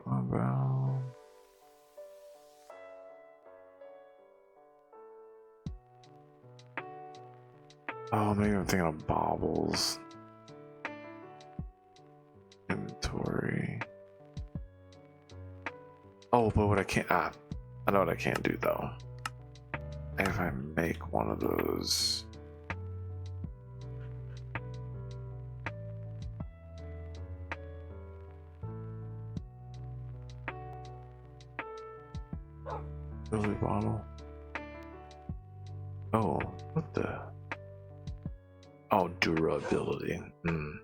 About. Oh, maybe I'm thinking of baubles. Inventory. Oh, but what I can't. I know what I can't do though. If I make one of those. Billy bottle. Oh, what the? Oh, durability. There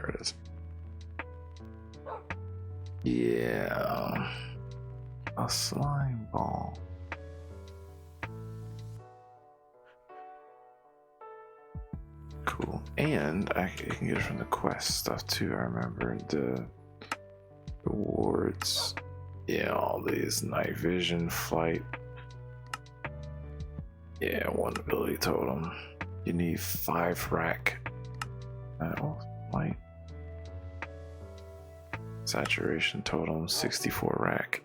it is. Yeah. A slime ball. Cool. And I can get it from the quest stuff too. I remember the rewards. Yeah, all these night vision, flight. Yeah, one ability totem. You need 5 rack. Light. Saturation totem, 64 rack.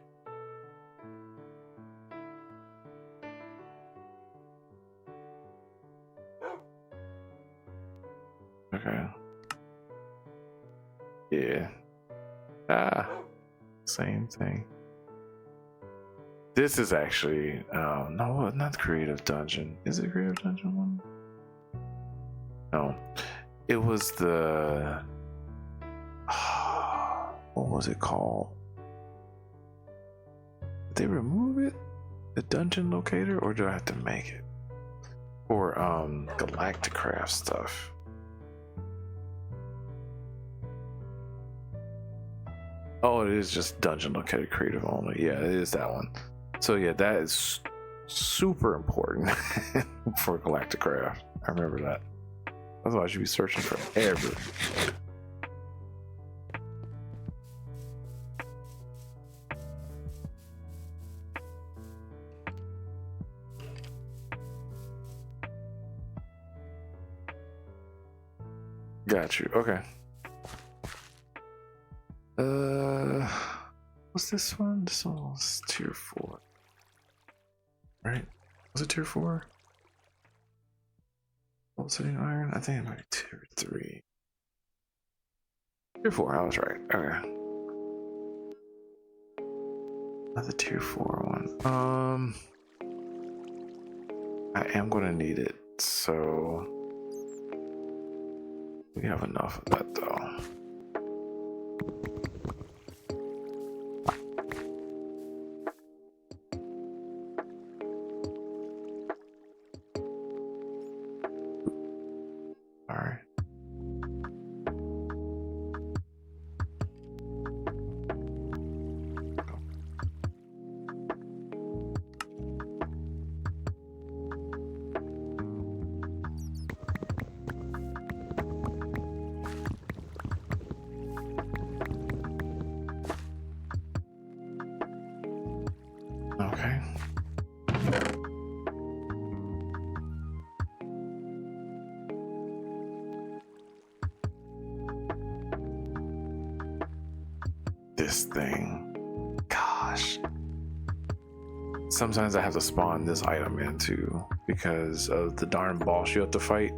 Okay. Yeah. Same thing. This is actually no, not creative dungeon. Is it creative dungeon one? No, it was the what was it called? Did they remove it? The dungeon locator, or do I have to make it? Or Galactic Craft stuff. Oh, it is just dungeon locator creative only. Yeah, it is that one. So yeah, that is super important for Galactic Craft. I remember that. Otherwise, you'd be searching forever. Got you. Okay. What's this one? This one was tier 4. Right? Was it tier 4? Pulsating iron? I think it might be tier 3. Tier 4, I was right. Okay. Not the tier 4 one. I am gonna need it, so we have enough of that though. this thing. Gosh. Sometimes I have to spawn this item in too because of the darn boss you have to fight.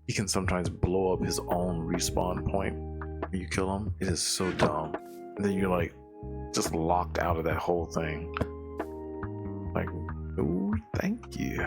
He can sometimes blow up his own respawn point when you kill him. It is so dumb. And then you're like just locked out of that whole thing. Like, ooh, thank you.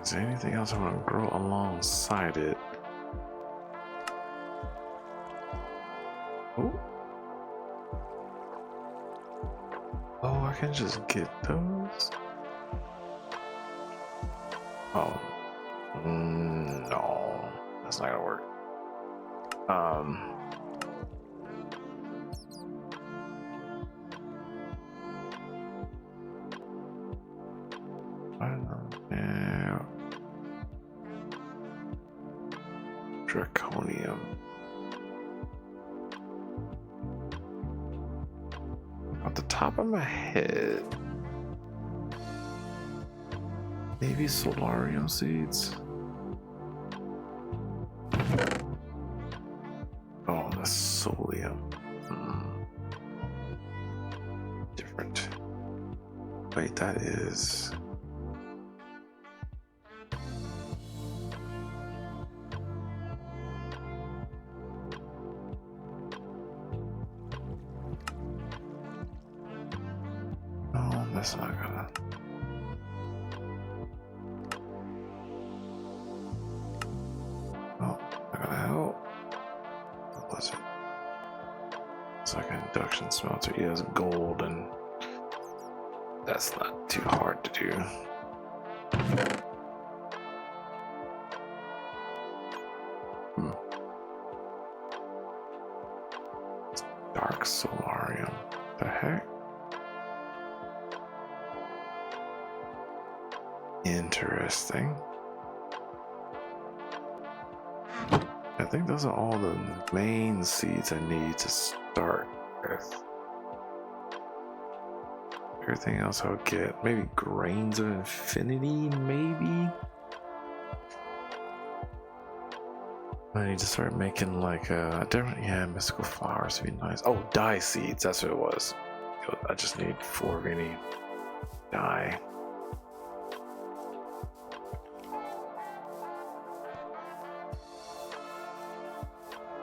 Is there anything else I want to grow alongside it? Oh. Oh, I can just get those? Oh. No. That's not gonna work. I don't know. Yeah. Draconium. Off the top of my head, maybe solarium seeds. Oh, that's solium. Different. Wait, that is. No, that's not gonna. Oh, not gonna help. What was it? It's like an induction smelter. He has gold, and that's not too hard to do. Dark solarium. The heck? Interesting. I think those are all the main seeds I need to start with. Everything else I'll get. Maybe grains of infinity, maybe? I need to start making like different, yeah, mystical flowers would be nice. Oh, dye seeds, that's what it was. I just need 4 of any dye.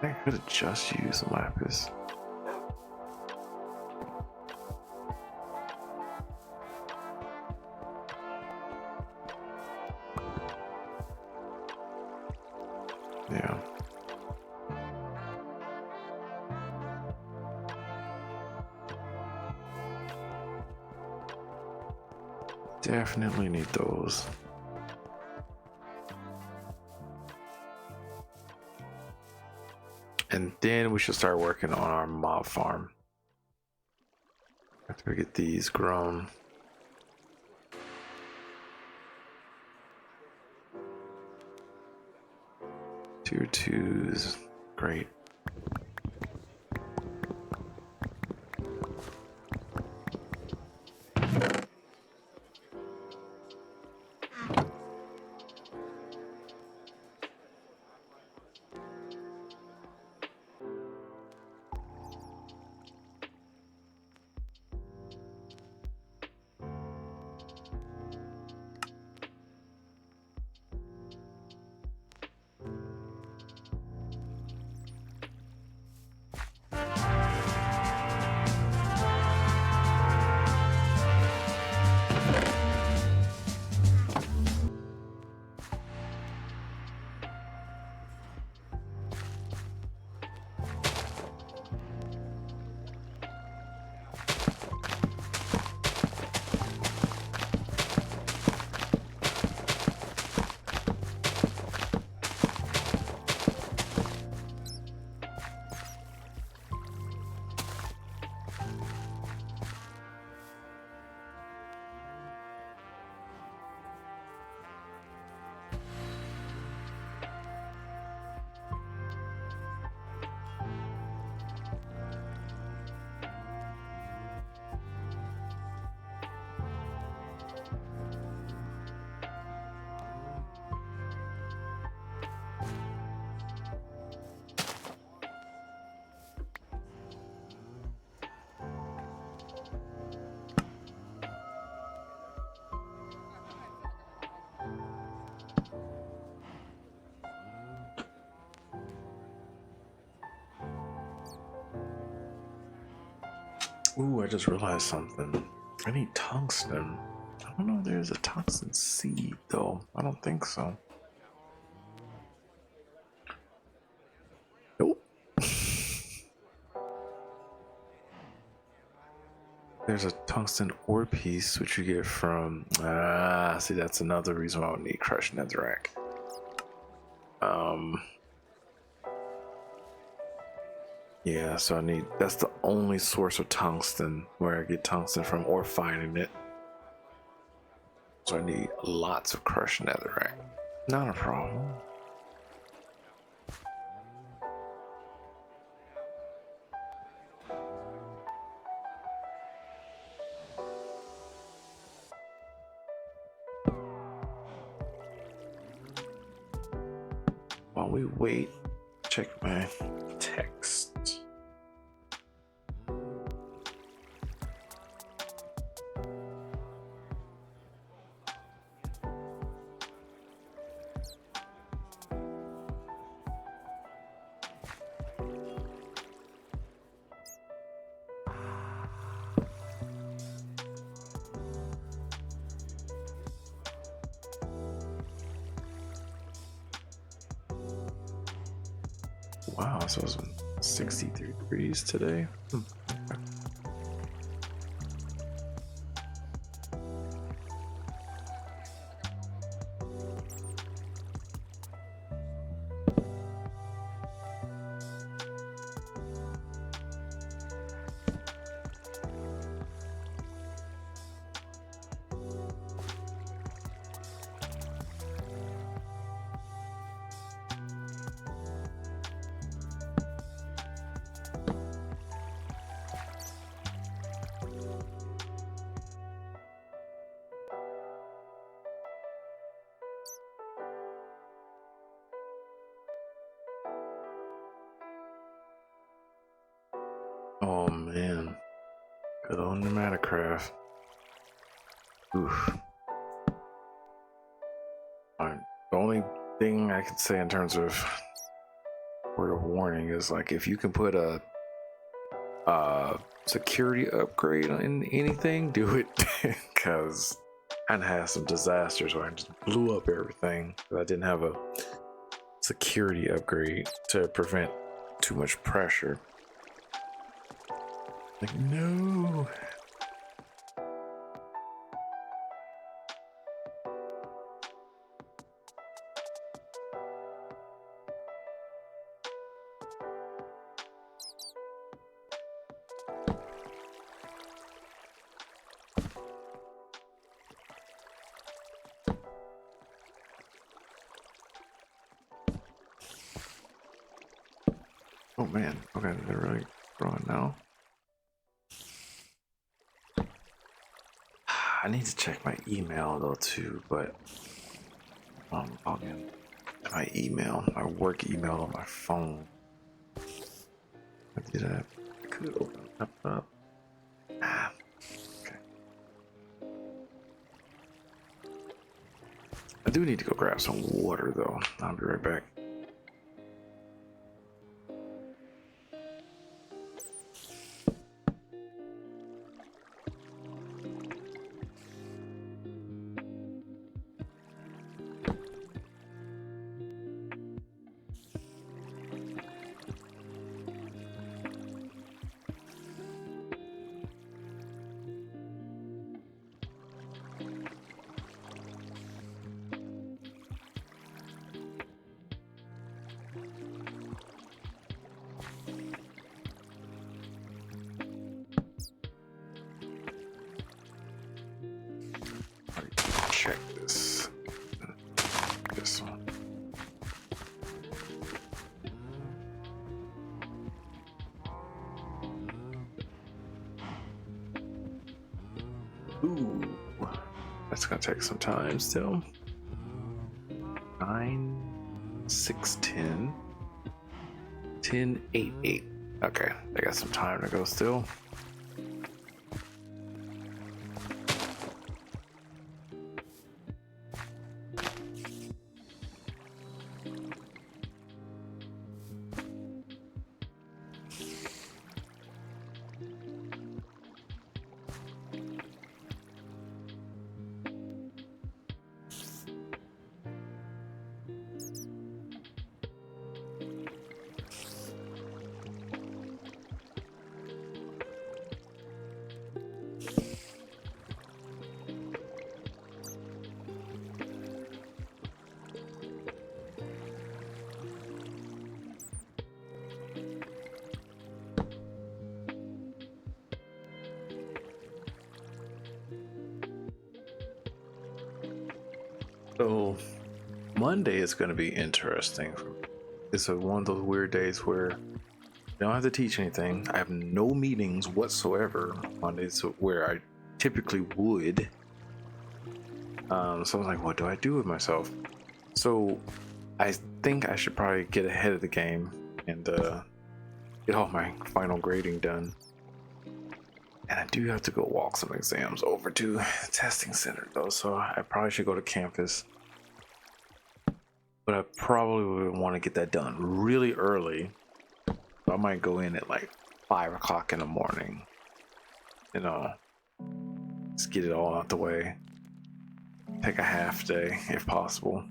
I could have just used lapis. Yeah. Definitely need those. And then we should start working on our mob farm. After we get these grown. Tier 2s, great. Ooh, I just realized something. I need tungsten. I don't know if there's a tungsten seed though. I don't think so. Nope. There's a tungsten ore piece which you get from see, that's another reason why I would need crushed netherrack. Yeah, so I need, that's the only source of tungsten where I get tungsten from, or finding it. So I need lots of crushed netherrack. Not a problem. While we wait, check my text. Wow, so it's 63 degrees today. Okay. Oh man, good old Pneumaticraft. Oof. Alright, the only thing I can say in terms of word of warning is, like, if you can put a security upgrade in anything, do it, because I had some disasters where I just blew up everything because I didn't have a security upgrade to prevent too much pressure. Like, no. Oh man, okay, they're really growing now. I need to check my email though too, but I'm logging my email, my work email on my phone. I did that. I could open it up. Okay. I do need to go grab some water though. I'll be right back. Check this. This one. Ooh, that's gonna take some time still. 9, 6, 10, 10, 8, 8. Okay, I got some time to go still. So Monday is going to be interesting. It's one of those weird days where I don't have to teach anything. I have no meetings whatsoever Mondays, where I typically would. So I was like, what do I do with myself? So I think I should probably get ahead of the game and get all my final grading done. And I do have to go walk some exams over to the testing center though, so I probably should go to campus. But I probably would want to get that done really early. So I might go in at like 5 o'clock in the morning. You know, just get it all out the way. Take a half day if possible.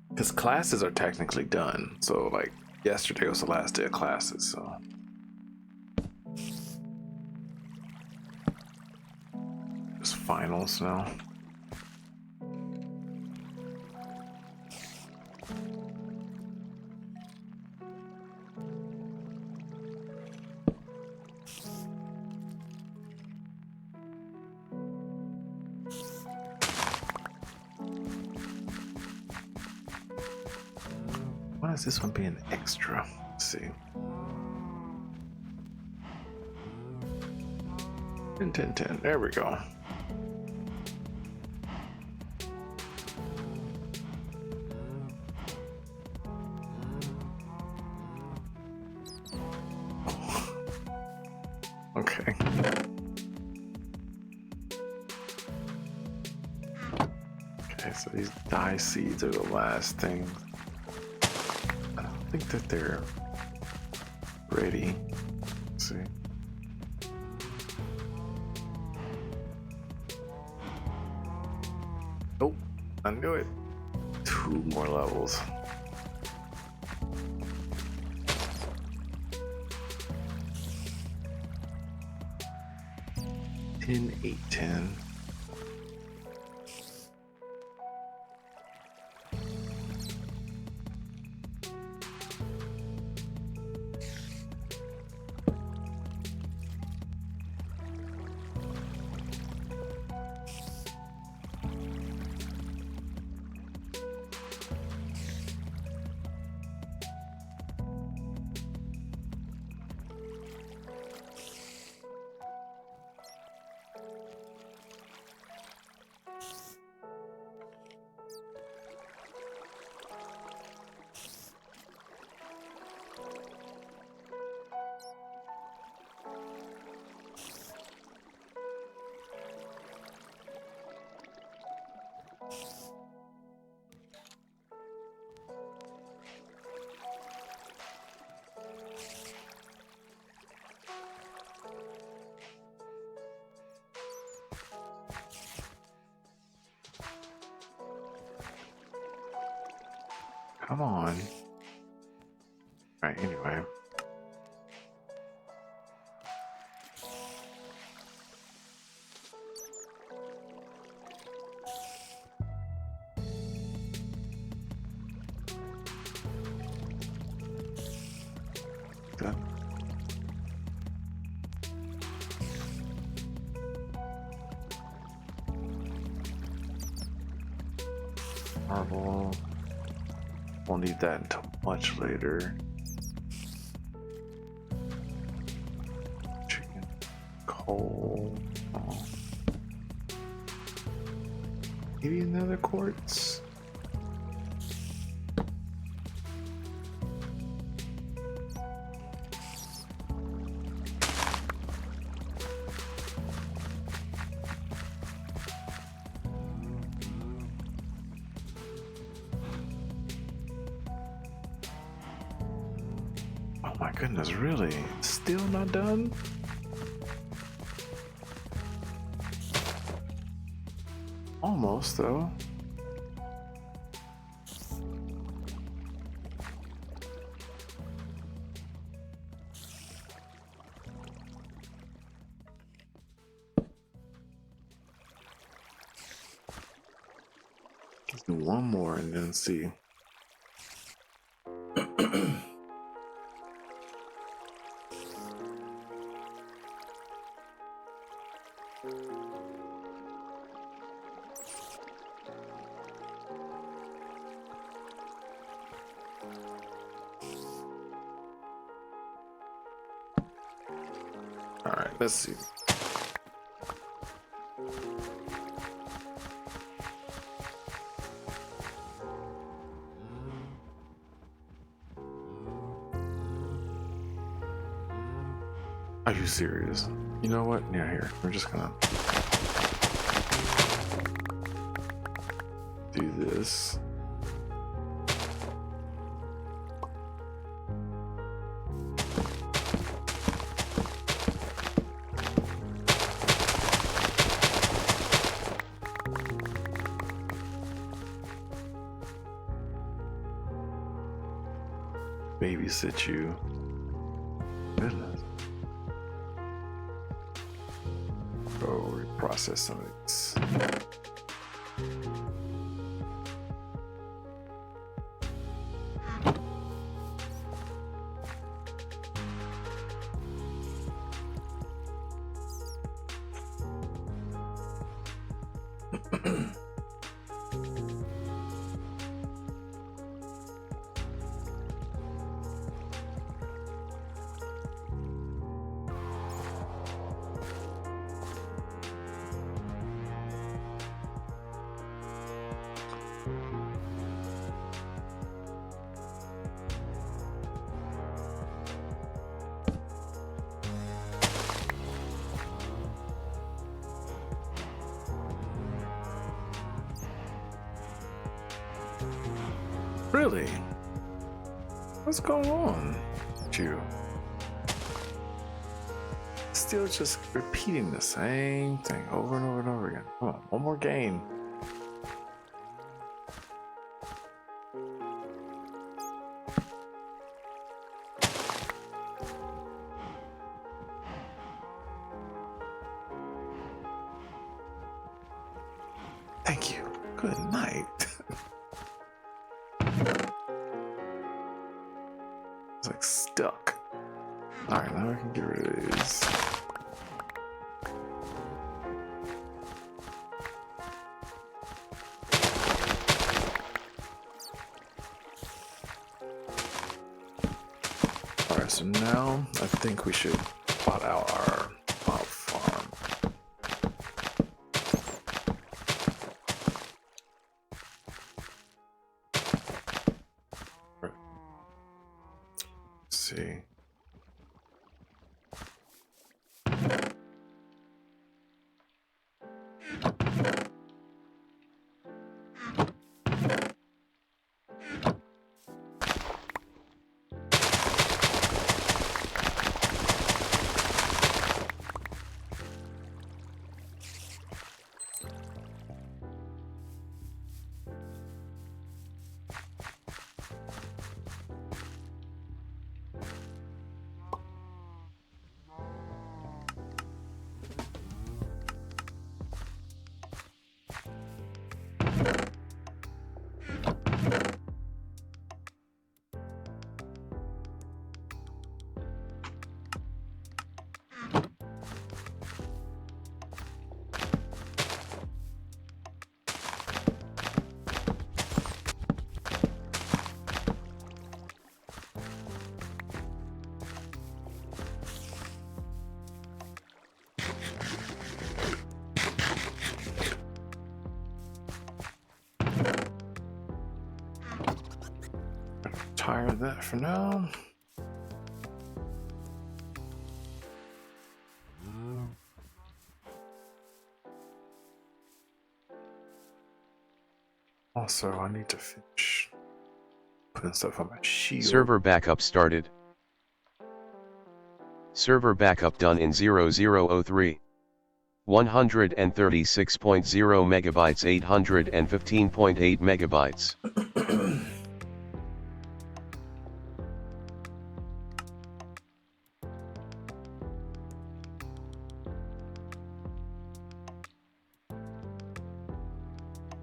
Because classes are technically done. So like yesterday was the last day of classes, so just finals now. Why is this one being extra? Let's see. 10, 10, 10. There we go. Okay. Okay, so these dye seeds are the last thing. I don't think that they're ready. Let's see. Oh, I knew it. 2 more levels. 10, 8, 10. Come on. Alright, anyway. Good. Marble. Won't need that until much later. Chicken. Coal. Oh. Maybe another quartz. Oh my goodness, really? Still not done? Almost, though. Let's do one more and then see. All right, let's see. Are you serious? You know what? Yeah, here. We're just gonna do this. Babysit you. Goodness. Go reprocess some of these. Really? What's going on with you? Still just repeating the same thing over and over and over again. Come on, one more game. Thank you. Good night. It's like stuck. Alright, now I can get rid of these. Alright, so now I think we should plot out our mob farm. Let's see. Tire of that for now. Also, I need to finish putting stuff on my shield. Server backup started. Server backup done in 0003. 136.0 megabytes, 815.8 megabytes.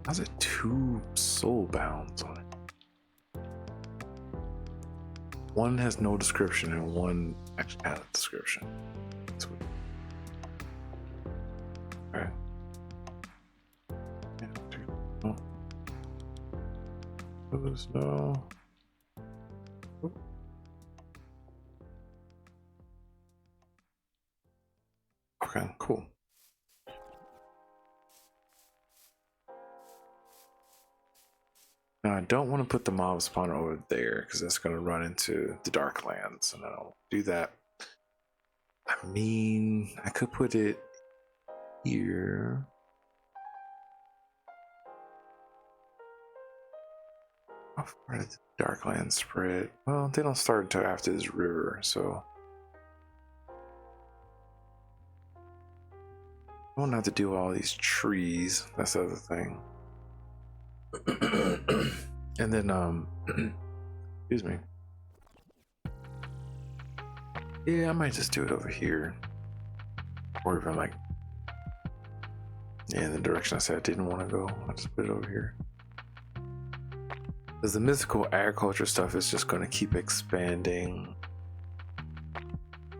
How's it 2 soul bounds on it? One has no description and one actually has a description. That's weird. Okay. Yeah, 2. Oh. Those, no. Oop. Okay, cool. Now I don't want to put the mob spawner over there because that's going to run into the Darklands, and I don't do that. I mean, I could put it here. How far did the Darklands spread? Well, they don't start until after this river, so I won't have to do all these trees. That's the other thing. And then, excuse me. Yeah, I might just do it over here. Or even like, yeah, in the direction I said I didn't want to go. I'll just put it over here. Because the mythical agriculture stuff is just going to keep expanding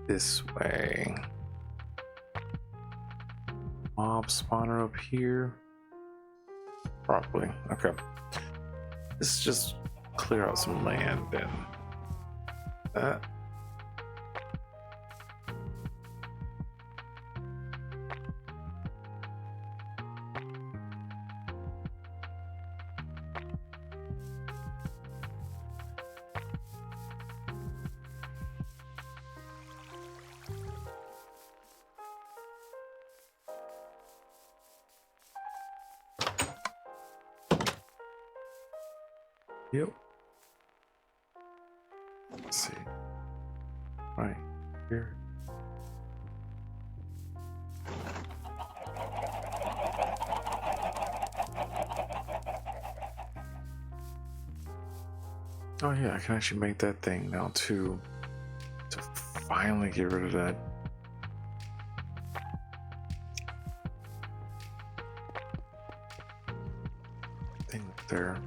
this way. Mob spawner up here. Probably. Okay. Let's just clear out some land and that. Yep. Let's see. Right here. Oh yeah, I can actually make that thing now too. To finally get rid of that. Thing up there.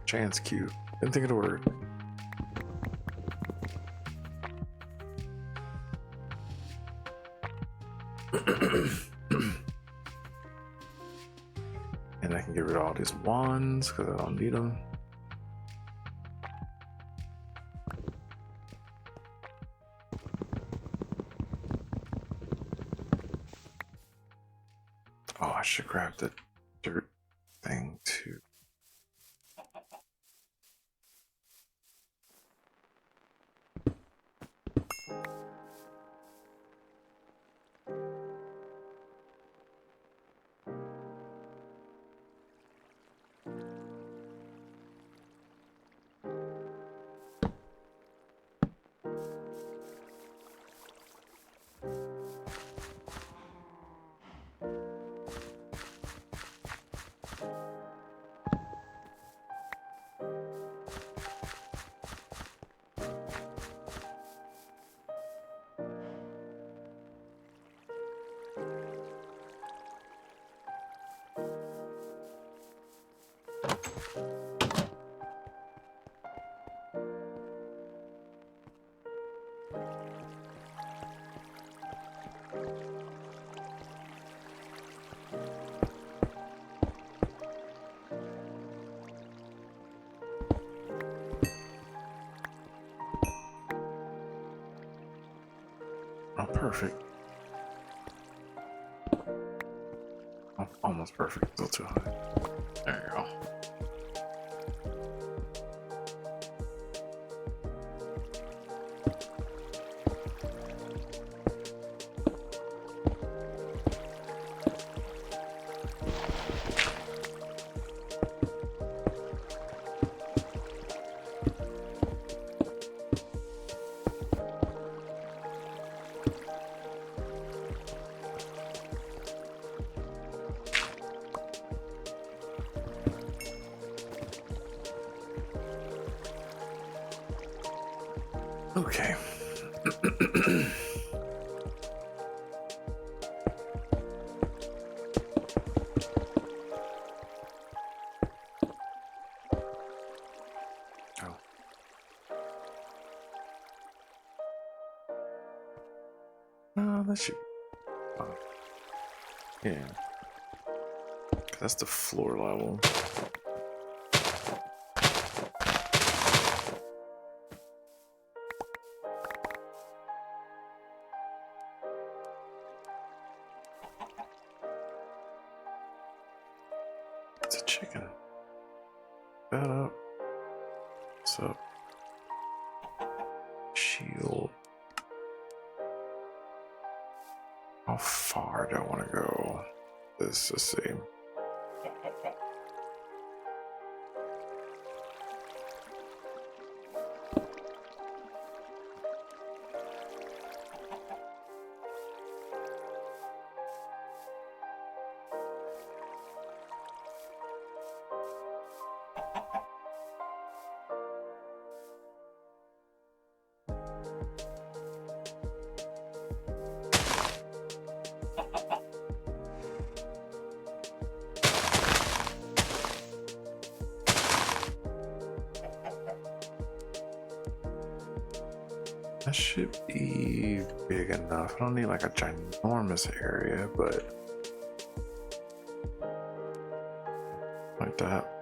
Chance cube. Didn't think of the word. And I can get rid of all these wands because I don't need them. Oh, I should grab the dirt thing too. Oh, perfect. Oh, almost perfect. Still too high. There you go. Okay. Oh. No, that should be fine. Yeah. That's the floor level. chicken. That up. What's up? Shield. How far do I want to go? Let's just see. That should be big enough. I don't need like a ginormous area, but like that.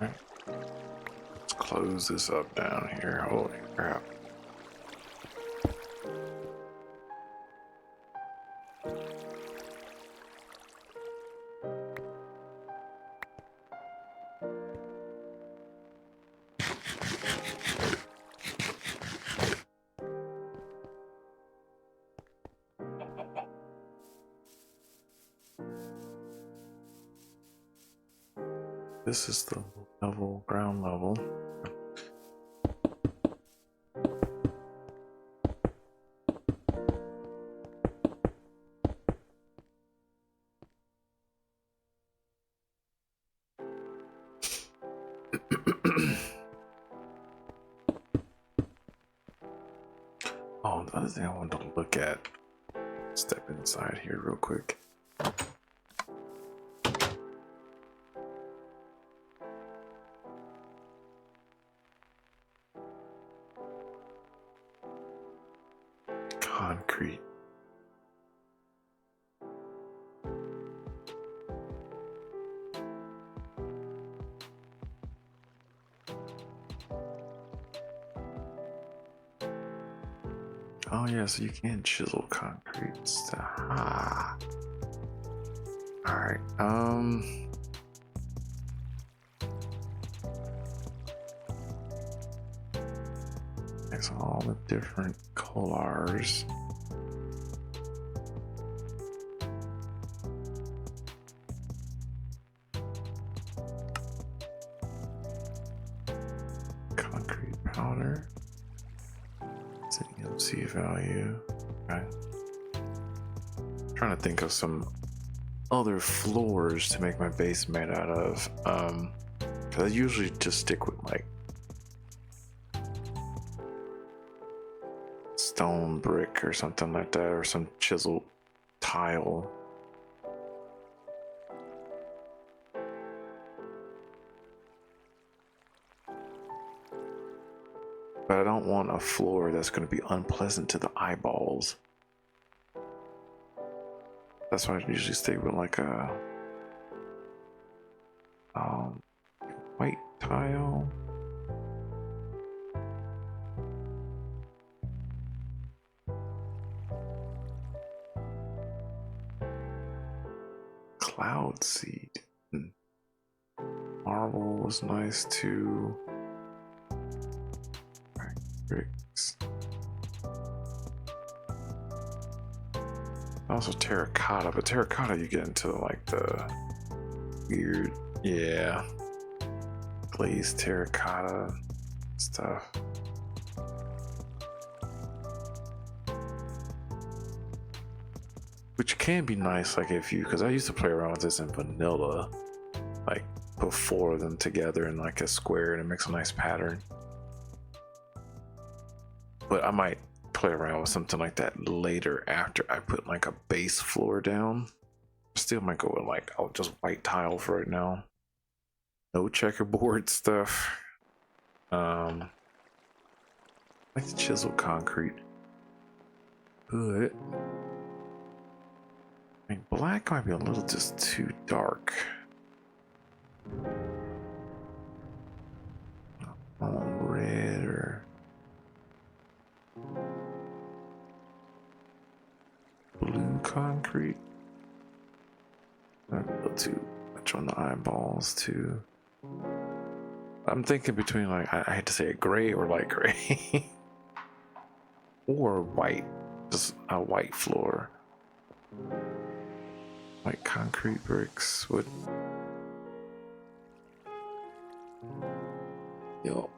Let's close this up down here. Holy crap. This is the level, ground level. Oh, the other thing I wanted to look at. Step inside here real quick. Concrete. Oh yeah, so you can chisel concrete stuff. Ah. Alright, there's all the different colors. Concrete powder. It's an EMC value. Okay. I'm trying to think of some other floors to make my base made out of. Cause I usually just stick with like stone brick or something like that, or some chiseled tile. But I don't want a floor that's going to be unpleasant to the eyeballs. That's why I usually stay with like a white tile. Cloud seed. Marble was nice too. Bricks. Also terracotta, but terracotta you get into like the weird, yeah, glazed terracotta stuff. which can be nice, like if you, because I used to play around with this in vanilla, like put 4 of them together in like a square and it makes a nice pattern. But I might play around with something like that later after I put like a base floor down. Still might go with like, oh, just white tile for right now. No checkerboard stuff. Like the chiseled concrete. But I mean, black might be a little just too dark. Red or blue concrete. Not a little too much on the eyeballs too. I'm thinking between like, I hate to say it, gray or light gray. Or white, just a white floor. White concrete bricks would. Yo.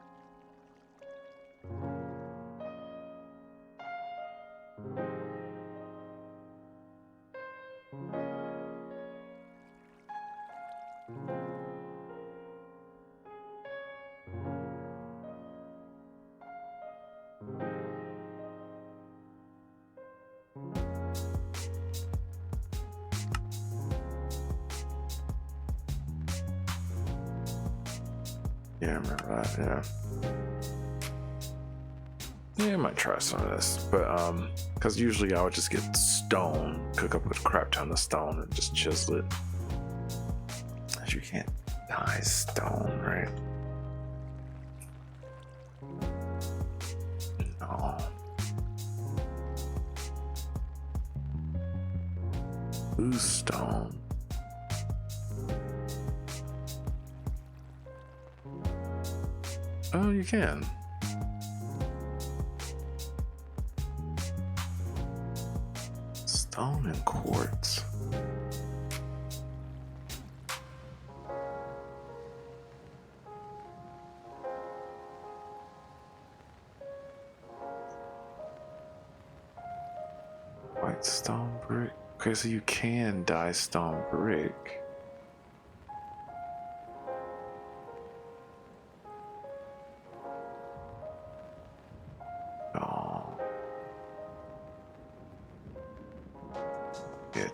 Yeah, I remember that, yeah. Yeah, I might try some of this, but because usually I would just get stone, cook up a crap ton of stone and just chisel it. As you can't dye stone, right? No. Blue stone. Oh, you can. Stone and quartz. White stone brick. Okay, so you can dye stone brick.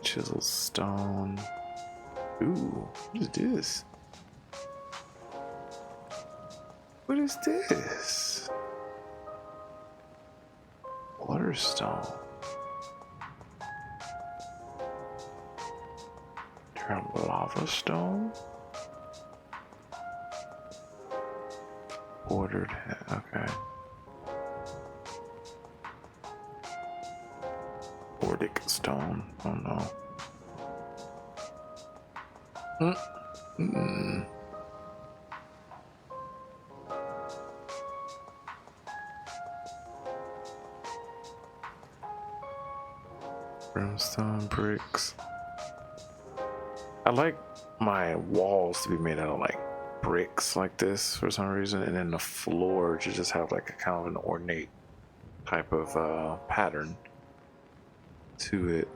Chiseled stone. Ooh, what is this? What is this? Waterstone. Lava stone? Bordered, okay. Bordic stone, oh no. Brimstone bricks. I like my walls to be made out of like bricks like this for some reason, and then the floor to just have like a kind of an ornate type of pattern to it.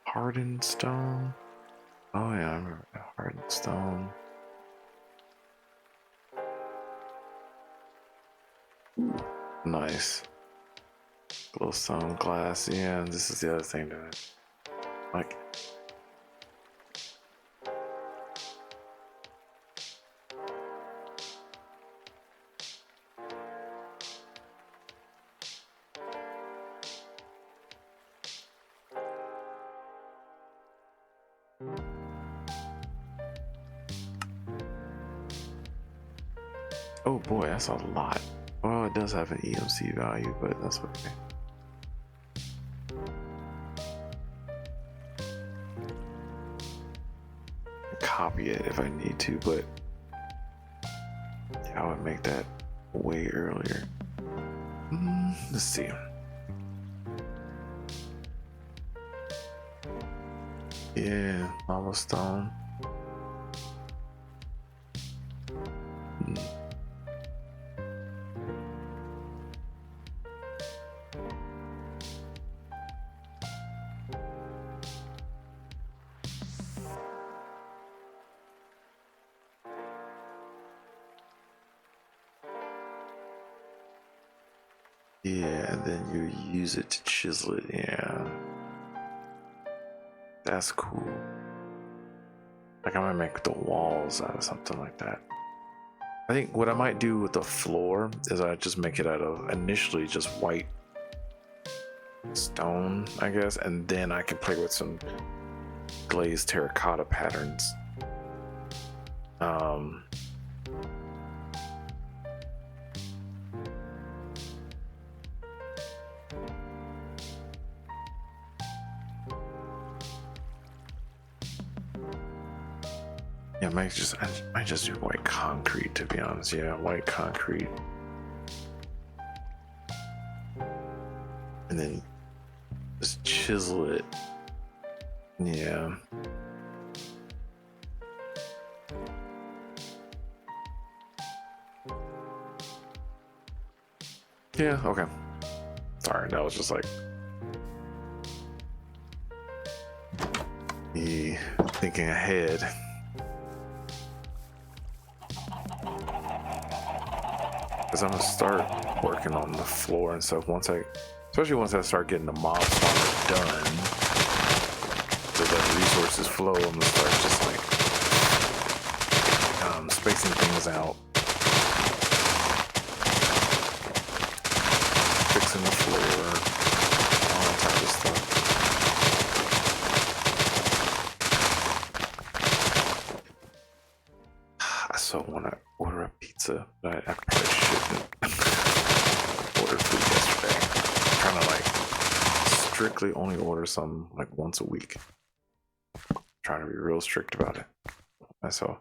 Hardened stone. Oh yeah, I remember that. Hardened stone. Ooh, nice. Glowstone glass. Yeah, this is the other thing to it. Like. Oh boy, that's a lot. Well, it does have an EMC value, but that's okay. Copy it if I need to, but I would make that way earlier. Let's see. Yeah, lava stone. Yeah, and then you use it to chisel it. Yeah, that's cool. Like I might make the walls out of something like that. I think what I might do with the floor is I just make it out of initially just white stone, I guess, and then I can play with some glazed terracotta patterns. Yeah, I might just do white concrete, to be honest. Yeah, white concrete. And then just chisel it. Yeah. Yeah, okay. Sorry, that was just like me thinking ahead. Because I'm gonna start working on the floor and stuff especially once I start getting the mob spawner done, so that the resources flow. I'm gonna start just like spacing things out, fixing the floor, all that type of stuff. I so want to order a pizza, but I probably shouldn't. Ordered food yesterday. I'm trying to like strictly only order some like once a week. I'm trying to be real strict about it. So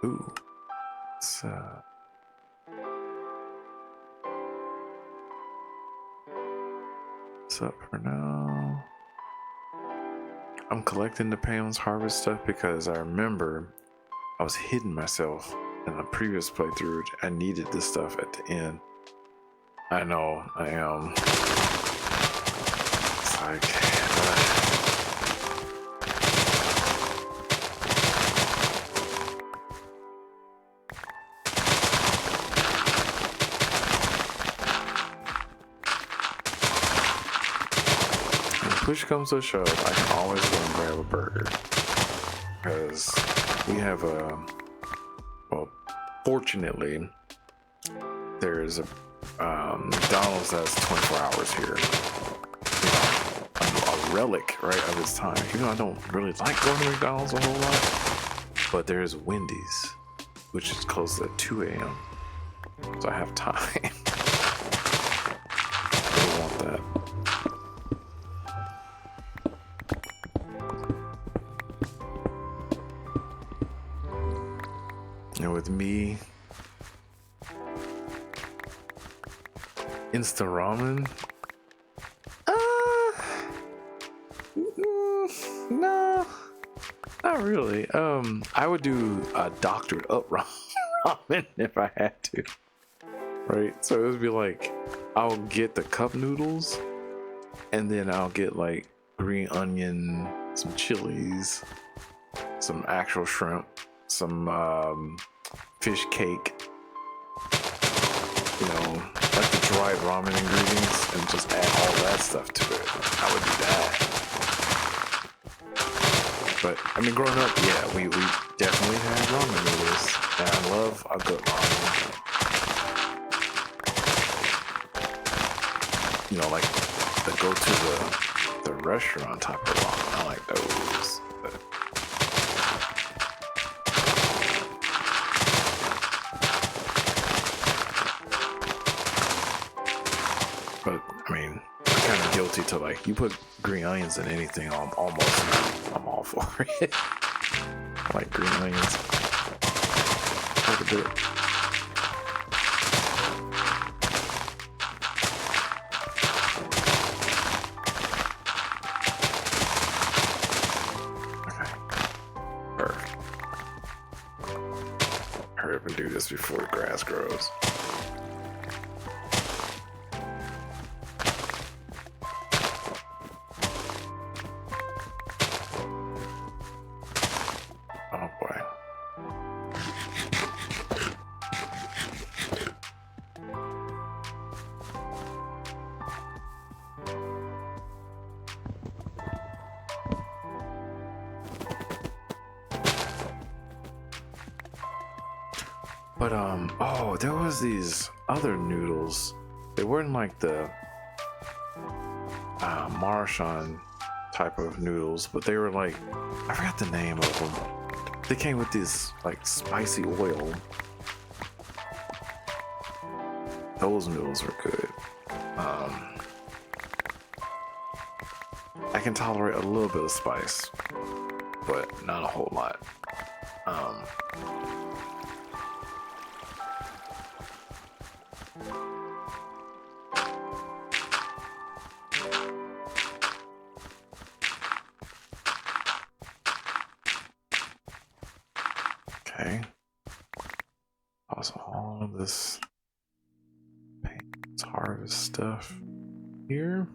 ooh, it's what's up for now? I'm collecting the Pam's Harvest stuff because I remember I was hitting myself in a previous playthrough. I needed this stuff at the end. I know, I am. It's like, when push comes to shove, I can always go and grab a burger. Because we have well, fortunately, there's a McDonald's that's 24 hours here. You know, a relic, right, of its time. Even though I don't really like going to McDonald's a whole lot, but there's Wendy's, which is closed at 2 a.m. So I have time. I don't want that. And with me, instant ramen? No, not really. I would do a doctored up ramen if I had to. Right? So it would be like, I'll get the cup noodles, and then I'll get like green onion, some chilies, some actual shrimp, some fish cake, you know, like the dried ramen ingredients, and just add all that stuff to it. I would do that. But I mean, growing up, yeah, we definitely had ramen noodles, and I love a good ramen. You know, like the go to the restaurant type of ramen. I like those. But I mean, kind of guilty to like, you put green onions in anything, I'm all for it. I like green onions. Quite a bit. Hurry up and do this before the grass grows. Oh boy. But oh, there was these other noodles. They weren't like the Maruchan type of noodles, but they were like, I forgot the name of them. They came with this like spicy oil. Those noodles were good. I can tolerate a little bit of spice, but not a whole lot. Okay. Also, all of this harvest stuff here.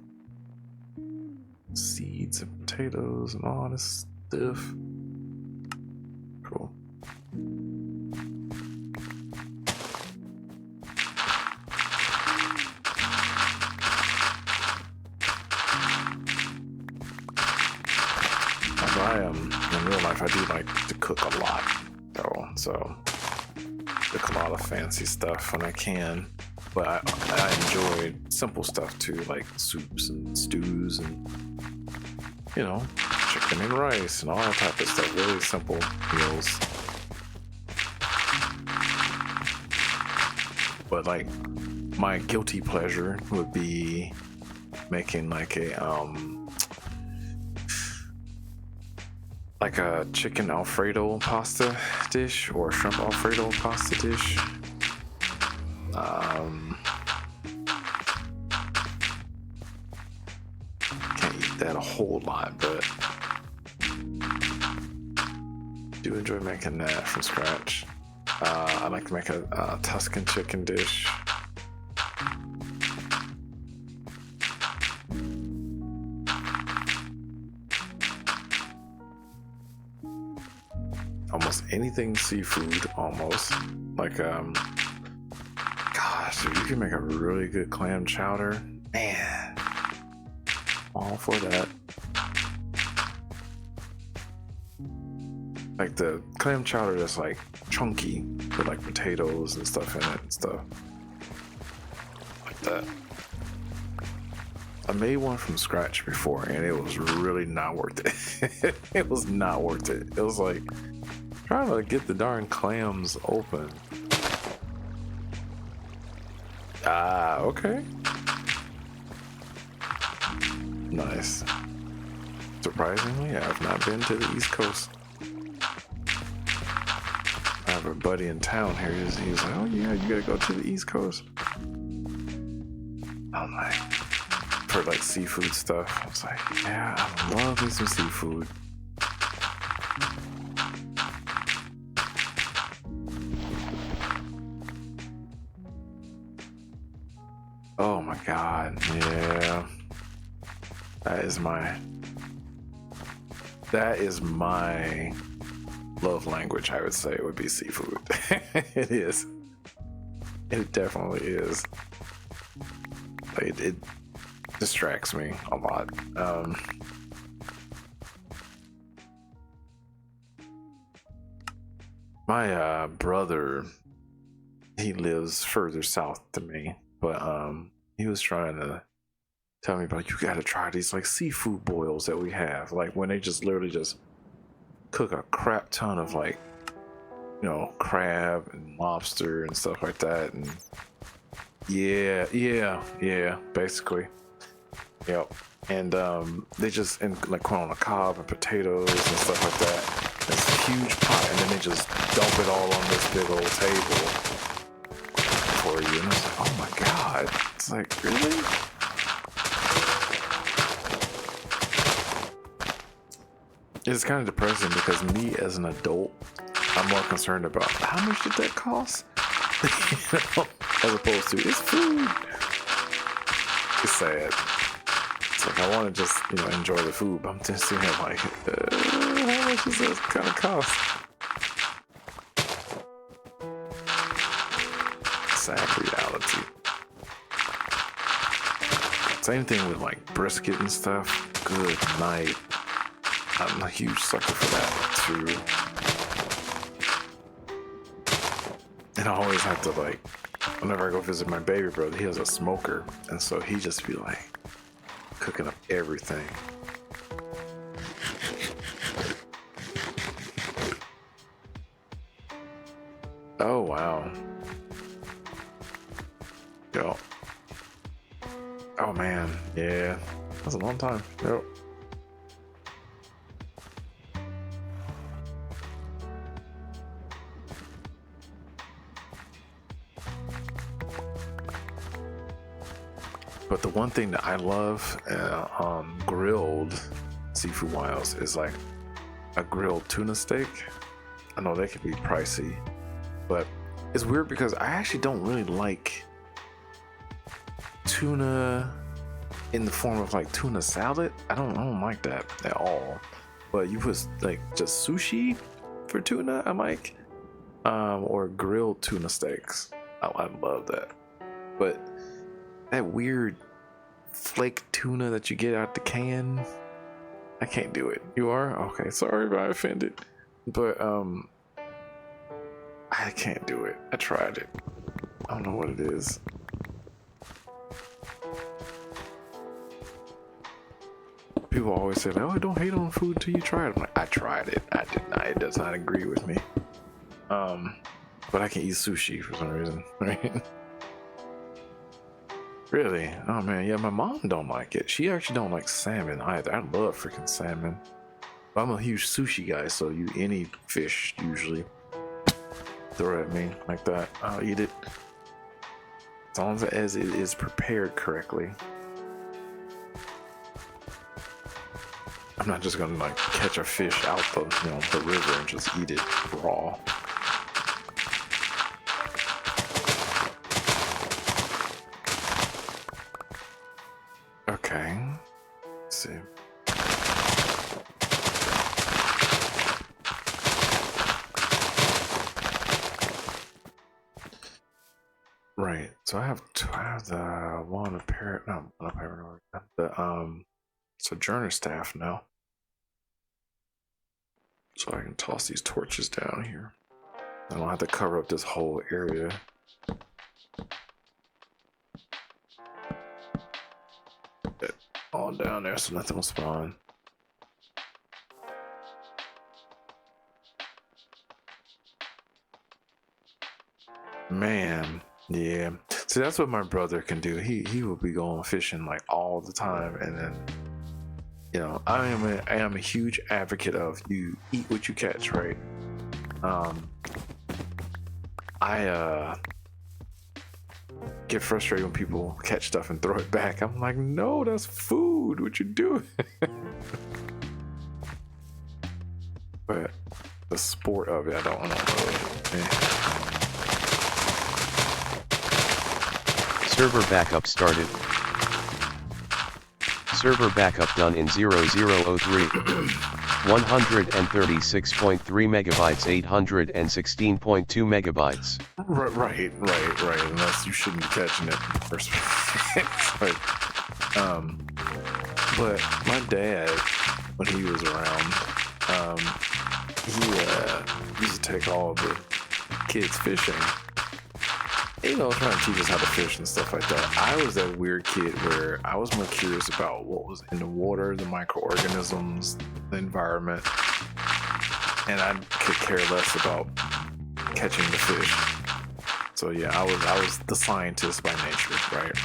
Seeds and potatoes and all this stuff. Cool. In real life, I do like to cook a lot, though. So, cook a lot of fancy stuff when I can. But I enjoy simple stuff too, like soups and stews and, you know, chicken and rice and all that type of stuff. Really simple meals. But like, my guilty pleasure would be making like a chicken Alfredo pasta dish or shrimp Alfredo pasta dish. Can't eat that a whole lot, but do enjoy making that from scratch. I like to make a Tuscan chicken dish. Almost anything seafood, almost. Like, gosh, if you can make a really good clam chowder, man, all for that. Like the clam chowder that's like chunky with like potatoes and stuff in it and stuff. Like that. I made one from scratch before and it was really not worth it. It was not worth it. It was like trying to get the darn clams open. Okay. Nice. Surprisingly, I have not been to the East Coast. I have a buddy in town here. He was like, oh yeah, you gotta go to the East Coast. I'm like, for like seafood stuff. I was like, yeah, I love me some seafood. Oh my god, yeah. That is my love language, I would say, would be seafood. It is. It definitely is. Like, it distracts me a lot. My brother, he lives further south than me, but he was trying to tell me about, you gotta try these like seafood boils that we have, like when they just literally just cook a crap ton of like, you know, crab and lobster and stuff like that. And yeah, basically. Yep. And they just like corn on the cob and potatoes and stuff like that. It's a huge pot, and then they just dump it all on this big old table for you. And I was like, oh my god! It's like, really? It's kind of depressing because me as an adult, I'm more concerned about how much did that cost, as opposed to it's food. It's sad. It's like I want to just enjoy the food, but I'm just sitting here like, how much does this kind of cost? Sad reality. Same thing with like brisket and stuff. Good night. I'm a huge sucker for that too. And I always have to like, whenever I go visit my baby brother, he has a smoker, and so he just be like cooking up everything. Oh wow. Yo. Oh man, yeah. That's a long time. Yep. But the one thing that I love, grilled seafood wise, is like a grilled tuna steak. I know they can be pricey, but it's weird because I actually don't really like tuna in the form of like tuna salad. I don't like that at all. But you put like just sushi for tuna, I like, or grilled tuna steaks. I love that. But that weird flake tuna that you get out the can, I can't do it. You are? Okay, sorry if I offended. But I can't do it. I tried it. I don't know what it is. People always say, like, oh, don't hate on food until you try it. I'm like, I tried it. I did not. It does not agree with me. But I can eat sushi for some reason, right? Really? Oh man, yeah, my mom don't like it. She actually don't like salmon either. I love freaking salmon. But I'm a huge sushi guy, so any fish usually throw at me like that, I'll eat it. As long as it is prepared correctly. I'm not just gonna like catch a fish out the river and just eat it raw. Okay, let's see. Right, so I have the Sojourner staff now. So I can toss these torches down here. I don't have to cover up this whole area. All down there so nothing will spawn. Man, yeah. See, that's what my brother can do. He will be going fishing like all the time, and then I am a huge advocate of you eat what you catch, right? I get frustrated when people catch stuff and throw it back. I'm like, no, that's food. What you doing? But the sport of it, I don't know. Server backup started. Server backup done in 0003. 136.3 megabytes, 816.2 megabytes. Right. Unless you shouldn't be catching it in the first place. But my dad, when he was around, he used to take all the kids fishing. Trying to teach us how to fish and stuff like that. I was that weird kid where I was more curious about what was in the water, the microorganisms, the environment, and I could care less about catching the fish. So yeah, I was the scientist by nature, right?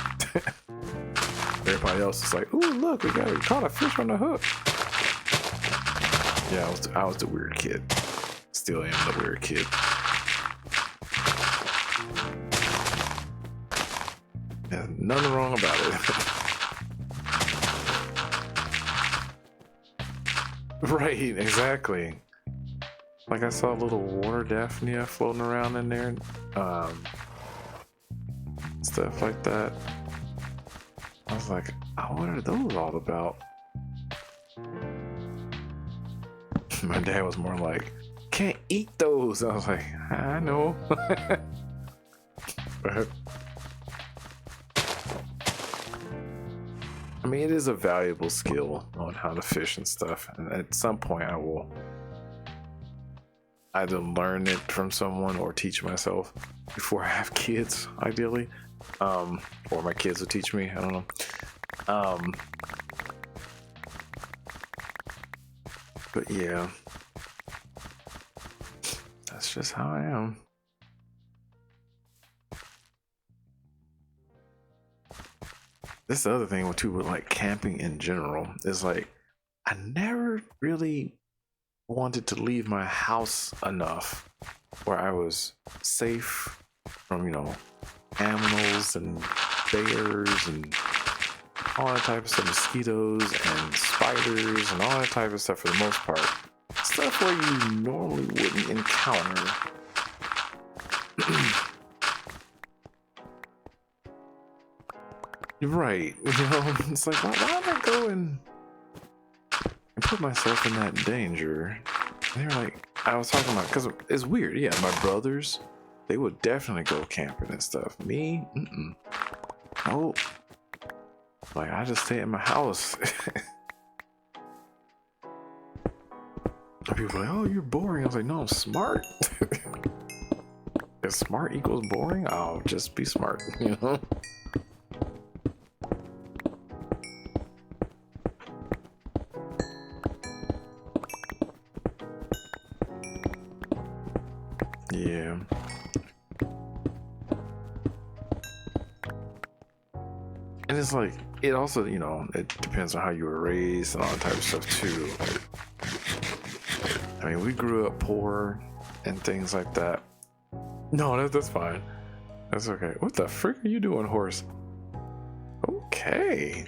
Everybody else is like, ooh, look, we caught a fish on the hook. Yeah, I was the weird kid. Still am the weird kid. Yeah, nothing wrong about it. Right, exactly. Like I saw a little water daphnia floating around in there. Stuff like that. I was like, oh, what are those all about? My dad was more like, can't eat those. I was like, I know. But I mean, it is a valuable skill on how to fish and stuff. And at some point I will either learn it from someone or teach myself before I have kids, ideally. Or my kids will teach me, I don't know. But yeah, that's just how I am. This is the other thing too with like camping in general is like I never really wanted to leave my house enough where I was safe from, you know, animals and bears and all that type of stuff, mosquitoes and spiders and all that type of stuff for the most part. Stuff where you normally wouldn't encounter. Right, you know, it's like, why would I go and put myself in that danger? And they're like, I was talking about, because it's weird, yeah, my brothers, they would definitely go camping and stuff. Me, no. Like, I just stay in my house. People are like, oh, you're boring. I was like, no, I'm smart. If smart equals boring, I'll just be smart, you know? Yeah. And it's like, it also, you know, it depends on how you were raised and all that type of stuff too. I mean, we grew up poor and things like that. No, that's fine. That's okay. What the frick are you doing, horse? Okay.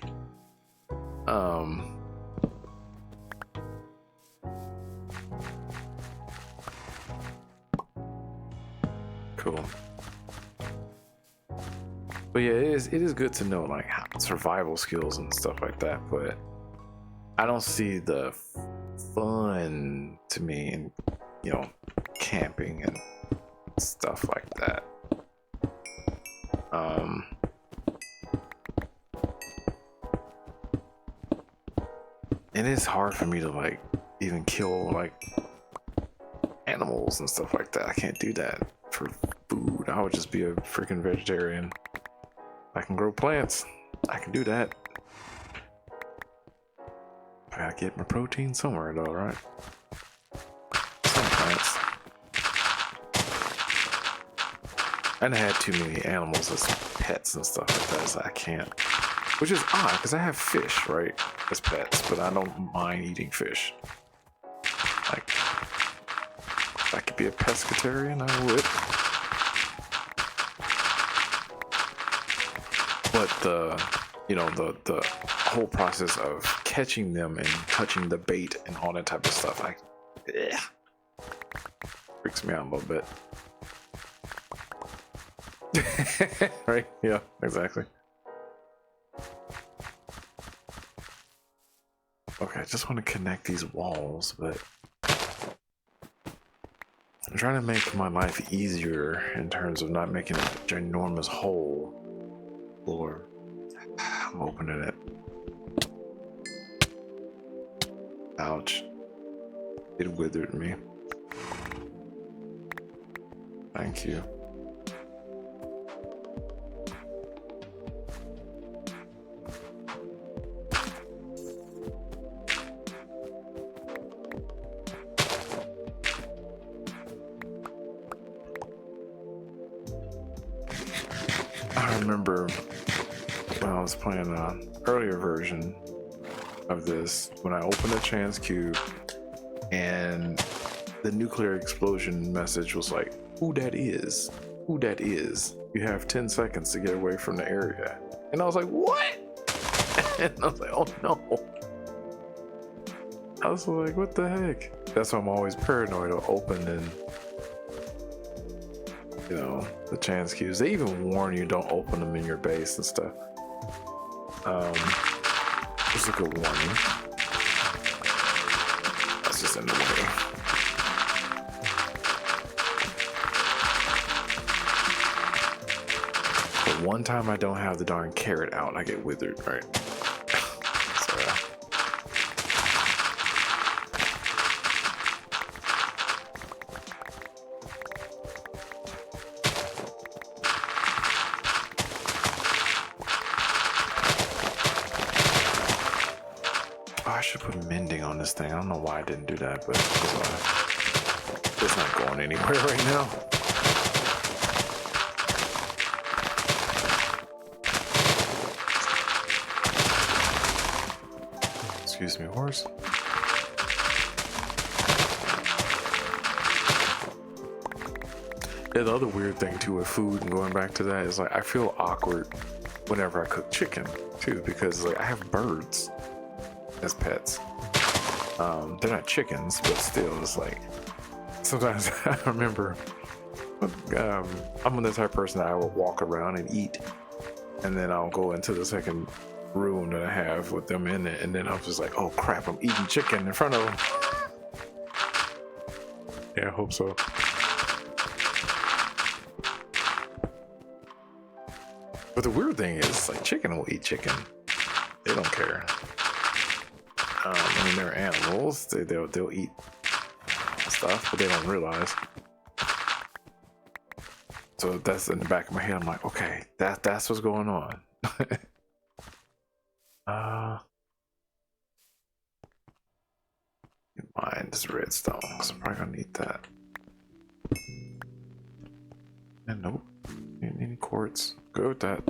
Cool. But yeah, it is good to know like survival skills and stuff like that, but I don't see the fun to me in, you know, camping and stuff like that. And it's hard for me to like even kill like animals and stuff like that. I can't do that for food. I would just be a freaking vegetarian. I can grow plants. I can do that. I gotta get my protein somewhere though, right? Some plants. And I had too many animals as pets and stuff like that, so I can't. Which is odd, because I have fish, right, as pets, but I don't mind eating fish. Like, if I could be a pescatarian, I would. But the whole process of catching them and touching the bait and all that type of stuff, freaks me out a little bit. Right? Yeah, exactly. Okay, I just want to connect these walls, but I'm trying to make my life easier in terms of not making a ginormous hole. Lord, I'm opening it. Ouch. It withered me. Thank you. I remember when I was playing an earlier version of this, when I opened a chance cube and the nuclear explosion message was like, who that is? Who that is? You have 10 seconds to get away from the area. And I was like, what? And I was like, oh no. I was like, what the heck? That's why I'm always paranoid of opening, you know, the chance cubes. They even warn you don't open them in your base and stuff. It's a good warning. That's just in the way. But one time I don't have the darn carrot out, I get withered, right? So, I should put mending on this thing. I don't know why I didn't do that, but it's not going anywhere right now. Excuse me, horse. Yeah, the other weird thing too with food and going back to that is like I feel awkward whenever I cook chicken too, because like I have birds as pets. They're not chickens, but still, it's like sometimes I remember I'm the type of person that I will walk around and eat, and then I'll go into the second room that I have with them in it, and then I'm just like, oh crap, I'm eating chicken in front of them. Yeah, I hope so. But the weird thing is, like, chicken will eat chicken. They don't care. I mean, they're animals. They'll eat stuff, but they don't realize. So that's in the back of my head. I'm like, okay, that's what's going on. Mine is redstone, so I'm probably gonna need that. And nope, didn't need any quartz. Go with that.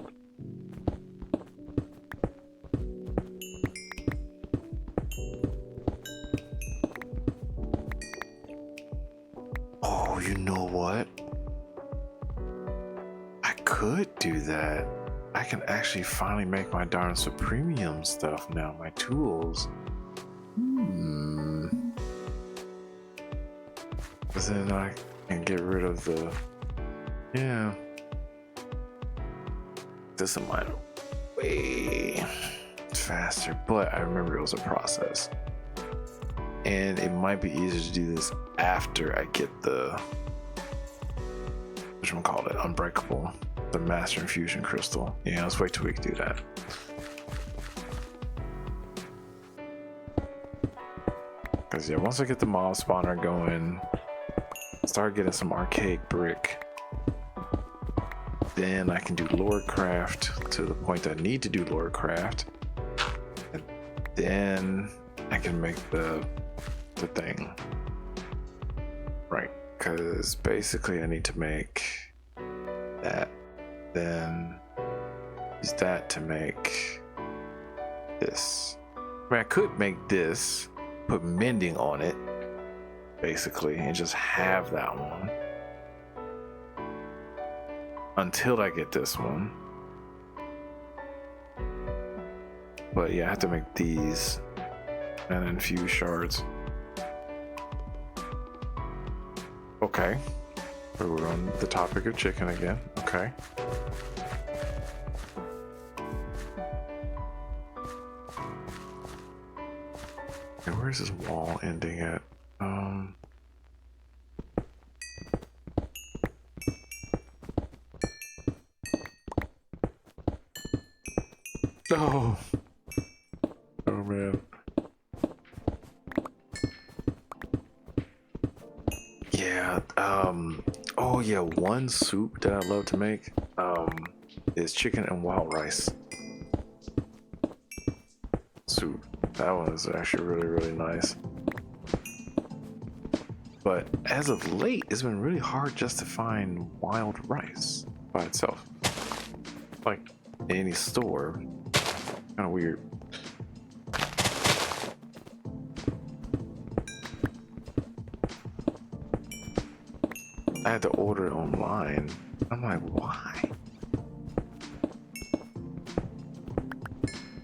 Oh, you know what? I could do that. I can actually finally make my darn Supremium stuff now, my tools. But then I can get rid of the... Yeah. This is mine way faster, but I remember it was a process. And it might be easier to do this after I get the... whatchamacallit, Unbreakable. The Master Infusion Crystal. Yeah, let's wait till we can do that. Because yeah, once I get the mob spawner going, start getting some archaic brick, then I can do lore craft to the point that I need to do lore craft, and then I can make the thing. Right, because basically I need to make that, then use that to make this. I mean, I could make this, put mending on it, basically, and just have that one until I get this one. But yeah, I have to make these and infuse shards. Okay, so we're on the topic of chicken again. Okay. And where's this wall ending at? Oh. Oh man. Yeah, oh yeah, one soup that I love to make, is chicken and wild rice soup. That one is actually really nice. But as of late, it's been really hard just to find wild rice by itself. Like, in any store. Kind of weird. I had to order it online. I'm like, why?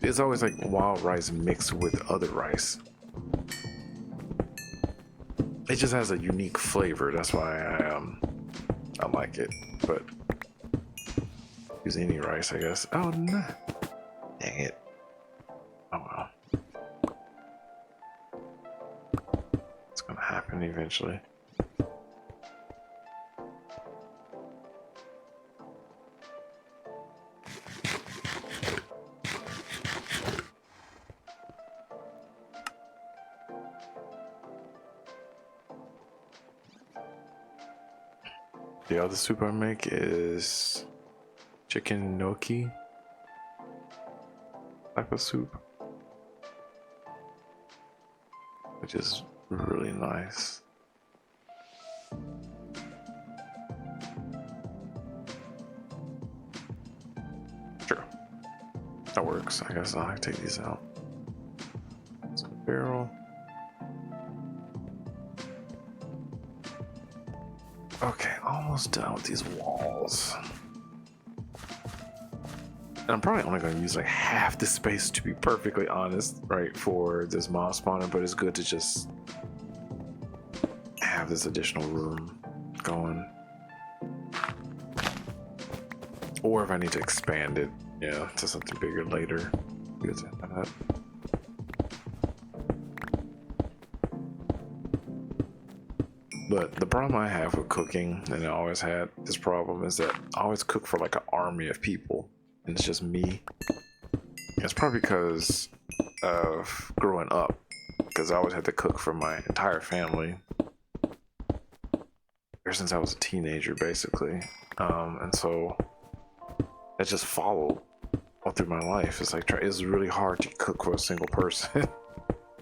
It's always like wild rice mixed with other rice. It just has a unique flavor. That's why I like it. But use any rice, I guess. Oh no! Dang it! Oh well. It's gonna happen eventually. The other soup I make is chicken gnocchi type of soup, which is really nice. Sure, that works. I guess I'll take these out. It's a barrel. Okay, almost done with these walls. And I'm probably only going to use like half the space, to be perfectly honest, right, for this mob spawner, but it's good to just have this additional room going. Or if I need to expand it, yeah, to something bigger later. Good to have that. But the problem I have with cooking, and I always had this problem, is that I always cook for like an army of people, and it's just me. It's probably because of growing up, because I always had to cook for my entire family ever since I was a teenager, basically. And so that just followed all through my life. It's like it's really hard to cook for a single person.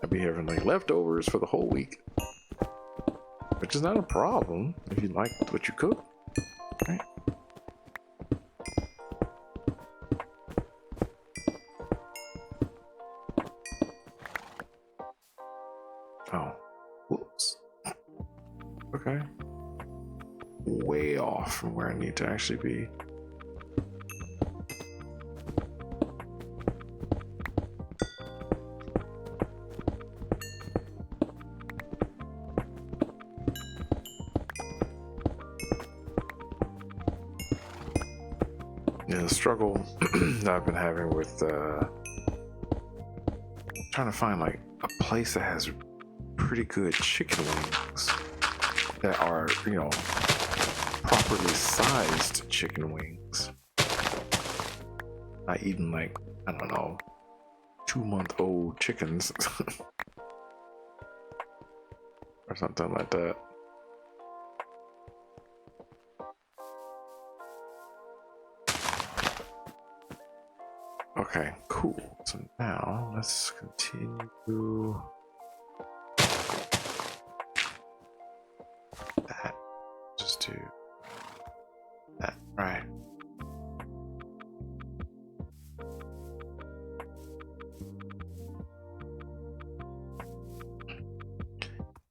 I'd be having like leftovers for the whole week. Which is not a problem if you like what you cook, right? Oh, whoops. Okay. Way off from where I need to actually be. Yeah, the struggle that I've been having with trying to find like a place that has pretty good chicken wings that are, you know, properly sized chicken wings. Not eating like, I don't know, 2-month-old chickens or something like that. Okay, cool. So now let's continue that. Just do that, right?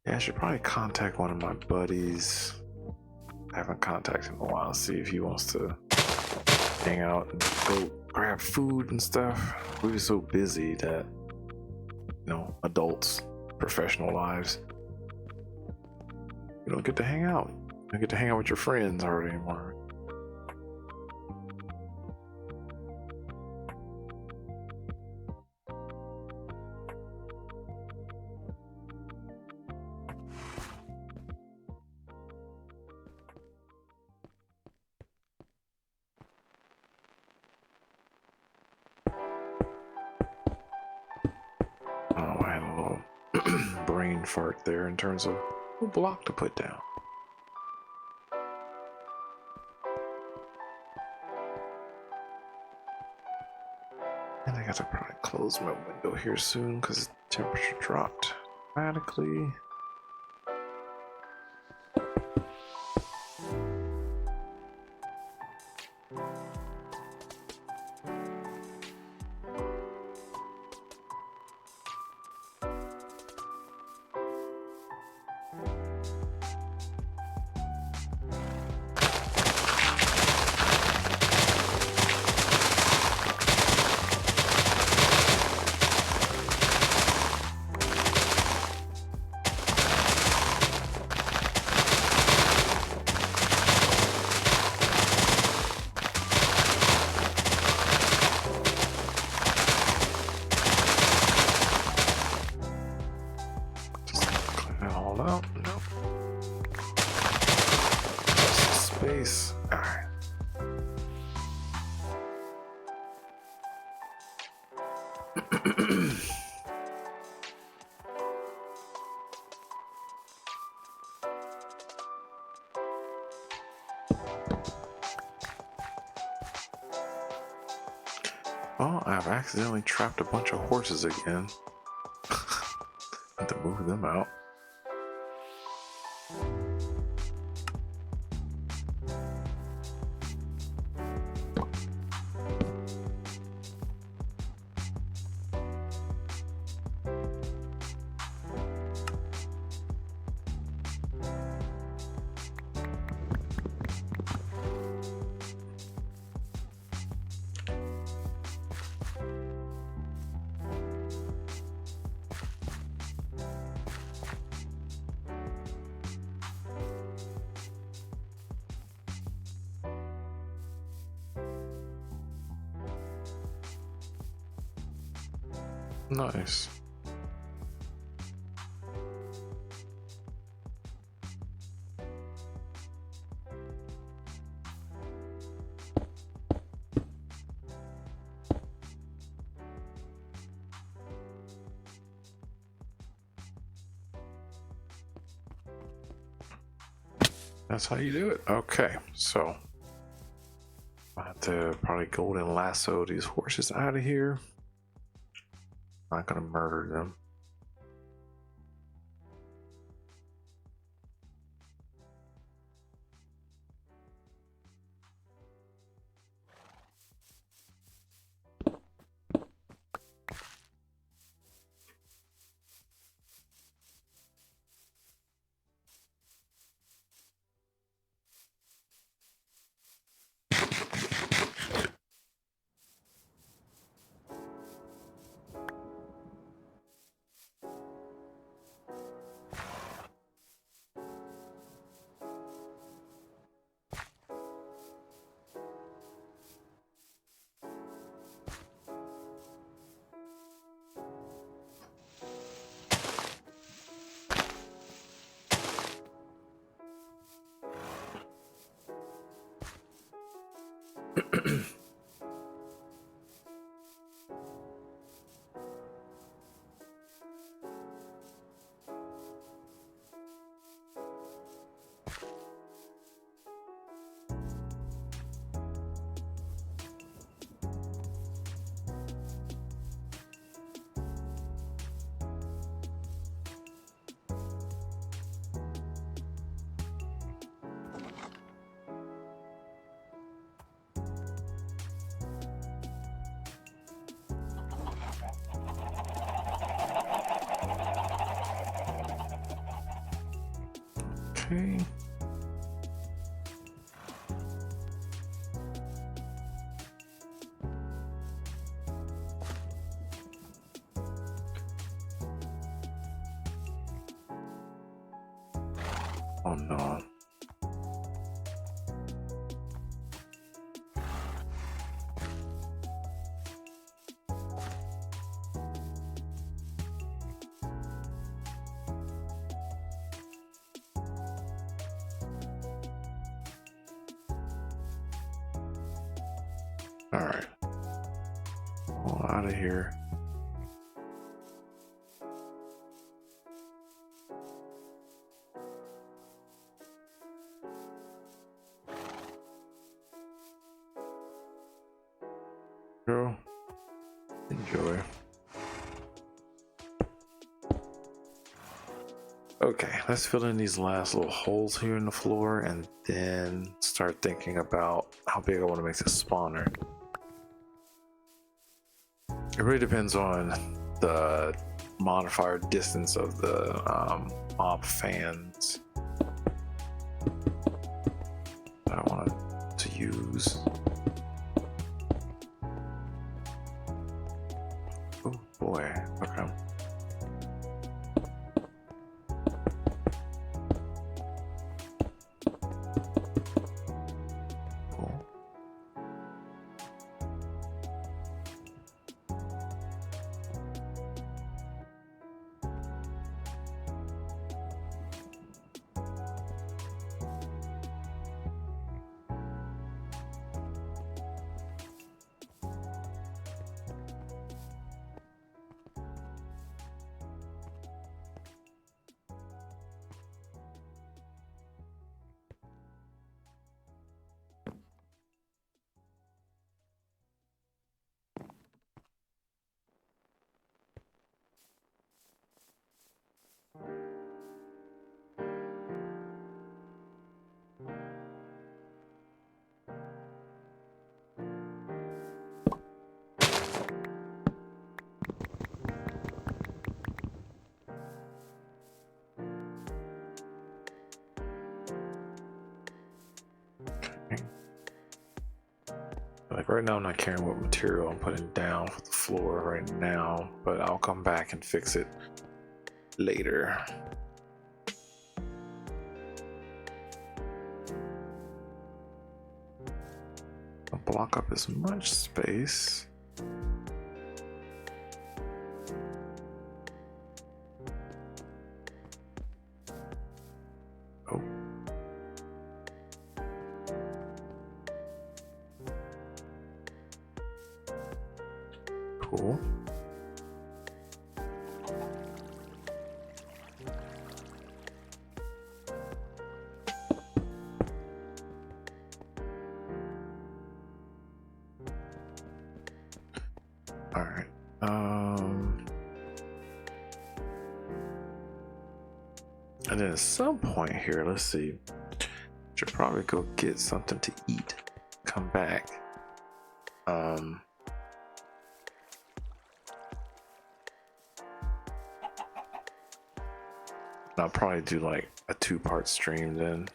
Yeah, I should probably contact one of my buddies. I haven't contacted him in a while, see if he wants to hang out and go grab food and stuff. We were so busy that, you know, adults, professional lives, you don't get to hang out. You don't get to hang out with your friends hardly anymore. Oh, I had a little brain fart there in terms of a block to put down. And I got to probably close my window here soon because the temperature dropped dramatically. well, no. Space. Alright. Oh, I've accidentally trapped a bunch of horses again. Have to move them out. Nice. That's how you do it. Okay, so I have to probably golden lasso these horses out of here. Not gonna murder them. Okay. Oh no. All right. All out of here. Girl, enjoy. Okay, let's fill in these last little holes here in the floor and then start thinking about how big I want to make this spawner. It really depends on the modifier distance of the mob fans that I want to use. Oh boy, okay. Cool. Like right now I'm not caring what material I'm putting down for the floor right now, but I'll come back and fix it later. I'll block up as much space. Oh. Cool. All right. And then at some point here, let's see. Should probably go get something to eat. Come back. I'll probably do like a 2-part stream then.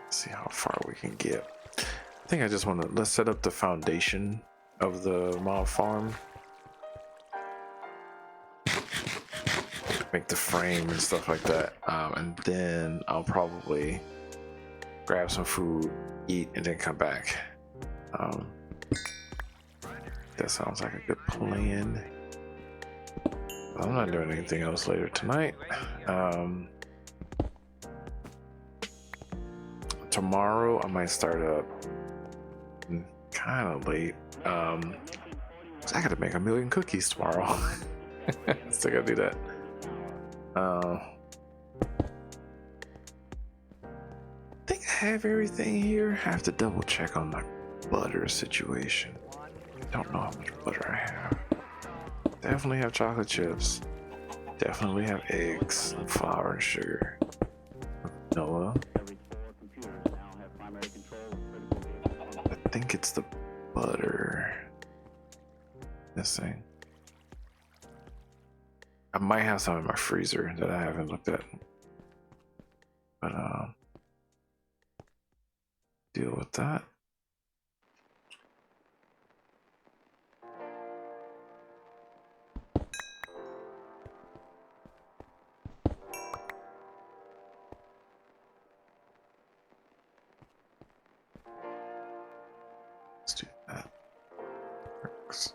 See how far we can get. I think I just want to, let's set up the foundation of the mob farm. Make the frame and stuff like that. And then I'll probably grab some food, eat, and then come back. That sounds like a good plan. I'm not doing anything else later tonight. Tomorrow I might start up kind of late. I gotta make 1,000,000 cookies tomorrow. Still gotta do that. I think I have everything here. I have to double check on my butter situation. Don't know how much butter I have. Definitely have chocolate chips. Definitely have eggs, and flour, and sugar. Vanilla. I think it's the butter. Missing. I might have some in my freezer that I haven't looked at. But deal with that. Let's do that. Works.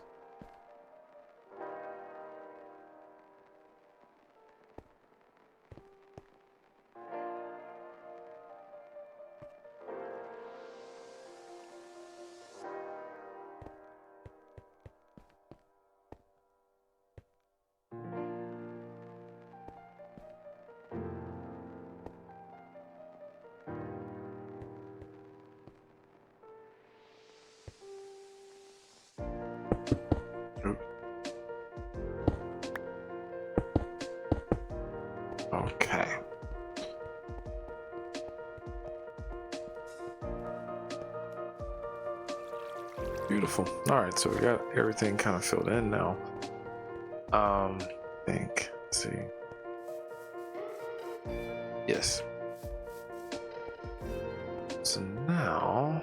Okay. Beautiful. All right, so we got everything kind of filled in now. I think. Let's see. Yes. So now,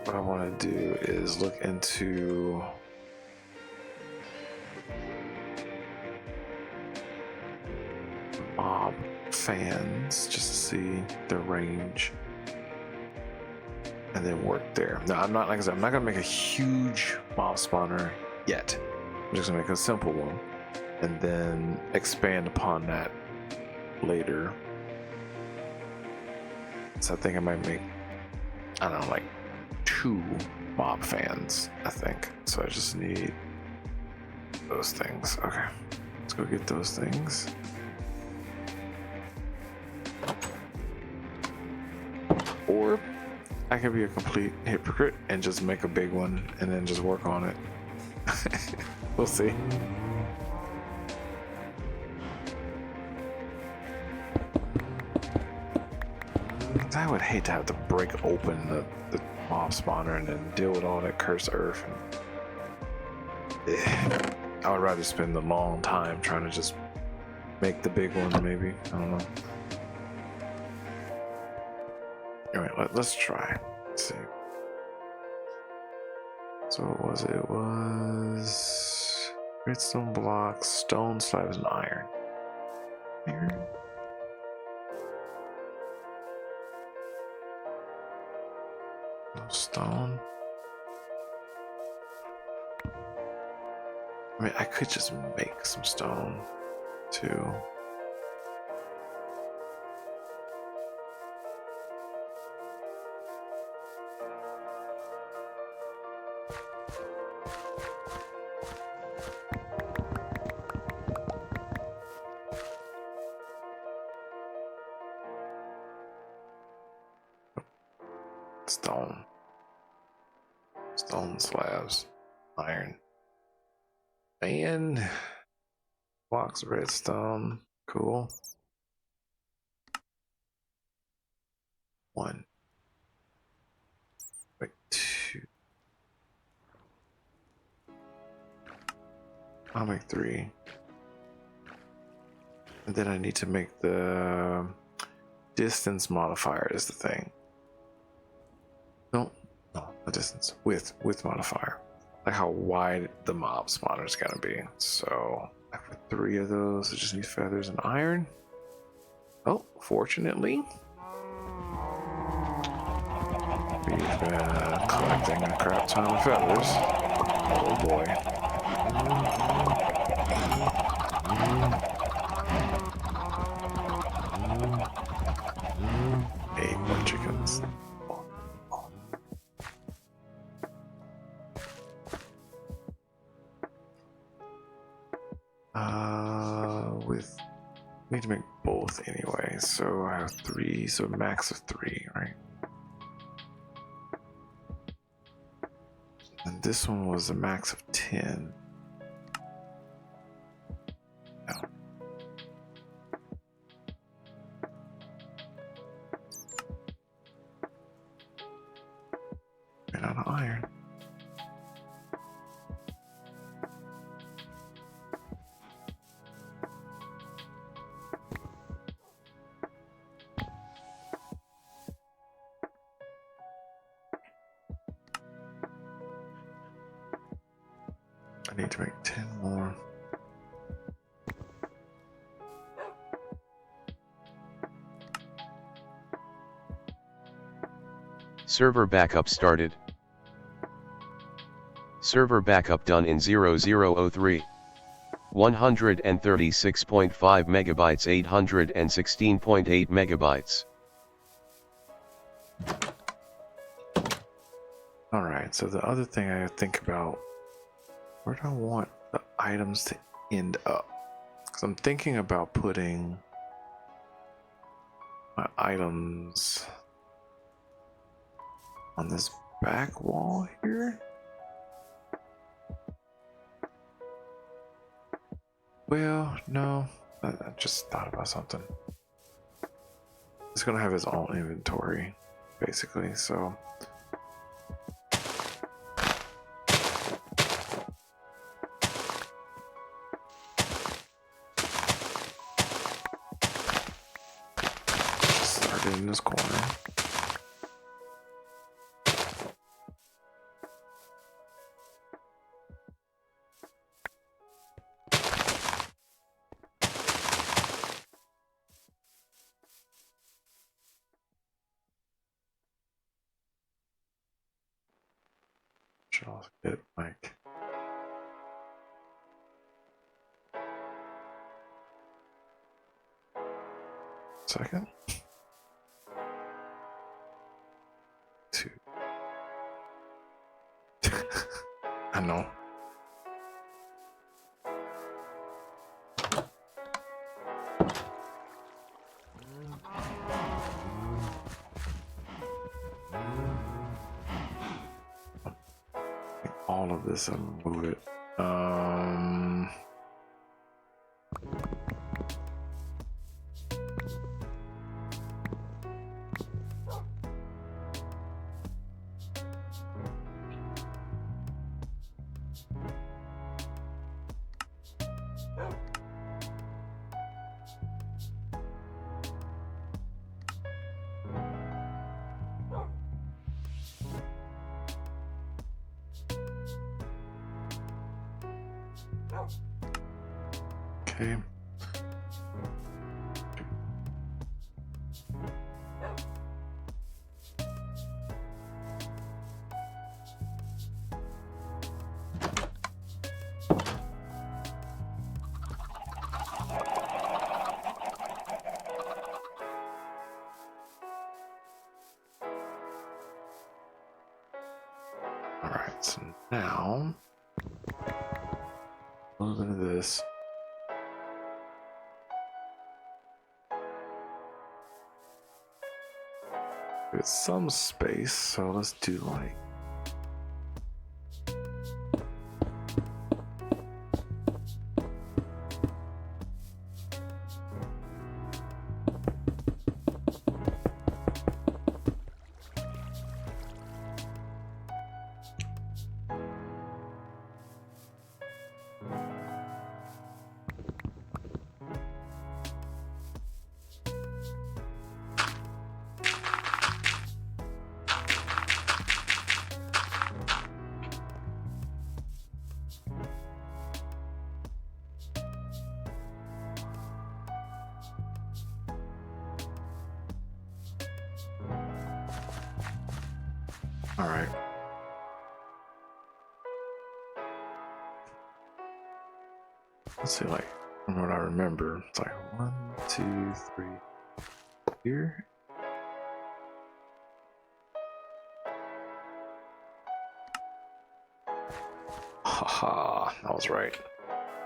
what I want to do is look into mob fans just to see the range and then work there. Now I'm not, like I said, I'm not gonna make a huge mob spawner yet. I'm just gonna make a simple one and then expand upon that later. So I think I might make, I don't know, like 2 mob fans, I think. So I just need those things. Okay, let's go get those things. Or I could be a complete hypocrite and just make a big one and then just work on it. We'll see. I would hate to have to break open the mob spawner and then deal with all that cursed earth. And, I would rather spend a long time trying to just make the big one, maybe. I don't know. Alright, let's try. Let's see. So what was it? It was redstone blocks, stone slabs, and iron. Iron? No stone. I mean, I could just make some stone too. Stone slabs, iron, and blocks of redstone. Cool. 1. Wait, 2. I'll make 3. And then I need to make the distance modifier is the thing. No, the distance width modifier. Like how wide the mob spawner is gonna be. So I put 3 of those. I just need feathers and iron. Oh, fortunately, we've been collecting a crap ton of feathers. Oh boy. Hey, more chickens. We need to make both anyway, so I have 3, so max of 3, right? And this one was a max of 10. No. Ran out of iron. I need to make 10 more. Server backup started. Server backup done in 0003. 136.5 megabytes, 816.8 megabytes. Alright, so the other thing I think about, where do I want the items to end up? Because I'm thinking about putting my items on this back wall here. Well, no, I just thought about something. It's gonna have his own inventory, basically, so. Just start it in this corner. Should also get like second. 2. I know. All of this and move it. Okay. Alright, so now a little bit of this. With some space, so let's do like all right. Let's see, like, from what I remember, it's like 1, 2, 3 here. Haha, I was right.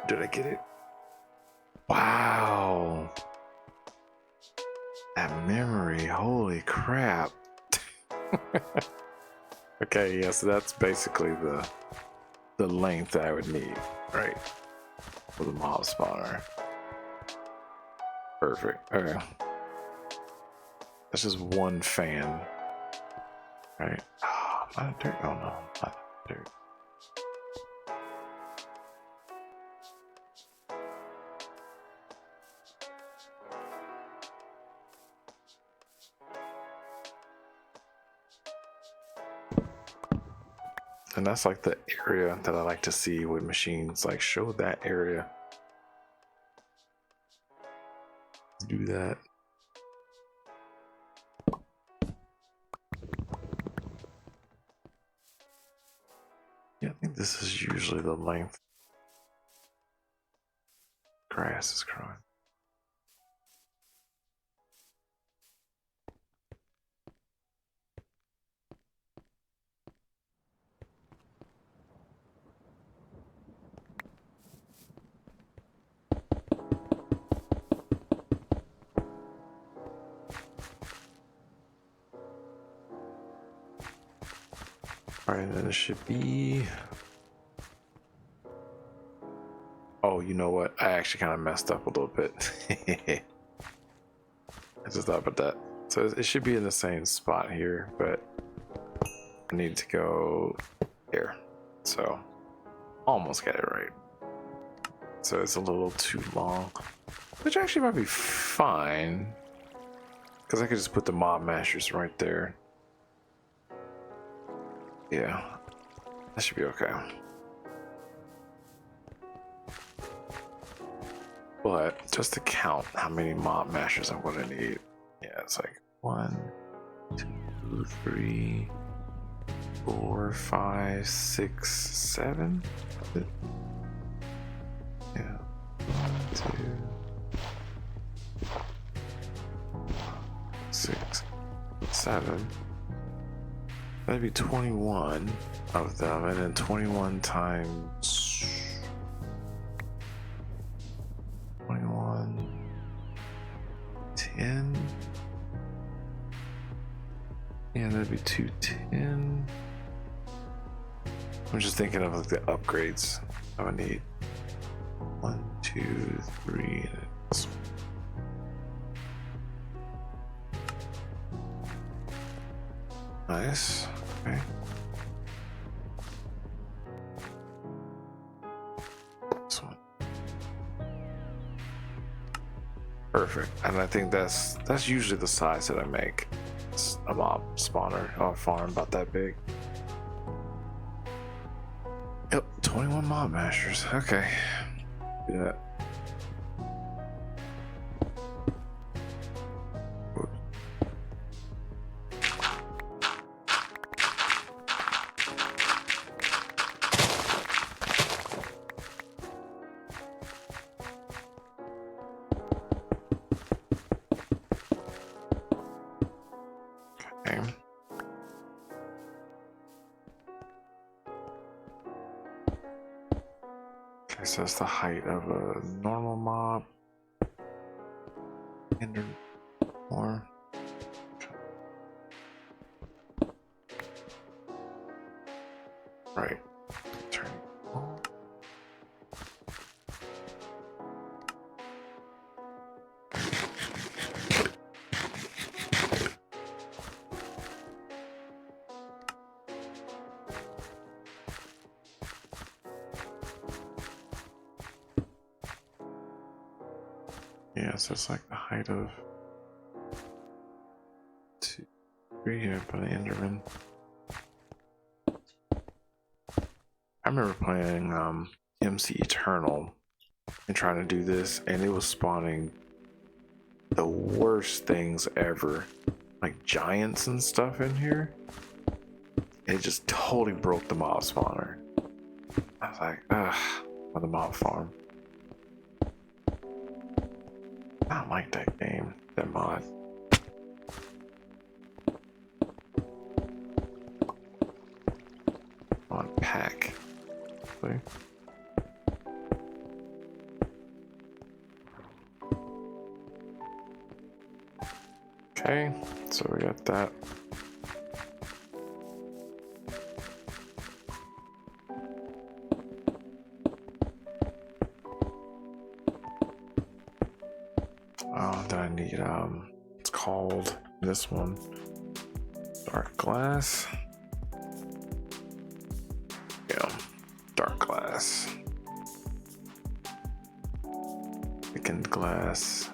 Did I get it? Wow. That memory, holy crap. Okay, yeah, so that's basically the length that I would need, right? For the mob spawner. Perfect. Okay. That's just one fan. Right? Oh, not dirt. Oh no, not dirt. And that's like the area that I like to see with machines. Like, show that area. Do that. Yeah, I think this is usually the length. Grass is growing. Alright, then it should be... Oh, you know what? I actually kind of messed up a little bit. I just thought about that. So it should be in the same spot here, but I need to go here. So almost got it right. So it's a little too long, which actually might be fine, because I could just put the mob mashers right there. Yeah, that should be okay. But just to count how many mob mashers I'm going to need. Yeah, it's like 1, 2, 3, 4, 5, 6, 7. Yeah. 2, 6, 7. That'd be 21 of them, and then 21 times 21, 10. Yeah, that'd be 210. I'm just thinking of like the upgrades I would need. 1, 2, 3. Nice. Okay. This one. Perfect. And I think that's usually the size that I make. It's a mob spawner or a farm about that big. Yep, 21 mob masters. Okay. Do that. Okay. Okay, so that's the height of a normal mob. And more. Right. Turn. Yeah, so it's like the height of 2, 3 here by the Enderman. I remember playing MC Eternal and trying to do this, and it was spawning the worst things ever, like giants and stuff in here. It just totally broke the mob spawner. I was like, ugh, on the mob farm. I don't like that game, that mod. On pack. See? Okay, so we got that. Oh, then I need it's called this one, dark glass. Yeah, dark glass. Thickened glass.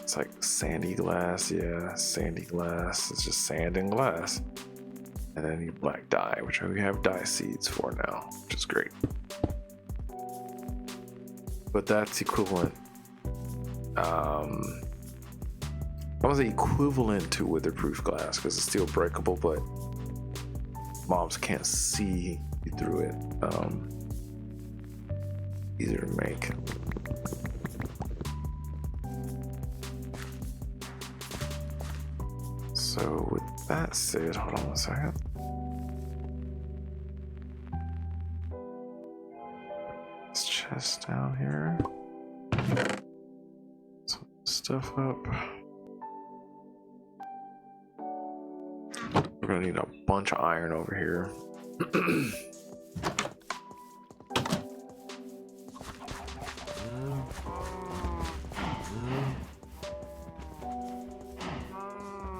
It's like sandy glass, yeah, sandy glass. It's just sand and glass. And then you black dye, which we have dye seeds for now, which is great. But that's equivalent. I was equivalent to witherproof glass because it's still breakable, but mobs can't see you through it. Easier to make. So with that said, hold on one second. This chest down here. Some stuff up. We're gonna need a bunch of iron over here.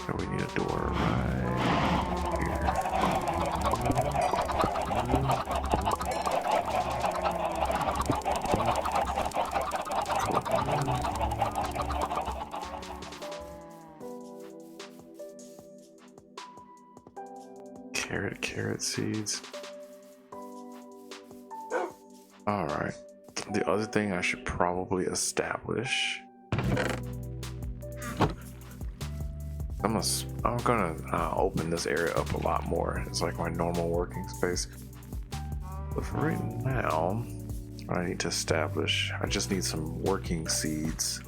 So we need a door right here. Carrot seeds. All right. The other thing I should probably establish. I'm gonna open this area up a lot more. It's like my normal working space. But for right now, what I need to establish, I just need some working seeds.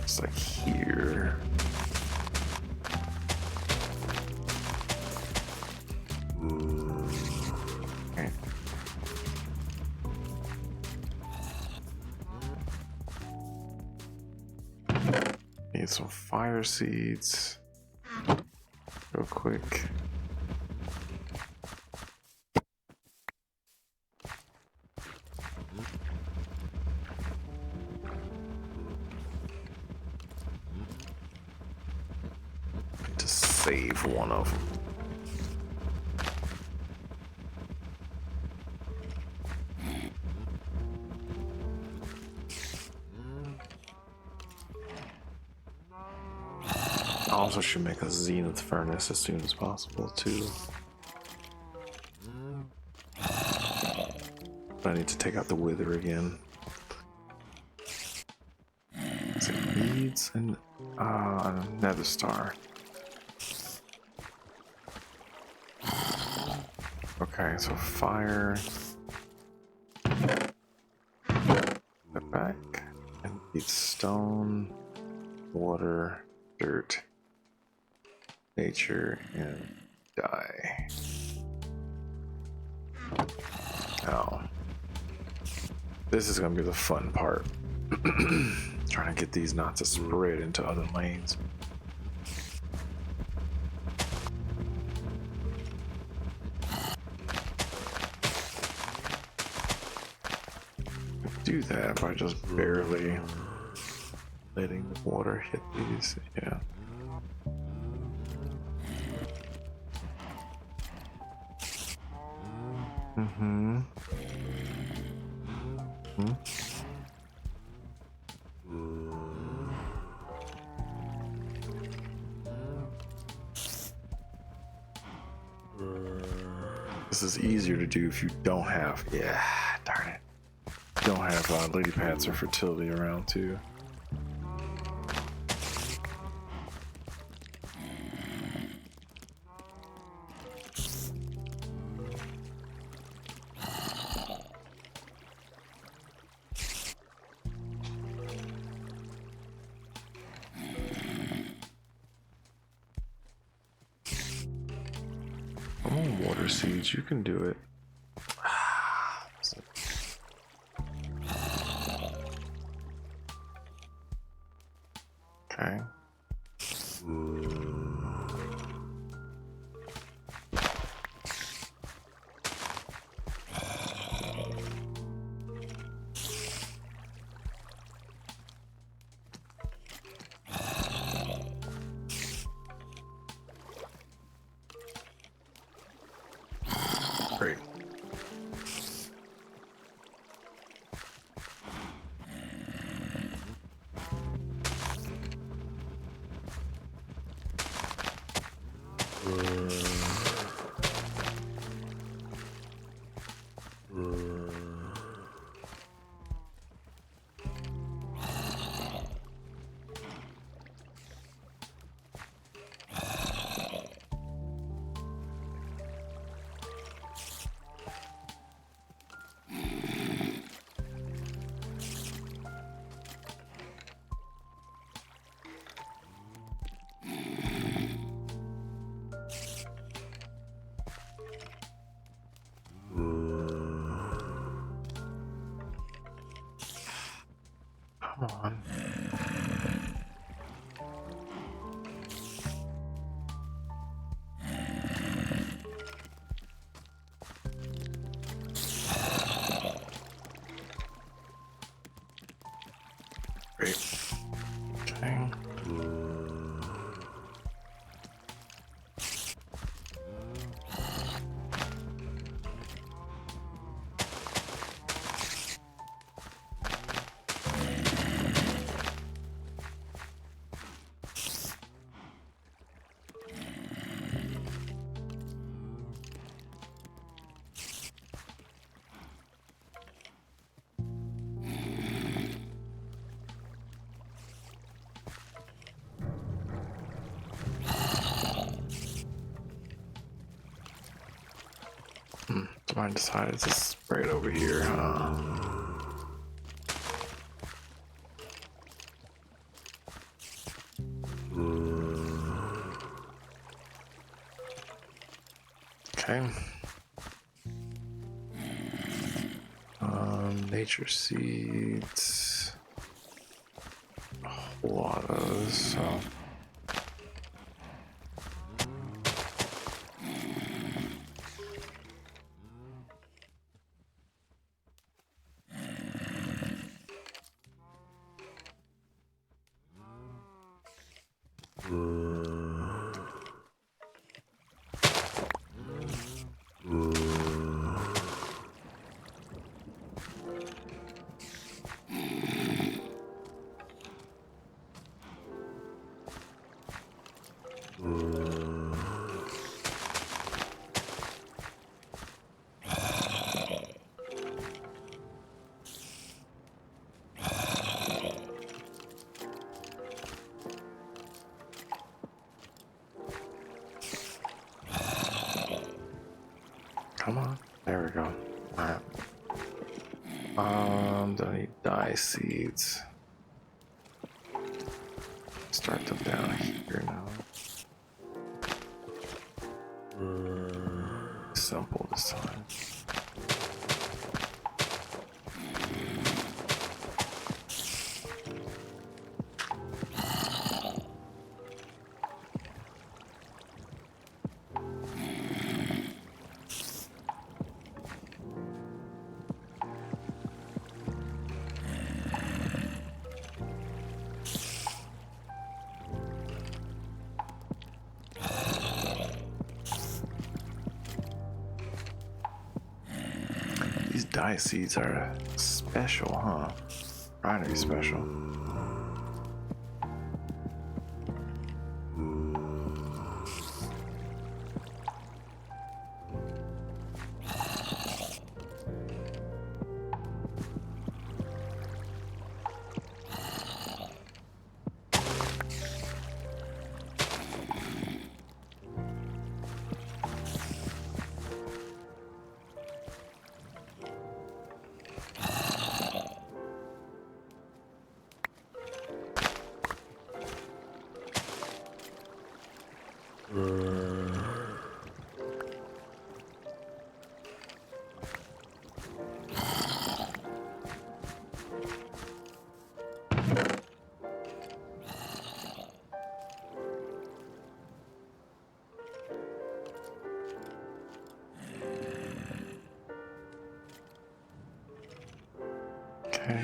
It's like here. Okay. Need some fire seeds. Real quick. To save one of them. I also should make a zenith furnace as soon as possible too. But I need to take out the wither again. So it needs an nether star. Okay, so fire. Step back. And need stone, water, dirt, nature, and dye. Oh. This is gonna be the fun part. Trying to get these not to spread into other lanes. Do that by just barely letting the water hit these. Yeah. This is easier to do if you don't have, yeah, darn it. You don't have lady pads or fertility around too. Come on, water seeds, you can do it. Okay. Great. Come on. Great. Okay. I decided to spray it over here, huh? Okay. Nature seeds. A whole lot of those, so. Come on. There we go. Alright. Don't need dye seeds. Start them down here now. Simple this time. These dye seeds are special, huh? Trying to be special. Okay.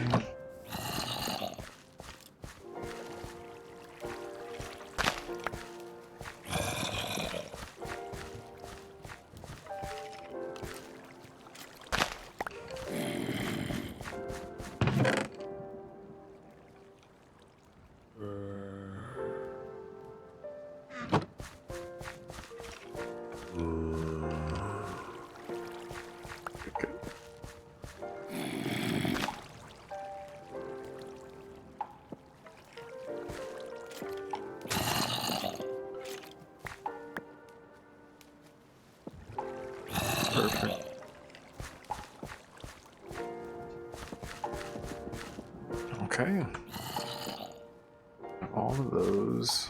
Perfect. Okay. All of those.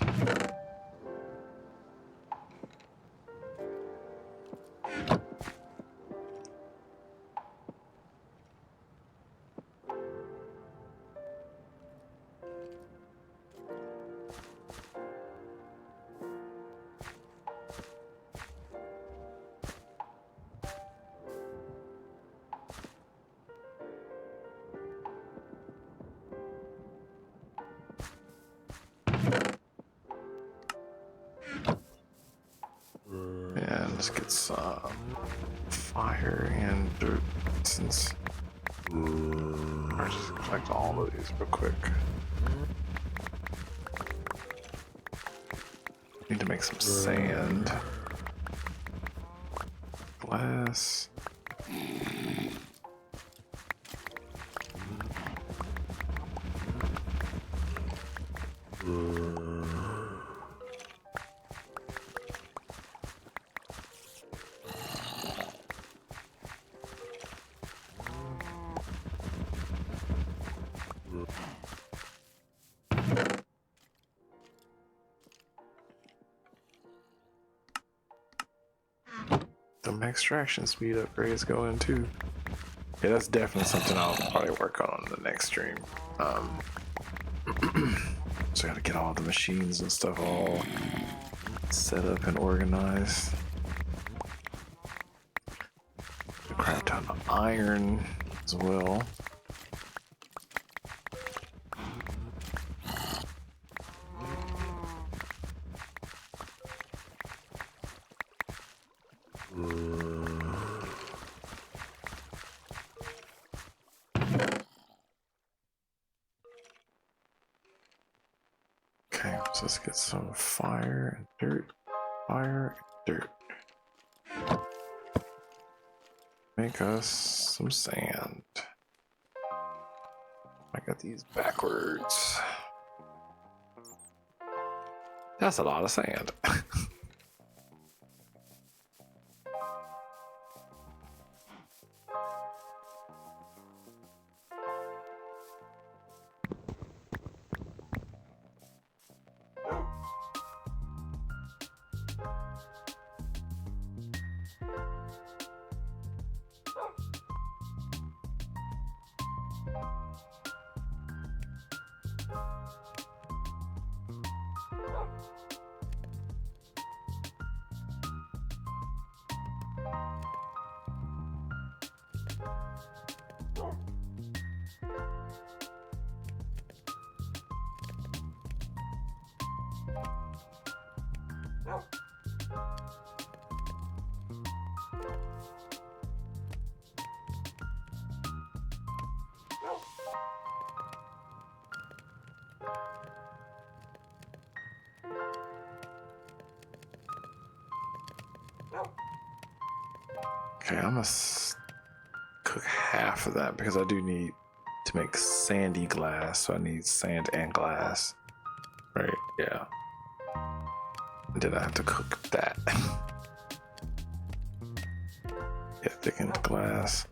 And let's get some fire and dirt since I'll just collect all of these real quick. Need to make some sand. Glass. Some extraction speed upgrades going too. Yeah, that's definitely something I'll probably work on the next stream. So I gotta get all the machines and stuff all set up and organized. A crap ton of iron as well. Okay, so let's get some fire and dirt. Fire and dirt. Make us some sand. I got these backwards. That's a lot of sand. Okay, I'm gonna cook half of that because I do need to make sandy glass, so I need sand and glass. Right, yeah. And then I have to cook that. Yeah, thickened glass.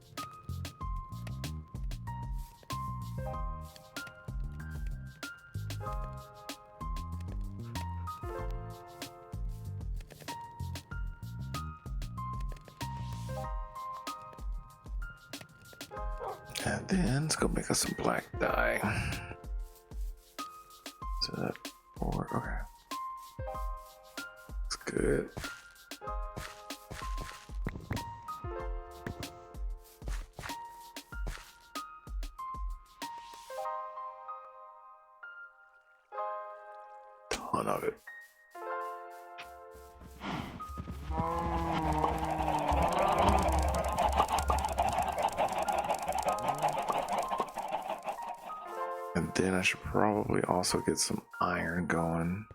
And then let's go make us some black dye. So that four, okay. Looks good. Ton of it. And then I should probably also get some iron going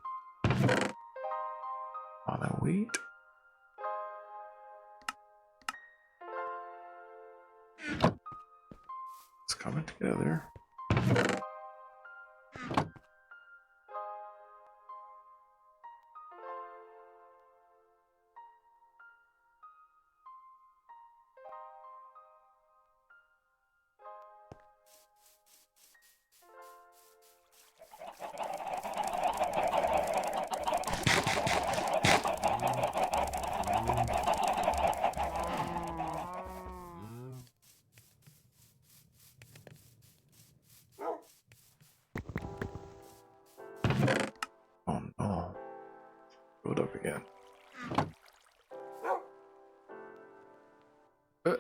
on the wheat. It's coming together. Oh no. Build up again. Uh-oh.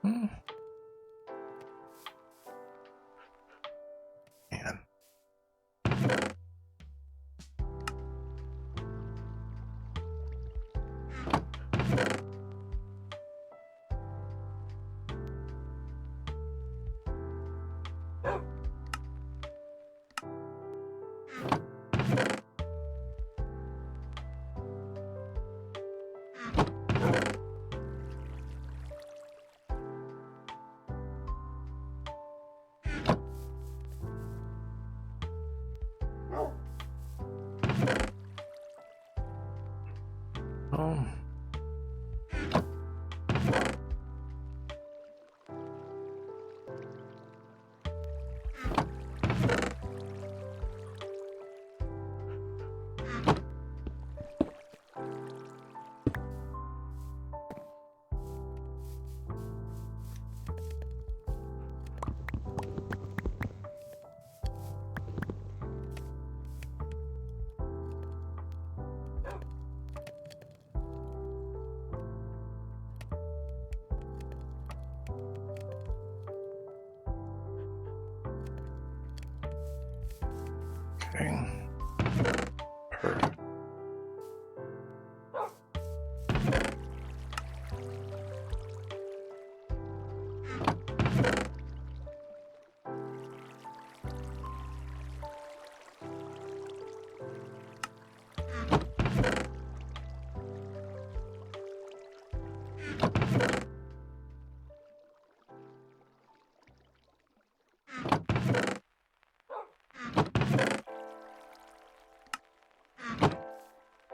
Hmm. Man. Oh. Okay. Perfect.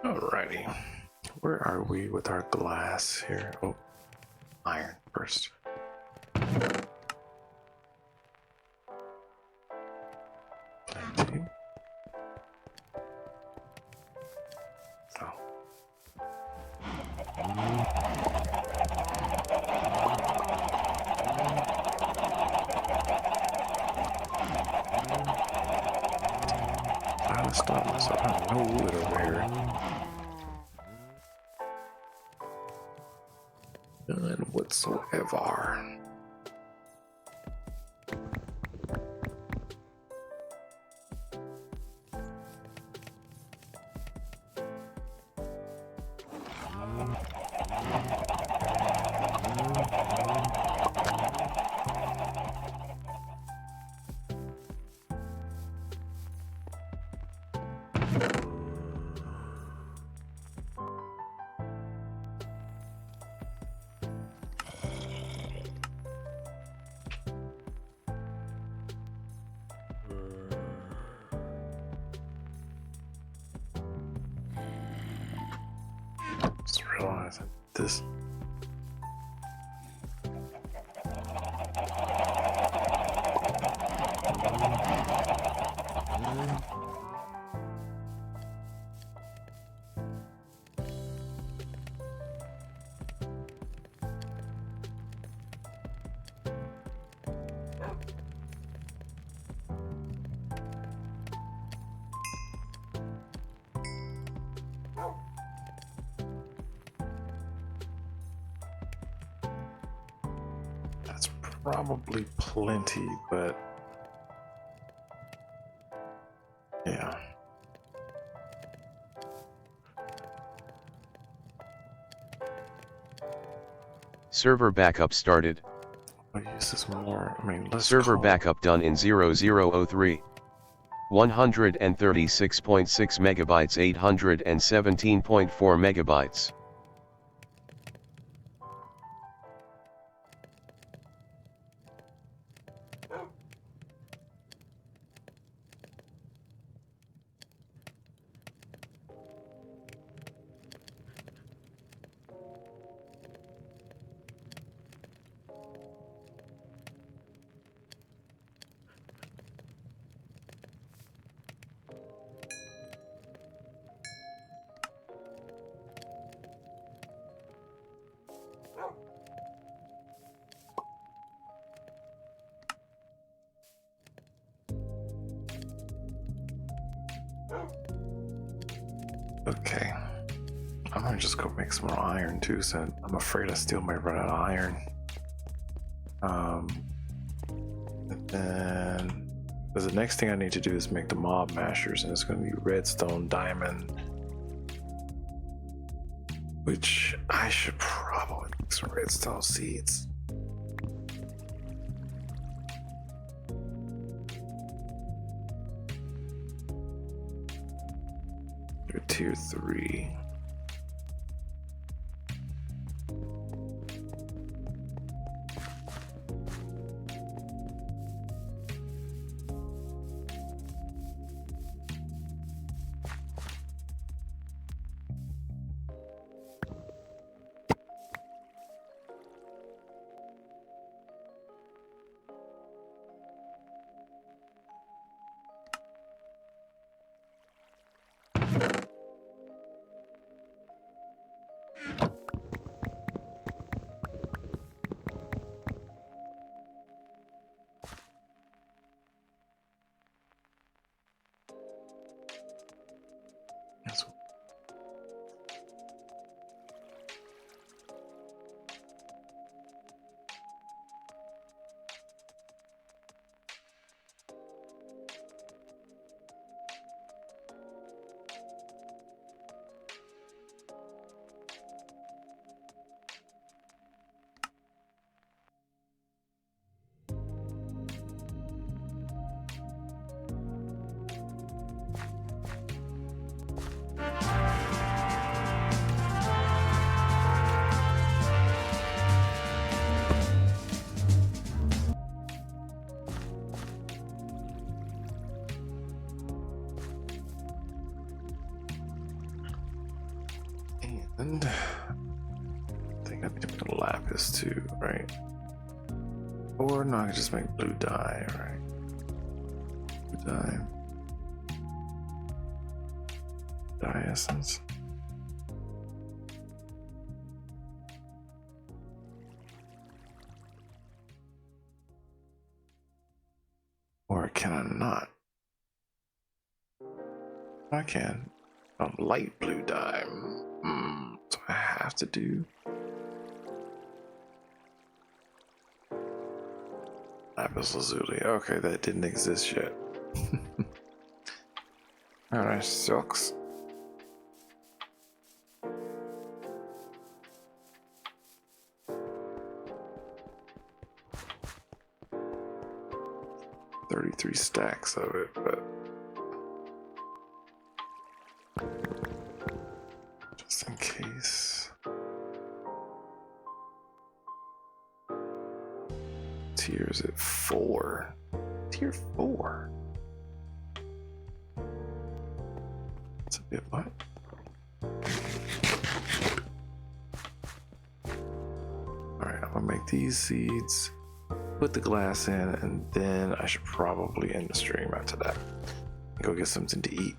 Alrighty. Where are we with our glass here? Oh, iron first. Plenty. Oh. to stop myself. I have no wood over here. None whatsoever. Just realized this. That's probably plenty, but yeah. Server backup started. I'll use this more. I mean, let's Server call backup done in 0003. 136.6 megabytes, 817.4 megabytes. Okay. I'm gonna just go make some more iron too, so I'm afraid I still might run out of iron. And then because the next thing I need to do is make the mob mashers, and it's gonna be redstone, diamond, which I should probably make some redstone seeds. They're tier 3. That's and I think I need to make a lapis too, right? Or no, I can just make blue dye, right? Blue dye. Dye essence. Or can I not? I can. Light blue dye. So I have to do. Lapis lazuli. Okay, that didn't exist yet. Alright, sucks. $33 stacks of it, but just in case. Tiers at 4. Tier 4. That's a bit what? Alright, I'm gonna make these seeds, put the glass in, and then I should probably end the stream after that. Go get something to eat.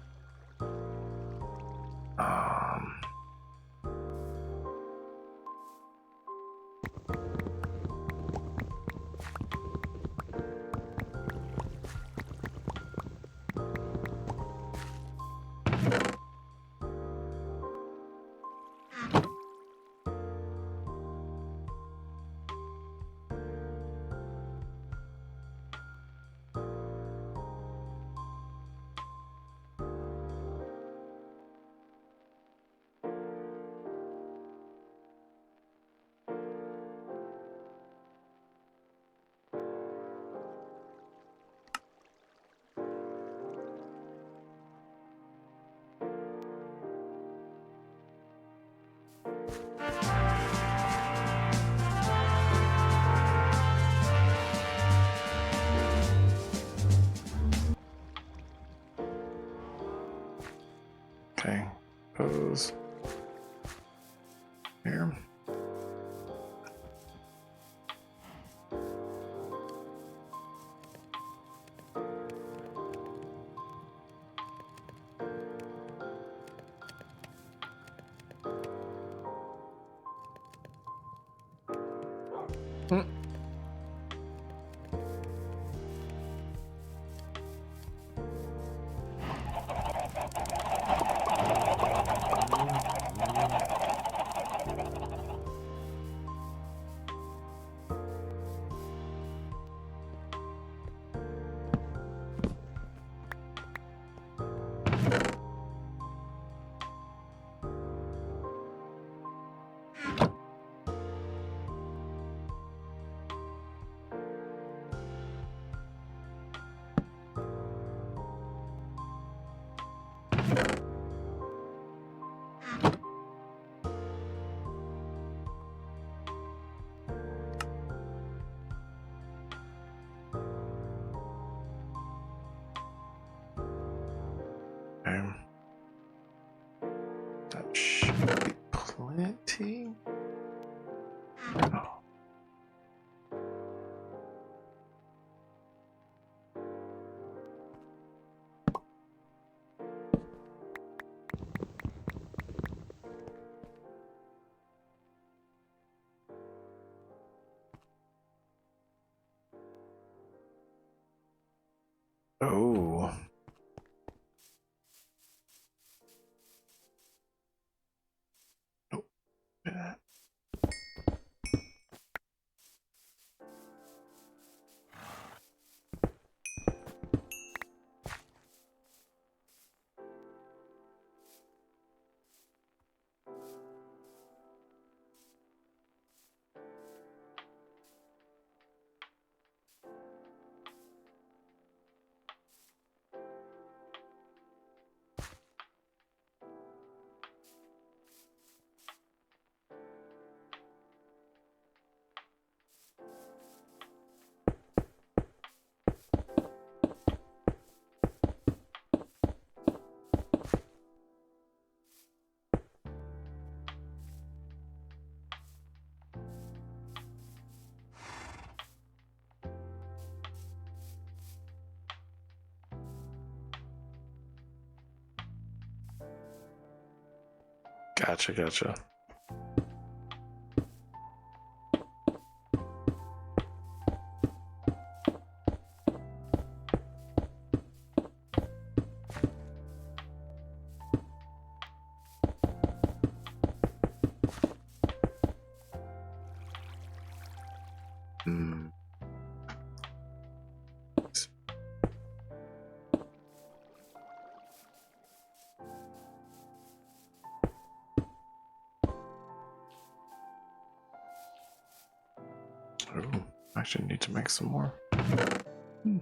Okay, pose here. That should be plenty. Oh. Oh. Nope. Yeah. Gotcha. Actually need to make some more. Hmm.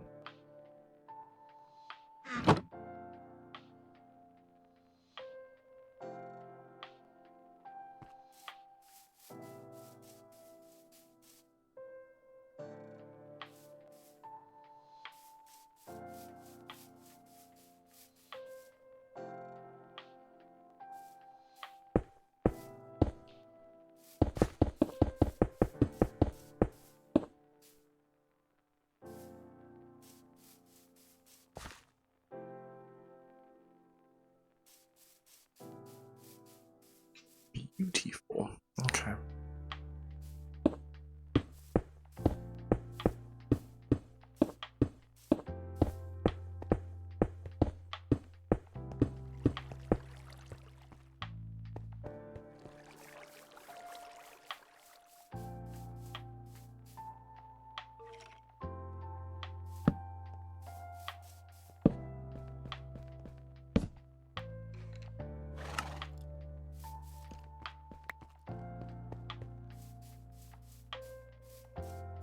Beautiful. Okay.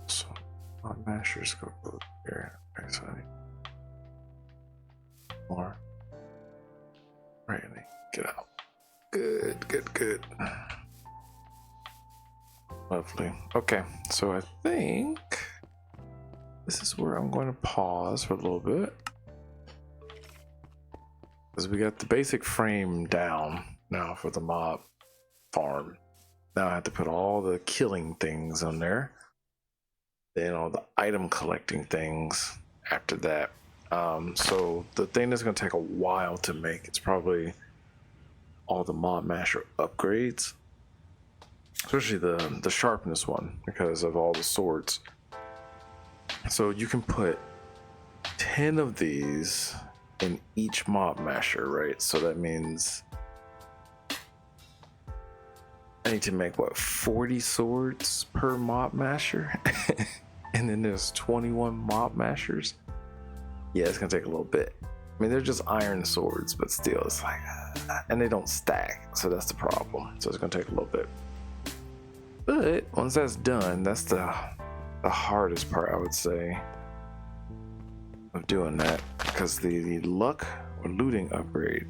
So, mashers go over here. Okay, so I need more. Right, and get out. Good, good, good. Lovely. Okay, so I think this is where I'm going to pause for a little bit. Because we got the basic frame down now for the mob farm. Now I have to put all the killing things on there. Then all the item collecting things after that. So the thing that's going to take a while to make, it's probably all the mob masher upgrades. Especially the sharpness one, because of all the swords. So you can put 10 of these in each mob masher, right? So that means I need to make what, 40 swords per mob masher? And then there's 21 mob mashers. Yeah, it's gonna take a little bit. I mean, they're just iron swords, but still, it's like, and they don't stack, so that's the problem. So it's gonna take a little bit. But once that's done, that's the hardest part, I would say, of doing that, because the luck or looting upgrade,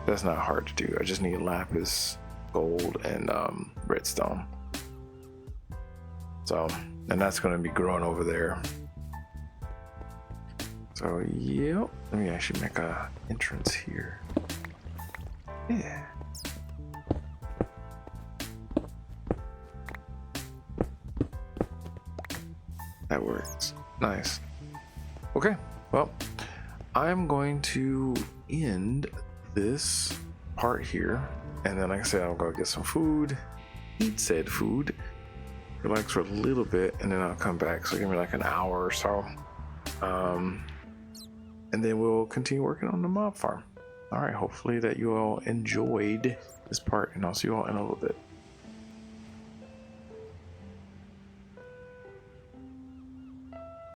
that's not hard to do. I just need lapis, gold, and redstone. So, and that's going to be growing over there. So, yep. Let me actually make a entrance here. Yeah. That works. Nice. Okay, well, I'm going to end this part here, and then like I said, I'll go get some food, eat said food, relax for a little bit, and then I'll come back. So give me like an hour or so, and then we'll continue working on the mob farm. All right, hopefully that you all enjoyed this part, and I'll see you all in a little bit.